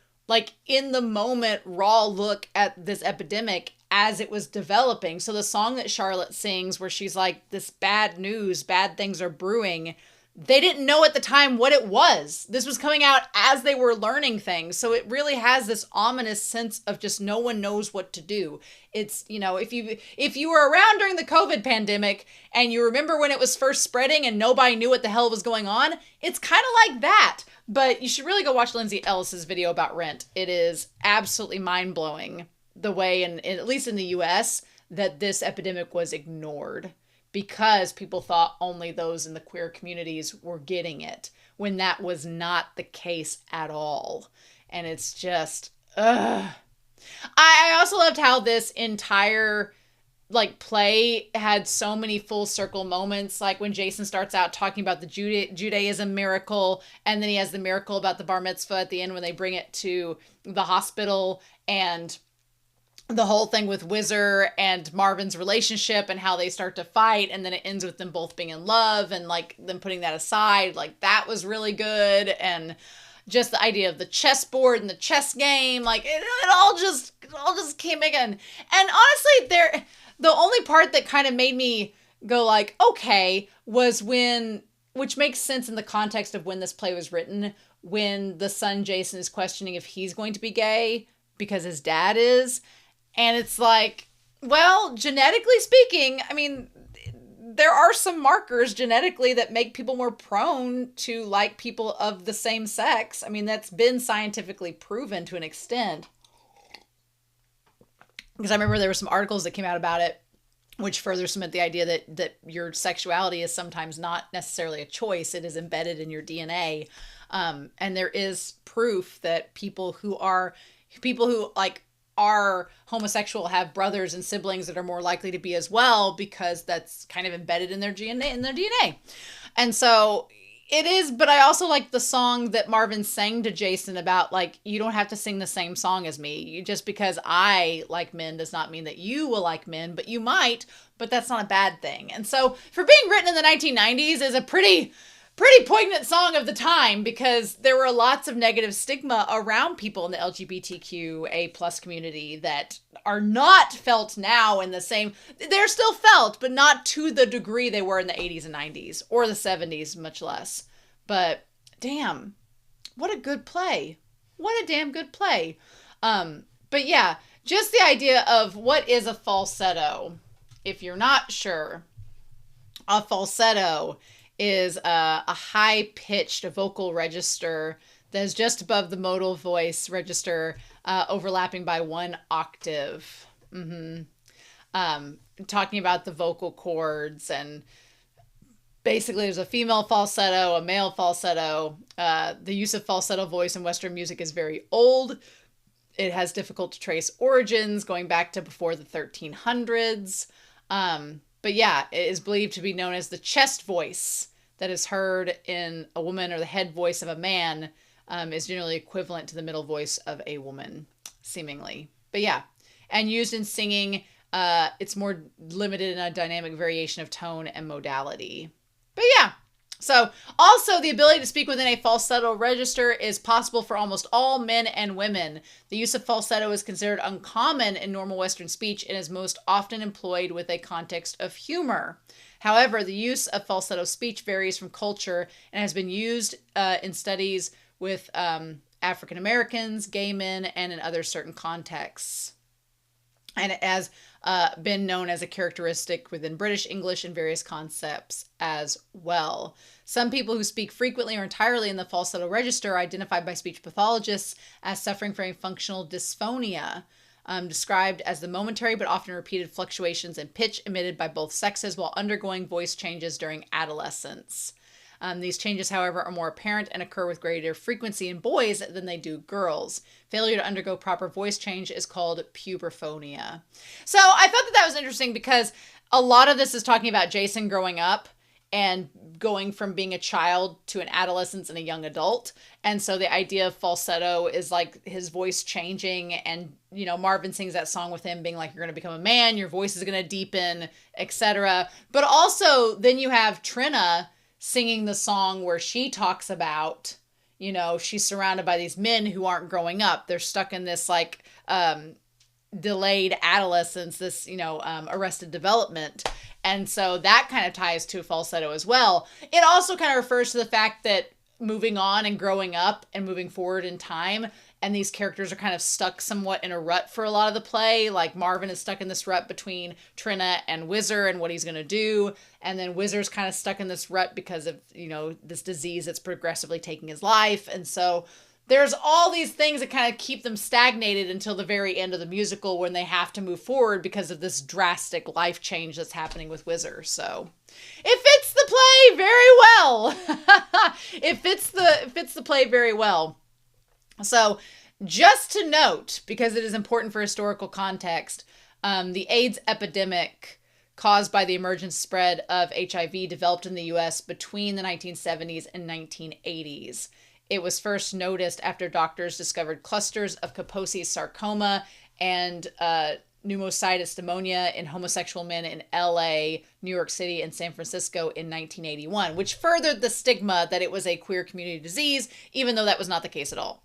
in the moment raw look at this epidemic as it was developing. So the song that Charlotte sings where she's like, this bad news, bad things are brewing, they didn't know at the time what it was. This was coming out as they were learning things. So it really has this ominous sense of just no one knows what to do. It's, if you were around during the COVID pandemic and you remember when it was first spreading and nobody knew what the hell was going on, it's kind of like that. But you should really go watch Lindsay Ellis's video about Rent. It is absolutely mind-blowing the way, at least in the US, that this epidemic was ignored, because people thought only those in the queer communities were getting it, when that was not the case at all. And it's just, I also loved how this entire play had so many full circle moments, like when Jason starts out talking about the Judaism miracle, and then he has the miracle about the bar mitzvah at the end when they bring it to the hospital, and the whole thing with Whizzer and Marvin's relationship and how they start to fight, and then it ends with them both being in love and them putting that aside. That was really good. And just the idea of the chessboard and the chess game, like it all just came again. And honestly, the only part that kind of made me go like, okay, was when, which makes sense in the context of when this play was written, when the son Jason is questioning if he's going to be gay because his dad is. And it's like, well, genetically speaking, I mean, there are some markers genetically that make people more prone to like people of the same sex. I mean, that's been scientifically proven to an extent. Because I remember there were some articles that came out about it, which further cement the idea that your sexuality is sometimes not necessarily a choice. It is embedded in your DNA. And there is proof that people who like are homosexual have brothers and siblings that are more likely to be as well, because that's kind of embedded in their DNA. And so it is, but I also like the song that Marvin sang to Jason about, like, you don't have to sing the same song as me. Just because I like men does not mean that you will like men, but you might, but that's not a bad thing. And so for being written in the 1990s is a pretty poignant song of the time, because there were lots of negative stigma around people in the LGBTQA plus community that are not felt now in the same, they're still felt, but not to the degree they were in the 80s and 90s, or the 70s, much less. But damn, what a good play. What a damn good play. But yeah, just the idea of what is a falsetto. If you're not sure, a falsetto is a high-pitched vocal register that is just above the modal voice register, overlapping by 1 octave. Talking about the vocal cords, and basically there's a female falsetto, a male falsetto. The use of falsetto voice in Western music is very old. It has difficult to trace origins going back to before the 1300s. But yeah, it is believed to be known as the chest voice that is heard in a woman, or the head voice of a man, is generally equivalent to the middle voice of a woman, seemingly. But yeah, and used in singing, it's more limited in a dynamic variation of tone and modality. But yeah, so also the ability to speak within a falsetto register is possible for almost all men and women. The use of falsetto is considered uncommon in normal Western speech and is most often employed with a context of humor. However, the use of falsetto speech varies from culture and has been used in studies with African Americans, gay men, and in other certain contexts. And it has been known as a characteristic within British English and various concepts as well. Some people who speak frequently or entirely in the falsetto register are identified by speech pathologists as suffering from a functional dysphonia, described as the momentary but often repeated fluctuations in pitch emitted by both sexes while undergoing voice changes during adolescence. These changes, however, are more apparent and occur with greater frequency in boys than they do girls. Failure to undergo proper voice change is called puberphonia. So I thought that was interesting, because a lot of this is talking about Jason growing up and going from being a child to an adolescent and a young adult. And so the idea of falsetto is like his voice changing, and, you know, Marvin sings that song with him being like, you're going to become a man, your voice is going to deepen, etc. But also then you have Trina singing the song where she talks about, you know, she's surrounded by these men who aren't growing up. They're stuck in this like delayed adolescence, this, you know, arrested development. And so that kind of ties to a falsetto as well. It also kind of refers to the fact that moving on and growing up and moving forward in time, and these characters are kind of stuck somewhat in a rut for a lot of the play. Like Marvin is stuck in this rut between Trina and Whizzer and what he's going to do. And then Whizzer's kind of stuck in this rut because of, you know, this disease that's progressively taking his life. And so there's all these things that kind of keep them stagnated until the very end of the musical, when they have to move forward because of this drastic life change that's happening with Whizzer. So it fits the play very well. It fits the play very well. So just to note, because it is important for historical context, the AIDS epidemic caused by the emergent spread of HIV developed in the U.S. between the 1970s and 1980s. It was first noticed after doctors discovered clusters of Kaposi's sarcoma and pneumocystis pneumonia in homosexual men in LA, New York City, and San Francisco in 1981, which furthered the stigma that it was a queer community disease, even though that was not the case at all.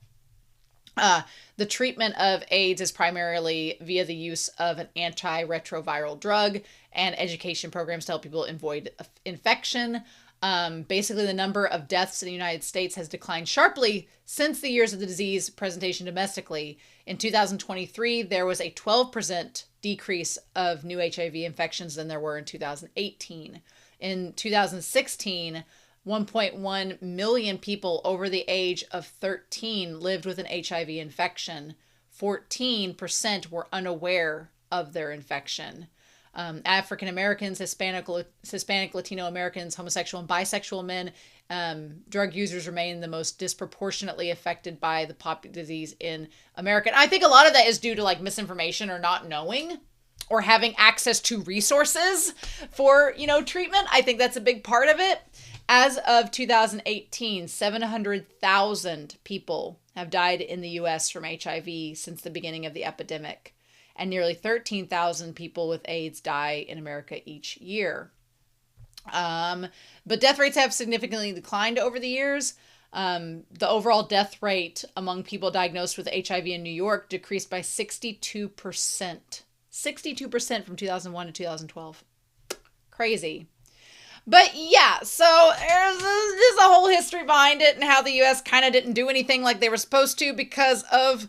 The treatment of AIDS is primarily via the use of an antiretroviral drug and education programs to help people avoid infection. Basically, the number of deaths in the United States has declined sharply since the years of the disease presentation domestically. In 2023, there was a 12% decrease of new HIV infections than there were in 2018. In 2016, 1.1 million people over the age of 13 lived with an HIV infection. 14% were unaware of their infection. African Americans, Hispanic, Latino Americans, homosexual and bisexual men, drug users remain the most disproportionately affected by the disease in America. And I think a lot of that is due to like misinformation or not knowing or having access to resources for, treatment. I think that's a big part of it. As of 2018, 700,000 people have died in the U.S. from HIV since the beginning of the epidemic. And nearly 13,000 people with AIDS die in America each year. But death rates have significantly declined over the years. The overall death rate among people diagnosed with HIV in New York decreased by 62%. 62% from 2001 to 2012. Crazy. But yeah, so there's a whole history behind it and how the U.S. kind of didn't do anything like they were supposed to because of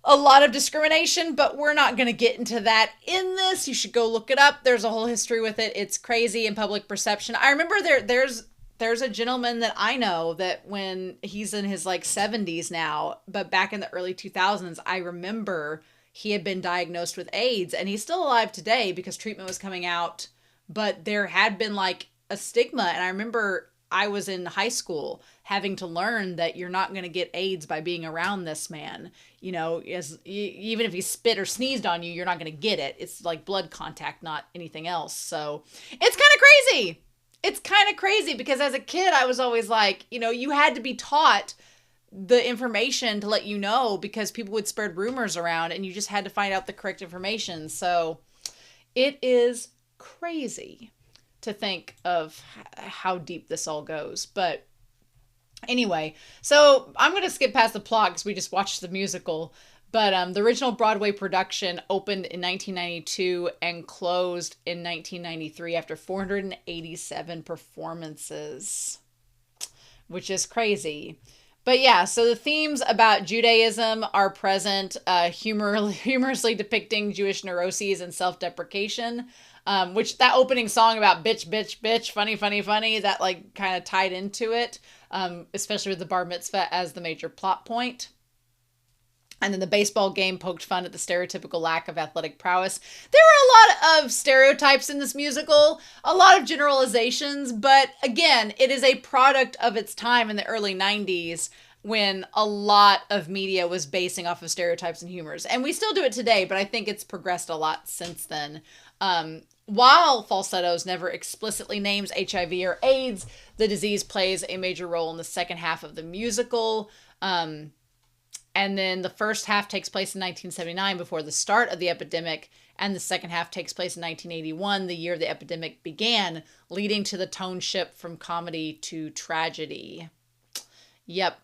a lot of discrimination, but we're not going to get into that in this. You should go look it up. There's a whole history with it. It's crazy in public perception. I remember there's a gentleman that I know that when he's in his like 70s now, but back in the early 2000s, I remember he had been diagnosed with AIDS, and he's still alive today because treatment was coming out, but there had been like a stigma. And I remember I was in high school having to learn that you're not going to get AIDS by being around this man. Even if he spit or sneezed on you, you're not going to get it. It's like blood contact, not anything else. So it's kind of crazy. It's kind of crazy because as a kid, I was always like, you had to be taught the information to let you know because people would spread rumors around and you just had to find out the correct information. So it is crazy to think of how deep this all goes. But anyway, so I'm going to skip past the plot because we just watched the musical. But the original Broadway production opened in 1992 and closed in 1993 after 487 performances, which is crazy. But yeah, so the themes about Judaism are present, humorously depicting Jewish neuroses and self-deprecation, which that opening song about bitch, bitch, bitch, funny, funny, funny, that like kind of tied into it, especially with the bar mitzvah as the major plot point. And then the baseball game poked fun at the stereotypical lack of athletic prowess. There were a lot of stereotypes in this musical, a lot of generalizations, but again, it is a product of its time in the early 90s when a lot of media was basing off of stereotypes and humors. And we still do it today, but I think it's progressed a lot since then. While Falsettos never explicitly names HIV or AIDS, the disease plays a major role in the second half of the musical. And then the first half takes place in 1979 before the start of the epidemic, and the second half takes place in 1981, the year the epidemic began, leading to the tone shift from comedy to tragedy. Yep.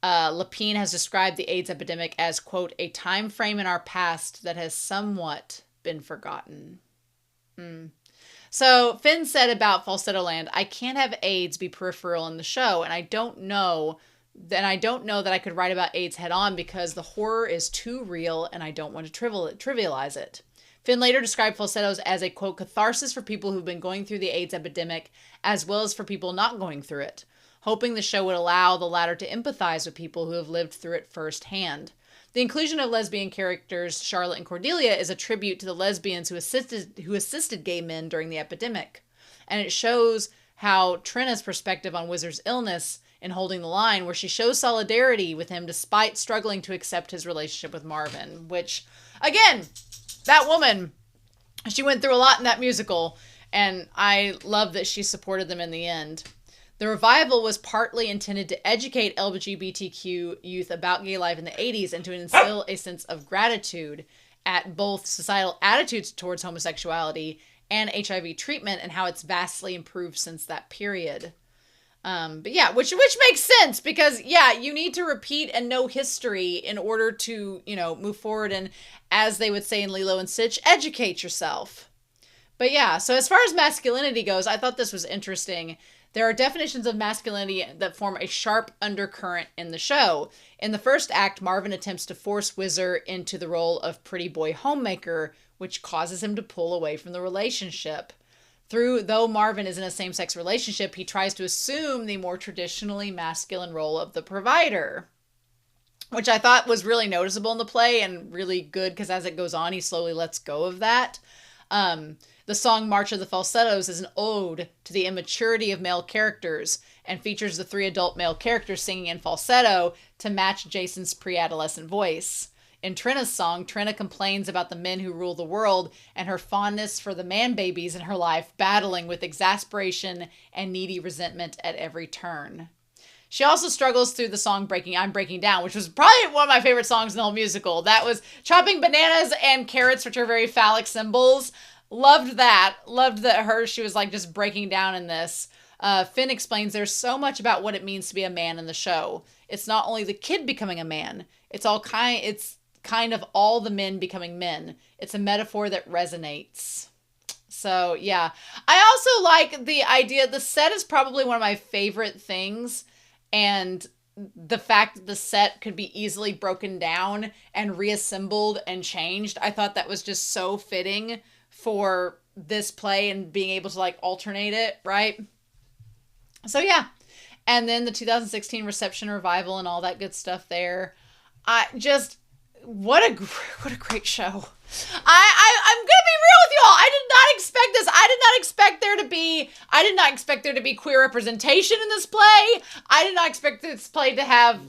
Lapine has described the AIDS epidemic as, quote, a time frame in our past that has somewhat been forgotten. So Finn said about Falsetto Land, I can't have AIDS be peripheral in the show, and I don't know that I could write about AIDS head on because the horror is too real and I don't want to trivialize it. Finn later described Falsettos as a, quote, catharsis for people who've been going through the AIDS epidemic as well as for people not going through it, hoping the show would allow the latter to empathize with people who have lived through it firsthand. The inclusion of lesbian characters Charlotte and Cordelia is a tribute to the lesbians who assisted gay men during the epidemic. And it shows how Trina's perspective on Wizard's illness in Holding the Line, where she shows solidarity with him despite struggling to accept his relationship with Marvin, which, again, that woman, she went through a lot in that musical, and I love that she supported them in the end. The revival was partly intended to educate LGBTQ youth about gay life in the 80s and to instill a sense of gratitude. at both societal attitudes towards homosexuality and HIV treatment and how it's vastly improved since that period. But yeah, which makes sense because yeah, you need to repeat and know history in order to, move forward and, as they would say in Lilo and Stitch, educate yourself. But yeah, so as far as masculinity goes, I thought this was interesting. There are definitions of masculinity that form a sharp undercurrent in the show. In the first act, Marvin attempts to force Whizzer into the role of pretty boy homemaker, which causes him to pull away from the relationship. Though Marvin is in a same-sex relationship, he tries to assume the more traditionally masculine role of the provider, which I thought was really noticeable in the play and really good because as it goes on, he slowly lets go of that. The song March of the Falsettos is an ode to the immaturity of male characters and features the 3 adult male characters singing in falsetto to match Jason's pre-adolescent voice. In Trina's song, Trina complains about the men who rule the world and her fondness for the man babies in her life, battling with exasperation and needy resentment at every turn. She also struggles through the song I'm Breaking Down, which was probably one of my favorite songs in the whole musical. That was chopping bananas and carrots, which are very phallic symbols. Loved that. Loved that she was like just breaking down in this. Finn explains there's so much about what it means to be a man in the show. It's not only the kid becoming a man. It's kind of all the men becoming men. It's a metaphor that resonates. So yeah, I also like the idea. The set is probably one of my favorite things. And the fact that the set could be easily broken down and reassembled and changed. I thought that was just so fitting for this play and being able to like alternate it. Right. So yeah. And then the 2016 reception revival and all that good stuff there. What a great show. I'm gonna be real with y'all. I did not expect this. I did not expect there to be queer representation in this play. I did not expect this play to have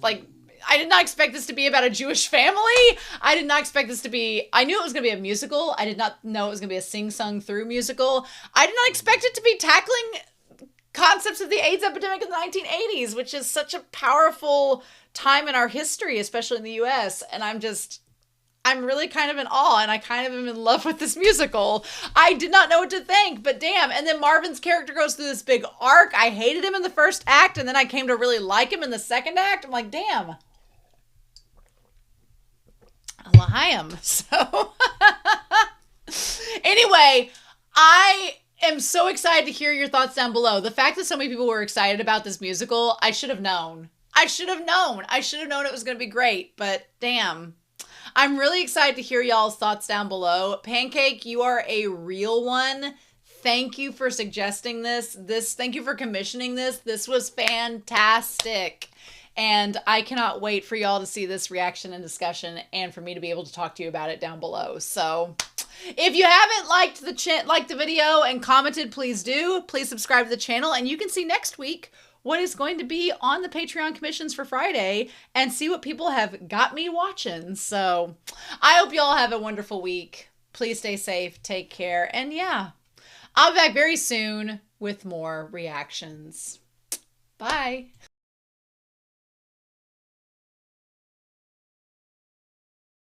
I did not expect this to be about a Jewish family. I did not expect this to be, I knew it was going to be a musical. I did not know it was going to be a sing-sung through musical. I did not expect it to be tackling concepts of the AIDS epidemic in the 1980s, which is such a powerful time in our history, especially in the US. And I'm really kind of in awe and I kind of am in love with this musical. I did not know what to think, but damn. And then Marvin's character goes through this big arc. I hated him in the first act and then I came to really like him in the second act. I'm like, damn. I am. So anyway, I am so excited to hear your thoughts down below. The fact that so many people were excited about this musical, I should have known. I should have known it was going to be great, but damn. I'm really excited to hear y'all's thoughts down below. Pancake, you are a real one. Thank you for suggesting this. Thank you for commissioning this. This was fantastic. And I cannot wait for y'all to see this reaction and discussion and for me to be able to talk to you about it down below. So if you haven't liked the video and commented, please do. Please subscribe to the channel and you can see next week what is going to be on the Patreon commissions for Friday and see what people have got me watching. So I hope y'all have a wonderful week. Please stay safe, take care, and yeah, I'll be back very soon with more reactions. Bye.